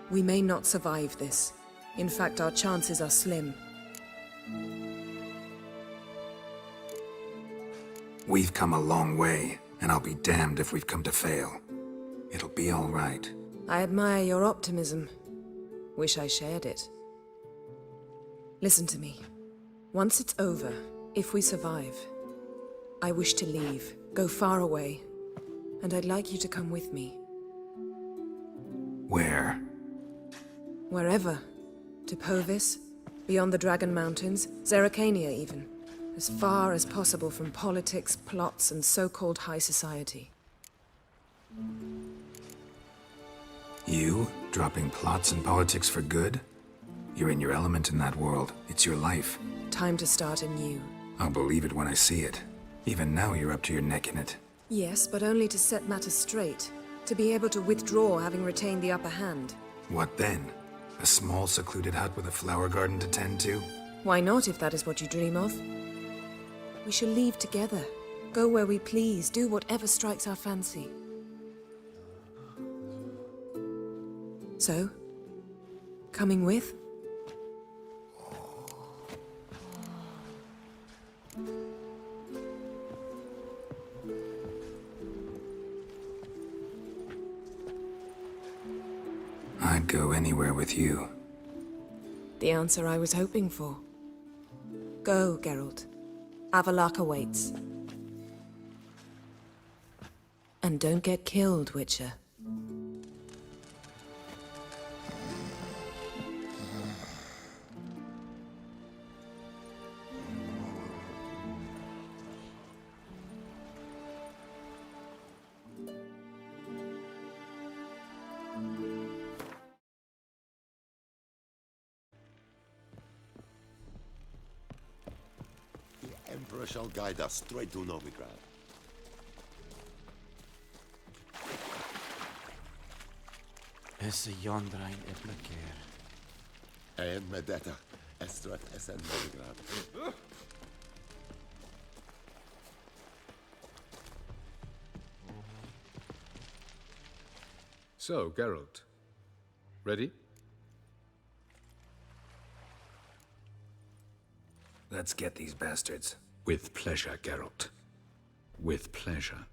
We may not survive this. In fact, our chances are slim. We've come a long way, and I'll be damned if we've come to fail. It'll be all right. I admire your optimism. Wish I shared it. Listen to me. Once it's over, if we survive, I wish to leave, go far away, and I'd like you to come with me. Where? Wherever. To Povis, beyond the Dragon Mountains, Zerrikania even. As far as possible from politics, plots, and so-called high society. You? Dropping plots and politics for good? You're in your element in that world. It's your life. Time to start anew. I'll believe it when I see it. Even now you're up to your neck in it. Yes, but only to set matters straight. To be able to withdraw having retained the upper hand. What then? A small secluded hut with a flower garden to tend to? Why not, if that is what you dream of? We shall leave together. Go where we please, do whatever strikes our fancy. So? Coming with? I'd go anywhere with you. The answer I was hoping for. Go, Geralt. Avalok awaits. And don't get killed, Witcher. The Emperor shall guide us straight to Novigrad. Esse jondrain eplaker. En medetta, estret essen Novigrad. So, Geralt. Ready? Let's get these bastards. With pleasure, Geralt. With pleasure.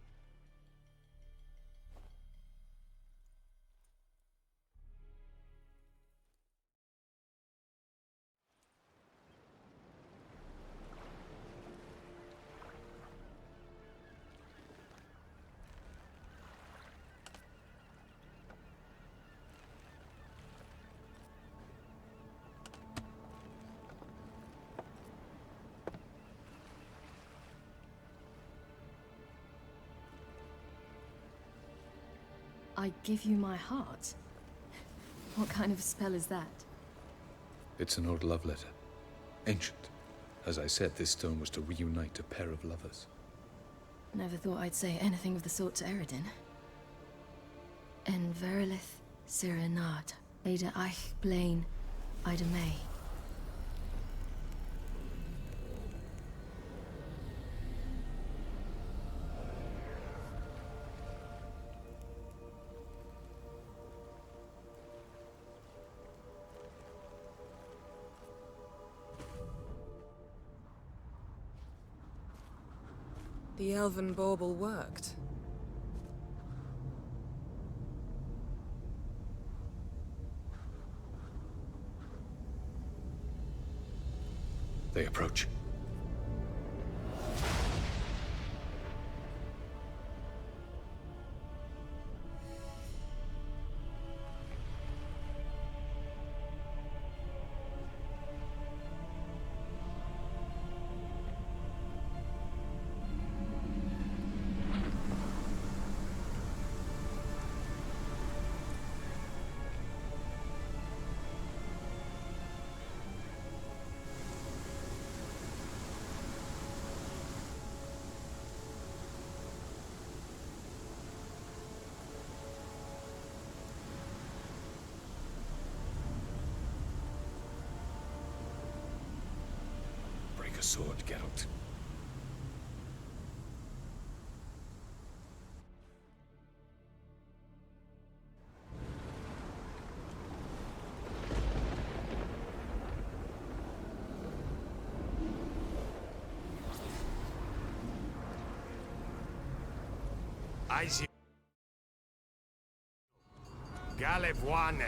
I give you my heart? What kind of spell is that? It's an old love letter. Ancient. As I said, this stone was to reunite a pair of lovers. Never thought I'd say anything of the sort to Eredin. En verilith Sirenad, Ada Eich Blaine, Ida May. The elven bauble worked. They approach. Break a sword, Geralt. Eisi. Galevoanet.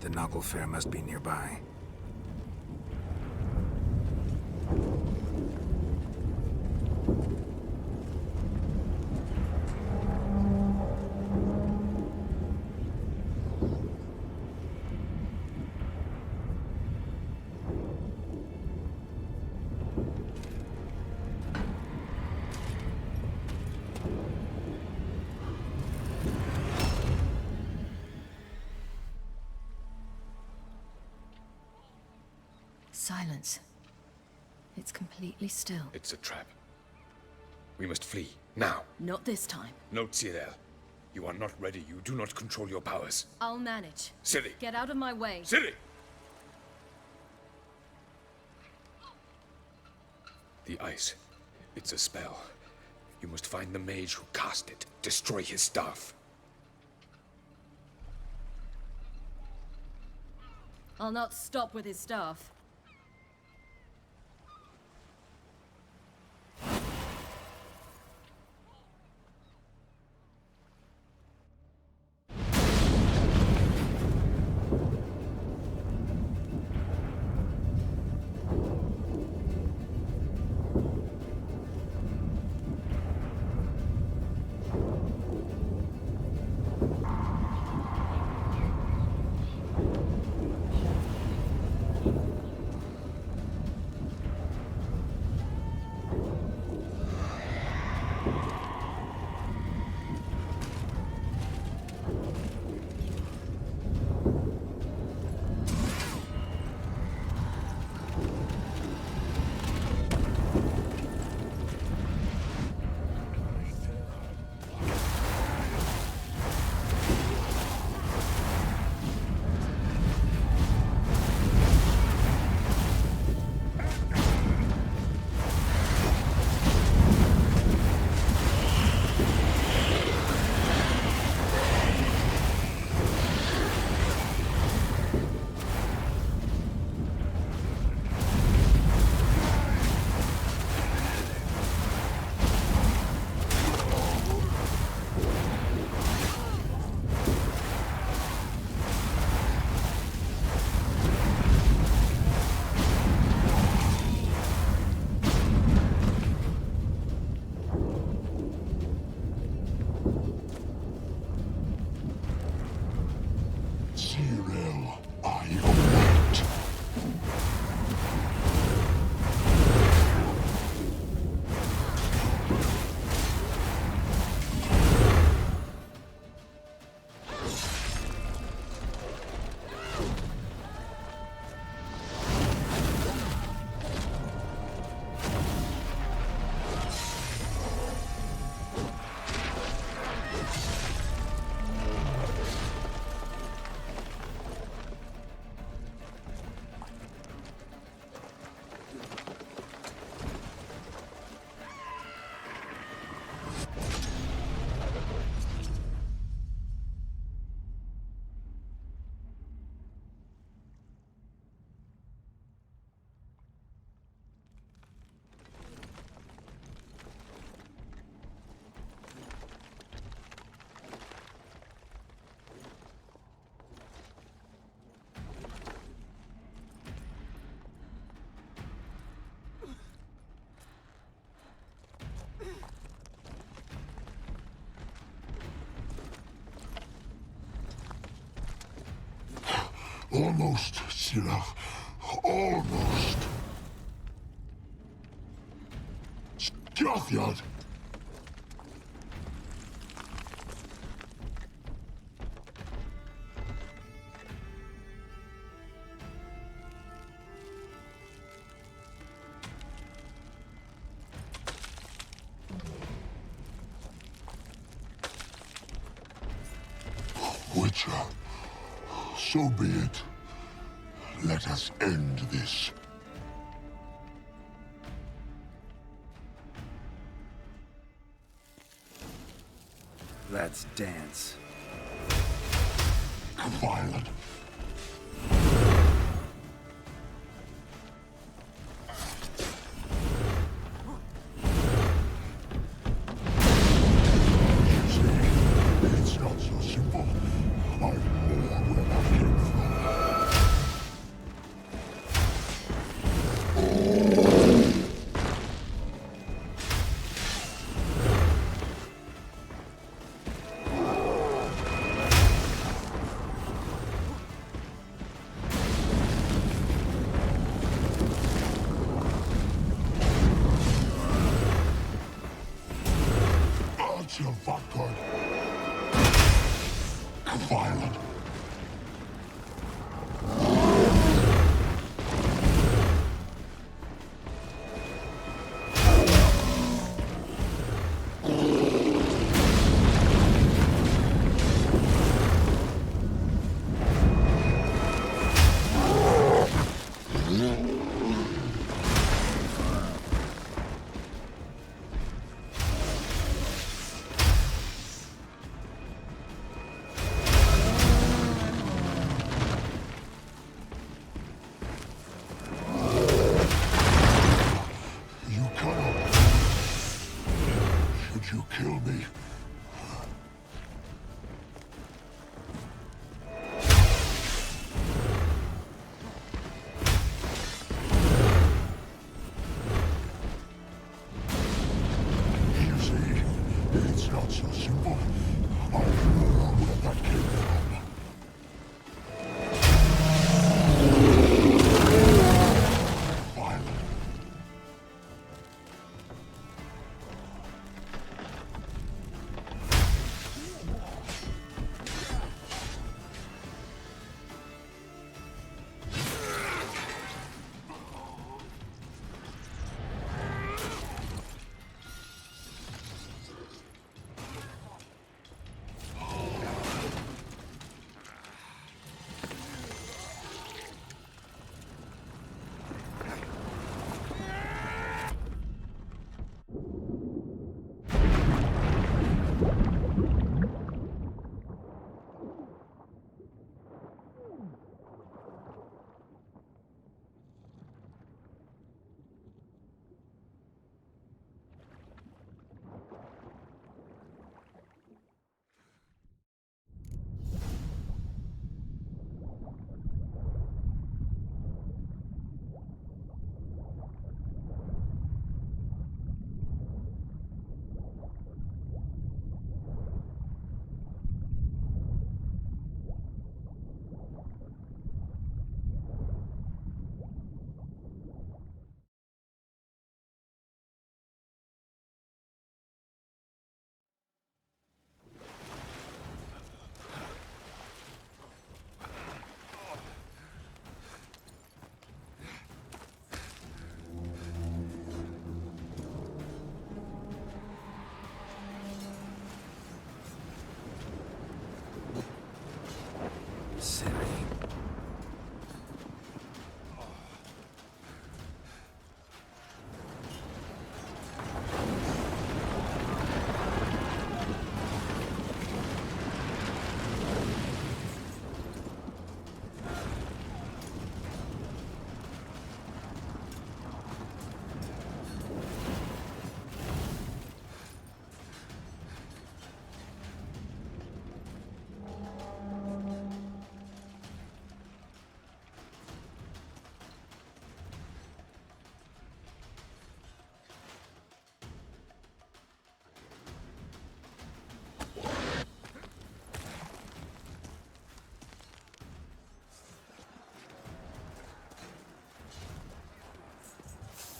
The Noggle Fair must be nearby. Silence. It's completely still. It's a trap. We must flee, now. Not this time. Note, Ciri. You are not ready. You do not control your powers. I'll manage. Ciri! Get out of my way. Ciri! The ice. It's a spell. You must find the mage who cast it. Destroy his staff. I'll not stop with his staff. Almost, Ciri. Almost. Sgathiad! Witcher, so be it. Let us end this. Let's dance. Violet. It's not so simple. I'm more where I came from. violent.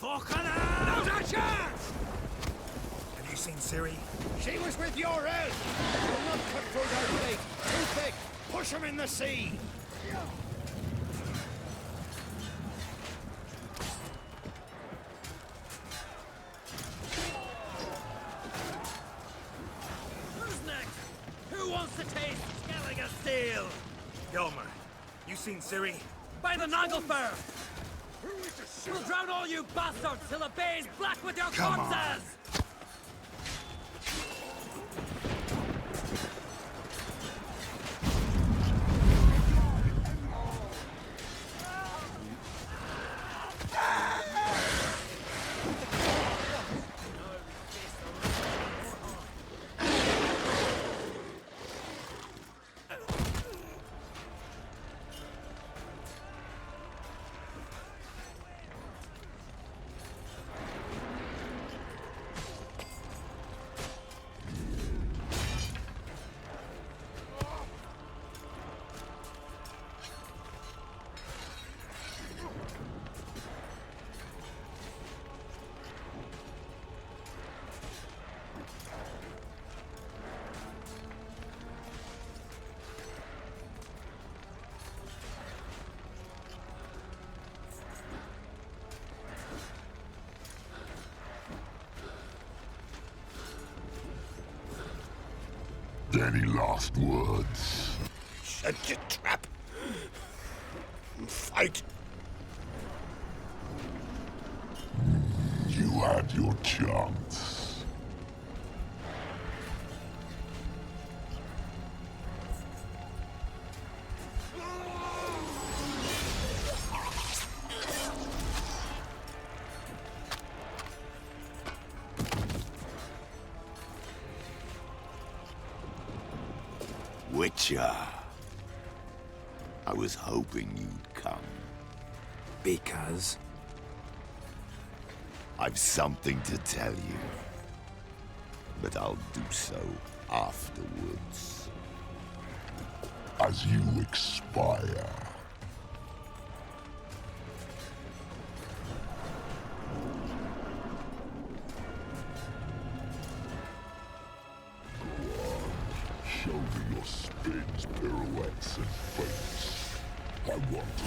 Not a chance! Have you seen Ciri? She was with your help! You'll not cut through their fleet! Too thick! Push them in the sea! Who's next? Who wants to taste Skellige steel? Gelmer, you seen Ciri? By the Nagelfur! We'll drown all you bastards till the bay's black with your corpses! Any last words? Shut your trap. Fight. You had your chance. Witcher. I was hoping you'd come. Because? I've something to tell you. But I'll do so afterwards. As you expire. Show me your spins, pirouettes, and feints. I want to.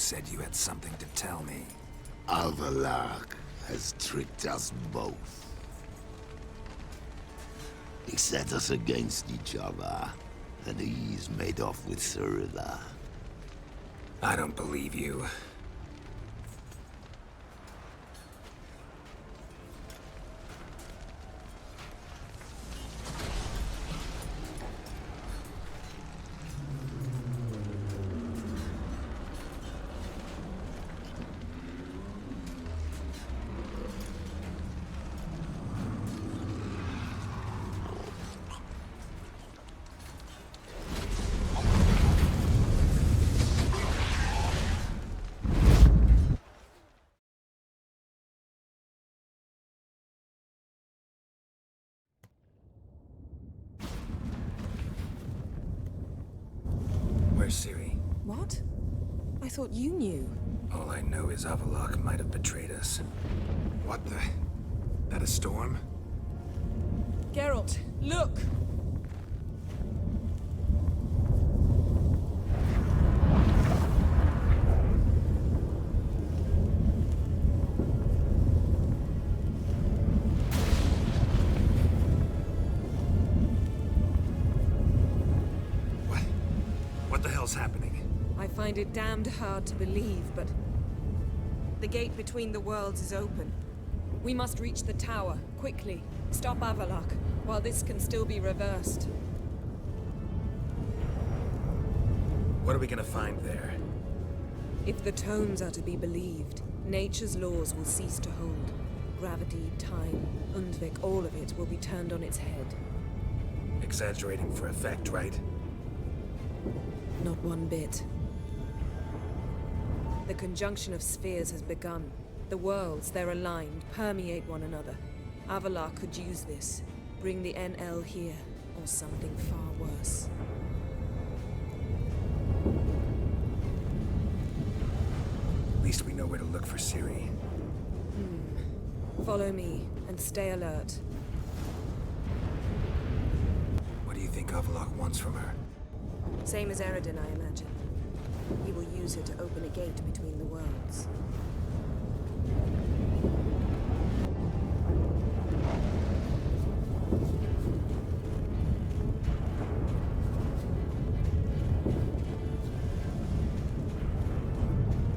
said you had something to tell me. Avallac'h has tricked us both. He set us against each other, and he's made off with Cirilla. I don't believe you. Where's Ciri? What? I thought you knew. All I know is Avallac'h might have betrayed us. What the? That a storm? Geralt, look! What the hell's happening? I find it damned hard to believe, but the gate between the worlds is open. We must reach the tower, quickly. Stop Avallac'h, while this can still be reversed. What are we gonna find there? If the tomes are to be believed, nature's laws will cease to hold. Gravity, time, Undvik, all of it will be turned on its head. Exaggerating for effect, right? Not one bit. The conjunction of spheres has begun. The worlds, they're aligned, permeate one another. Avallac'h could use this. Bring the NL here, or something far worse. At least we know where to look for Ciri. Follow me, and stay alert. What do you think Avallac'h wants from her? Same as Eredin, I imagine. He will use her to open a gate between the worlds.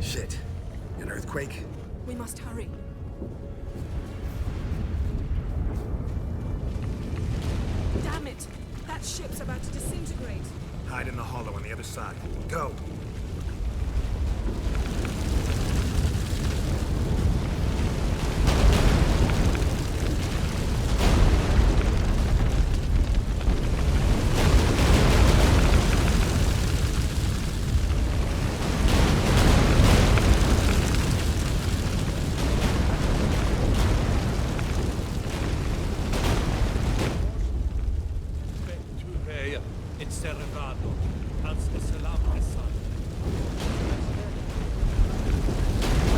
Shit. An earthquake? We must hurry. Damn it! That ship's about to disintegrate. Hide in the hollow on the other side. Go!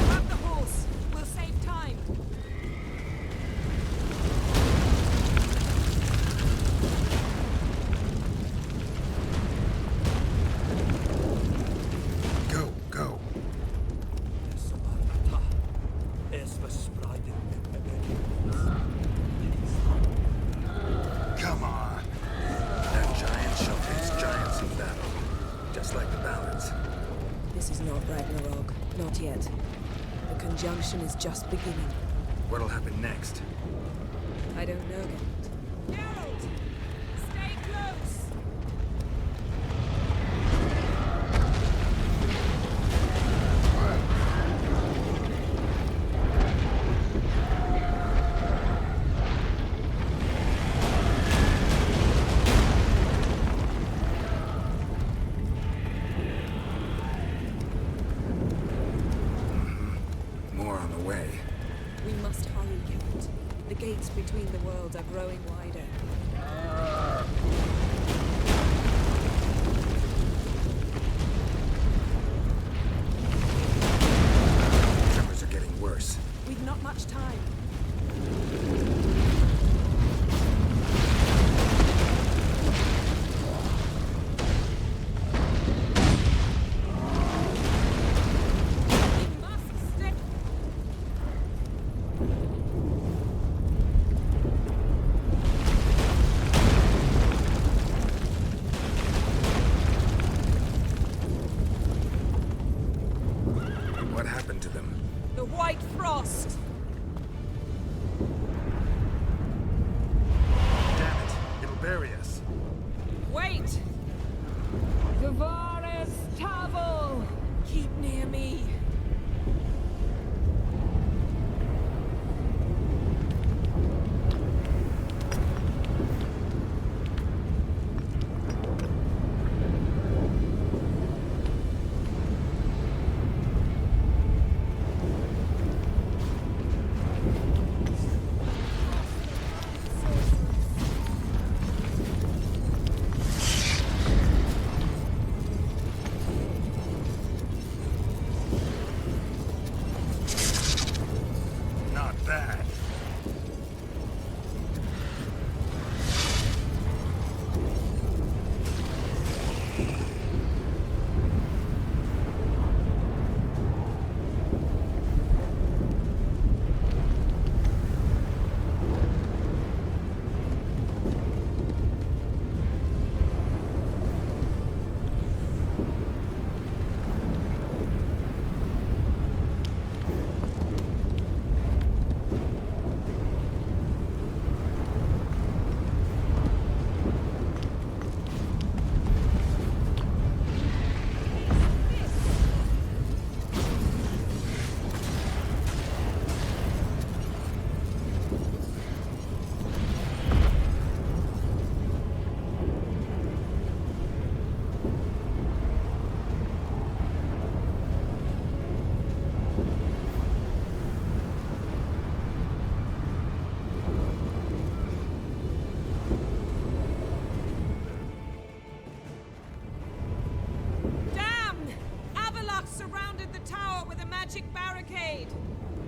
Grab the horse! We'll save time! Go, go! Come on! That giant shall face giants in battle. Just like the ballads. This is not Ragnarok. Not yet. The conjunction is just beginning. What'll happen next? I don't know, Geralt. Geralt! Stay close! More on the way. We must hurry, Geralt. The gates between the worlds are growing wider. Tremors are getting worse. We've not much time. white frost! Damn it, it'll bury us. Wait! Gavares Tavel! Keep near me.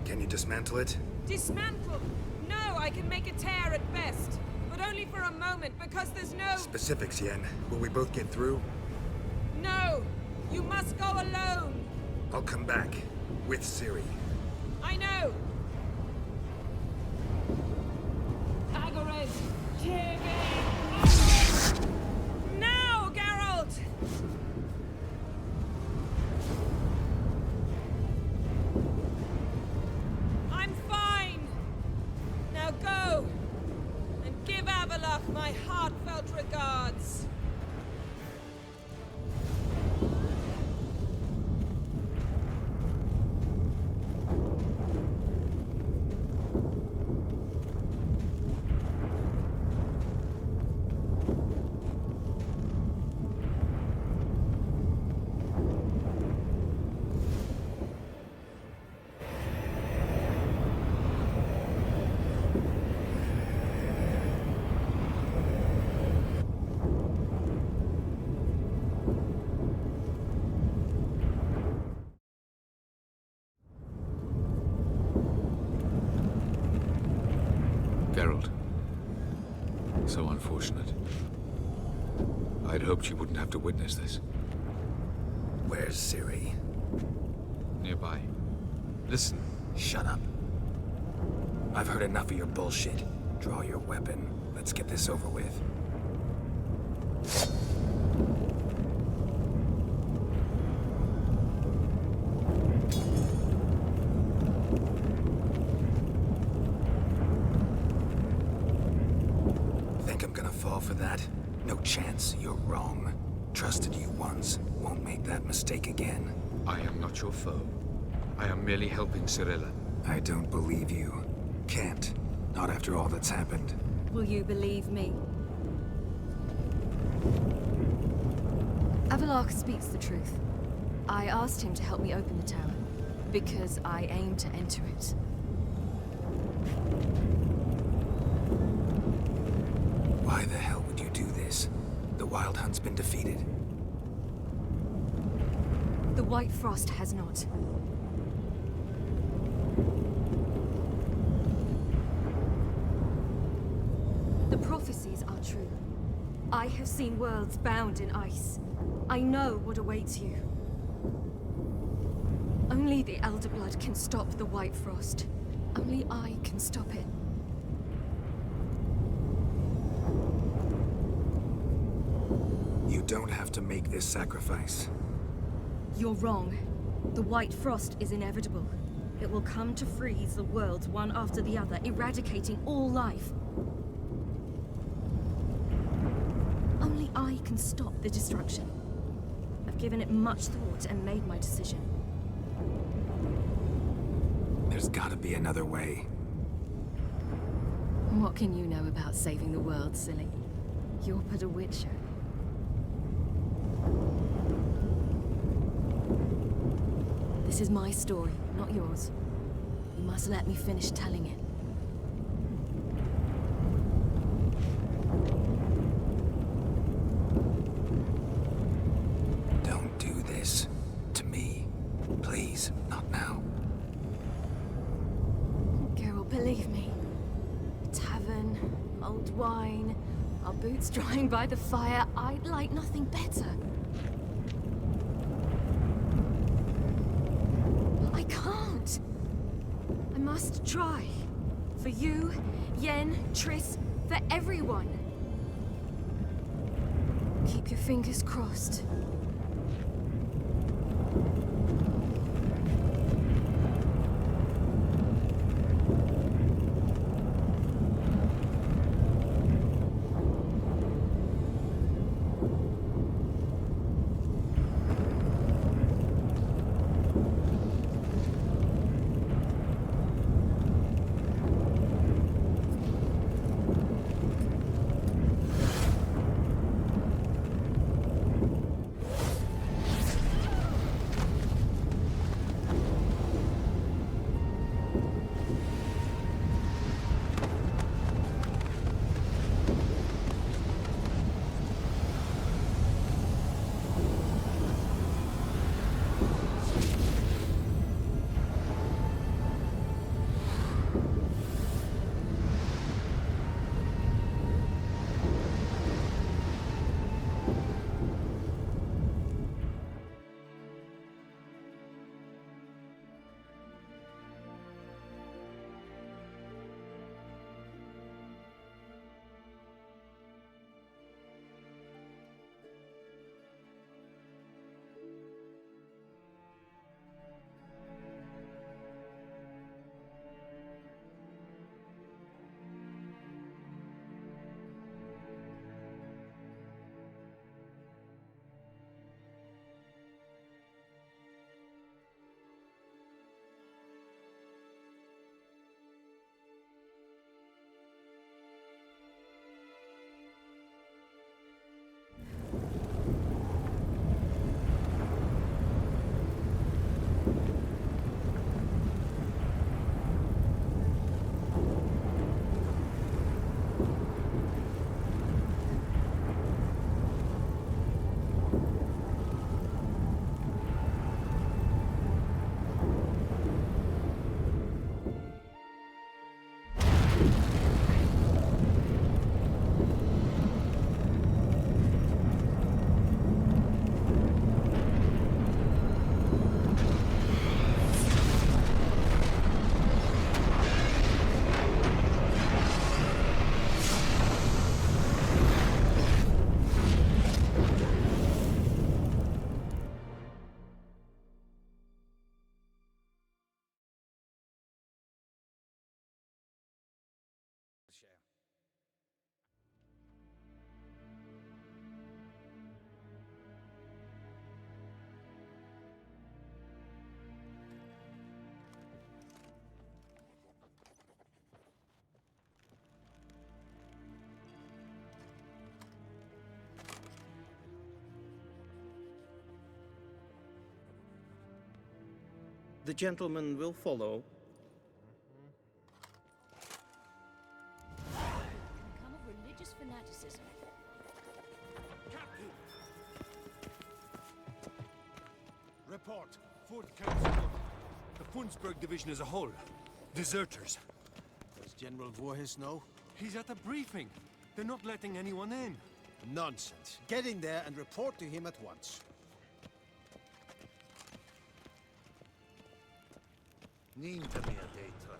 Can you dismantle it? Dismantle? No, I can make a tear at best. But only for a moment, because there's no... Specifics, Yen. Will we both get through? No! You must go alone! I'll come back. With Ciri. I know! Agares! Now, Geralt! I'm fine! Now go! And give Avalok my heartfelt regards! Geralt. So unfortunate. I'd hoped you wouldn't have to witness this. Where's Ciri? Nearby. Listen. Shut up. I've heard enough of your bullshit. Draw your weapon. Let's get this over with. Think I'm gonna fall for that? No chance. You're wrong. Trusted you once. Won't make that mistake again. I am not your foe. I am merely helping Cirilla. I don't believe you. Can't. Not after all that's happened. Will you believe me? Avalok speaks the truth. I asked him to help me open the tower, because I aim to enter it. Why the hell would you do this? The Wild Hunt's been defeated. The White Frost has not. The prophecies are true. I have seen worlds bound in ice. I know what awaits you. Only the Elder Blood can stop the White Frost. Only I can stop it. You don't have to make this sacrifice. You're wrong. The White Frost is inevitable. It will come to freeze the worlds one after the other, eradicating all life. Only I can stop the destruction. I've given it much thought and made my decision. There's gotta be another way. What can you know about saving the world, silly? You're but a witcher. This is my story, not yours. You must let me finish telling it. Don't do this to me. Please, not now. Geralt, believe me. A tavern, mulled wine, our boots drying by the fire. I'd like nothing better. I can't. I must try. For you, Yen, Triss, for everyone. Keep your fingers crossed. The gentleman will follow. Become of religious fanaticism. Captain! Report. Fourth Council. The Funsberg division as a whole. Deserters. Does General Voorhis know? He's at a briefing. They're not letting anyone in. Nonsense. Get in there and report to him at once. Niña mia data.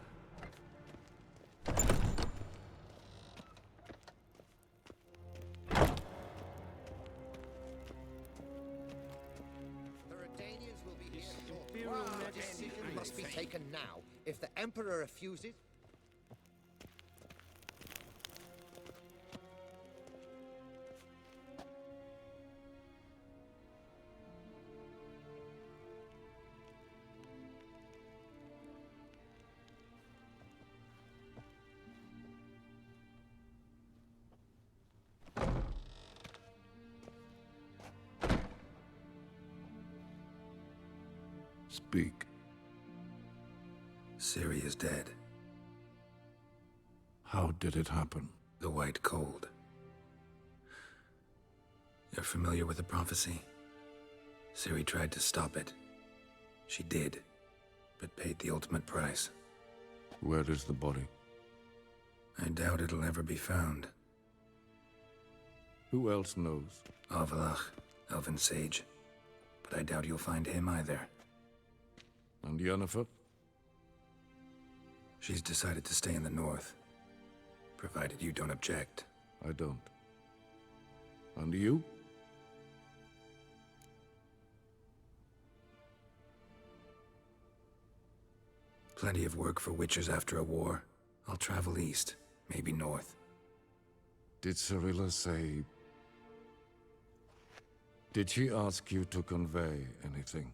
The Redanians will be here. Imperial Majesty. must be taken now. If the Emperor refuses... Speak. Ciri is dead. How did it happen? The White Cold. You're familiar with the prophecy? Ciri tried to stop it. She did, but paid the ultimate price. Where is the body? I doubt it'll ever be found. Who else knows? Avalach, Elven Sage. But I doubt you'll find him either. And Yennefer? She's decided to stay in the north. Provided you don't object. I don't. And you? Plenty of work for witchers after a war. I'll travel east, maybe north. Did Cirilla say... Did she ask you to convey anything?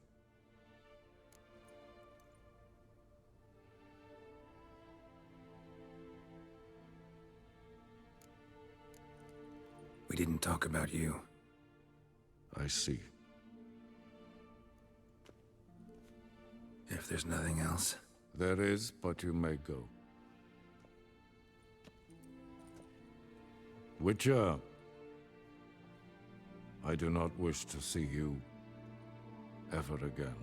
We didn't talk about you. I see. If there's nothing else... There is, but you may go. Witcher, I do not wish to see you ever again.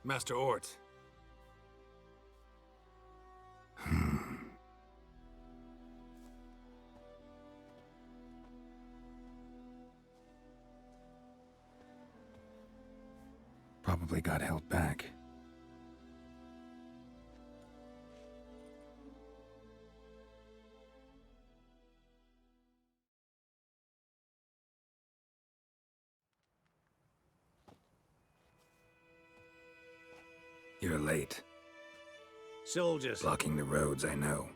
Master Ort. Probably got held back. You're late. Soldiers. Blocking the roads, I know.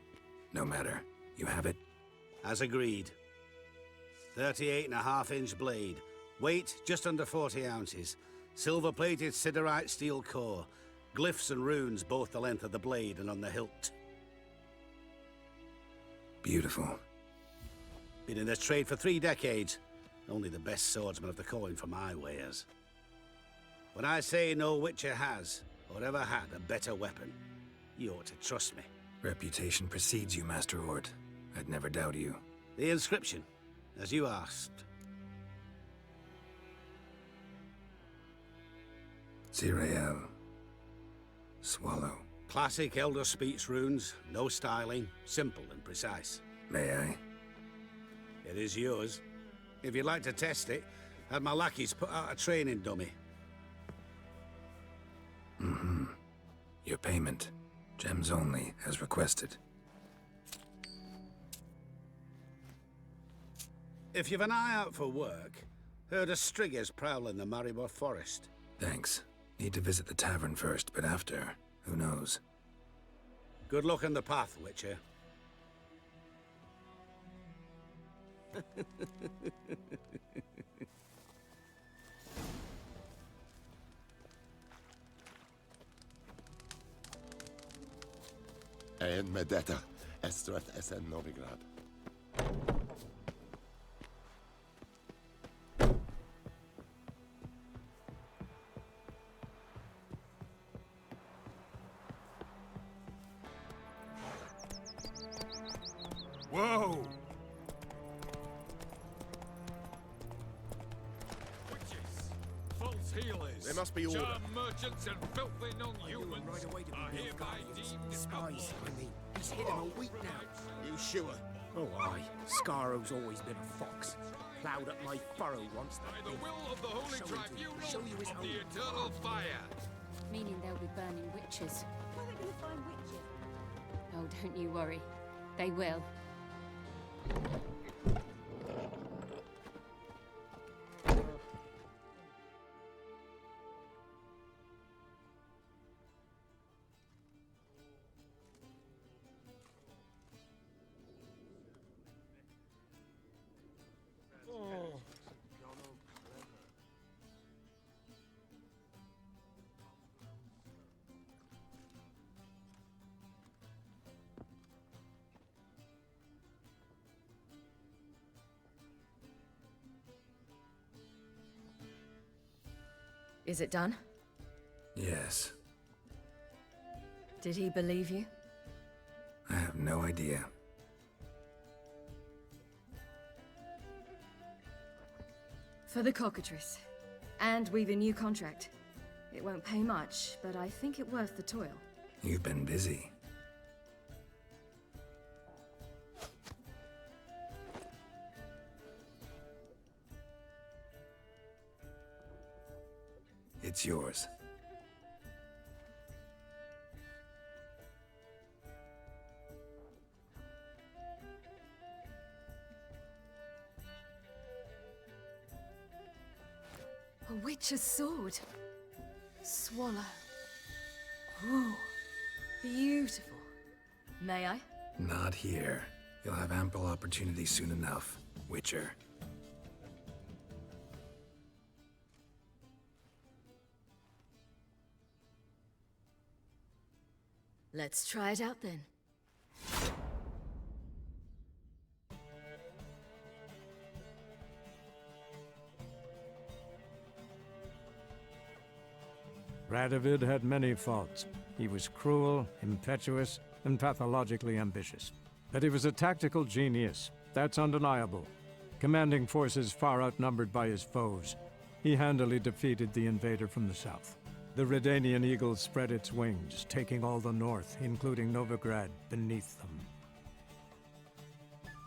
No matter. You have it? As agreed. 38.5-inch blade. Weight, just under 40 ounces. Silver-plated siderite steel core. Glyphs and runes both the length of the blade and on the hilt. Beautiful. Been in this trade for 3 decades. Only the best swordsman of the coin for my wares. When I say no witcher has, or ever had, a better weapon, you ought to trust me. Reputation precedes you, Master Ort. I'd never doubt you. The inscription, as you asked. Zirael. Swallow. Classic Elder Speech runes, no styling, simple and precise. May I? It is yours. If you'd like to test it, had my lackeys put out a training dummy. Mm-hmm. Your payment. Gems only, as requested. If you've an eye out for work, heard of striggers prowling the Maribor forest. Thanks. Need to visit the tavern first, but after, who knows? Good luck on the path, Witcher. En Medetta, Estreth Essen Novigrad. peelers, There must be order. germ merchants and filthy non-humans Right away to are the hereby Guardians. deemed Spies, I mean. He's hid him a week now. You sure? Oh, aye. Scarro's always been a fox. Ploughed up my furrow once. by the will of the Holy Tribunal show you his of home. the Eternal Fire. Meaning they'll be burning witches. Where are they going to find witches? Oh, don't you worry. They will. Oh. Is it done? Yes. Did he believe you? I have no idea. For the cockatrice. And we've a new contract. It won't pay much, but I think it worth the toil. You've been busy. It's yours. A witch's sword. Swallow. Ooh, beautiful. May I? Not here. You'll have ample opportunity soon enough, Witcher. Let's try it out then. Radovid had many faults. He was cruel, impetuous, and pathologically ambitious. But he was a tactical genius. That's undeniable. Commanding forces far outnumbered by his foes, he handily defeated the invader from the south. The Redanian eagle spread its wings, taking all the north, including Novigrad, beneath them.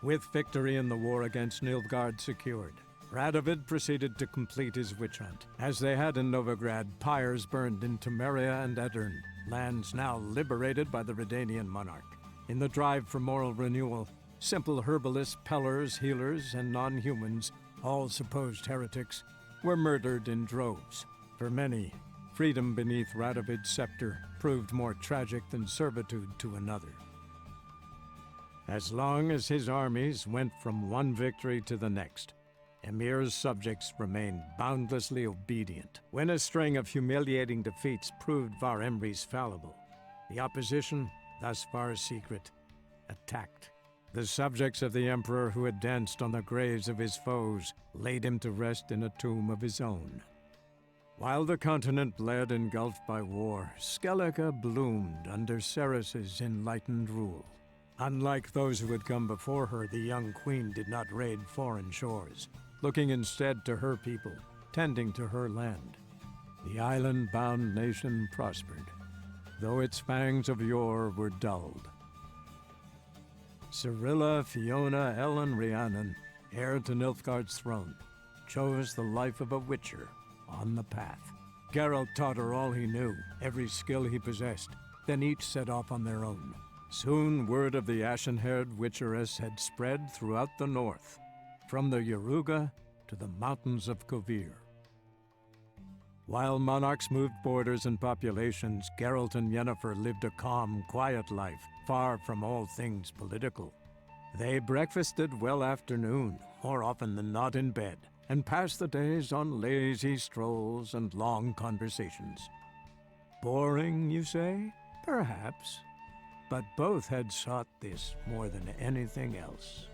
With victory in the war against Nilfgaard secured, Radovid proceeded to complete his witch hunt. As they had in Novigrad, pyres burned in Temeria and Aedirn, lands now liberated by the Redanian monarch. In the drive for moral renewal, simple herbalists, pellers, healers, and non-humans, all supposed heretics, were murdered in droves. For many, freedom beneath Radovid's scepter proved more tragic than servitude to another. As long as his armies went from one victory to the next, Emir's subjects remained boundlessly obedient. When a string of humiliating defeats proved Var Emreis fallible, the opposition, thus far secret, attacked. The subjects of the Emperor who had danced on the graves of his foes laid him to rest in a tomb of his own. While the continent bled engulfed by war, Skellige bloomed under Ceres's enlightened rule. Unlike those who had come before her, the young queen did not raid foreign shores, looking instead to her people, tending to her land. The island-bound nation prospered, though its fangs of yore were dulled. Cirilla, Fiona, Ellen, Rhiannon, heir to Nilfgaard's throne, chose the life of a witcher on the path. Geralt taught her all he knew, every skill he possessed, then each set off on their own. Soon word of the ashen-haired witcheress had spread throughout the north, from the Yaruga to the mountains of Kovir. While monarchs moved borders and populations, Geralt and Yennefer lived a calm, quiet life, far from all things political. They breakfasted well after noon, more often than not in bed, and passed the days on lazy strolls and long conversations. Boring, you say? Perhaps. But both had sought this more than anything else.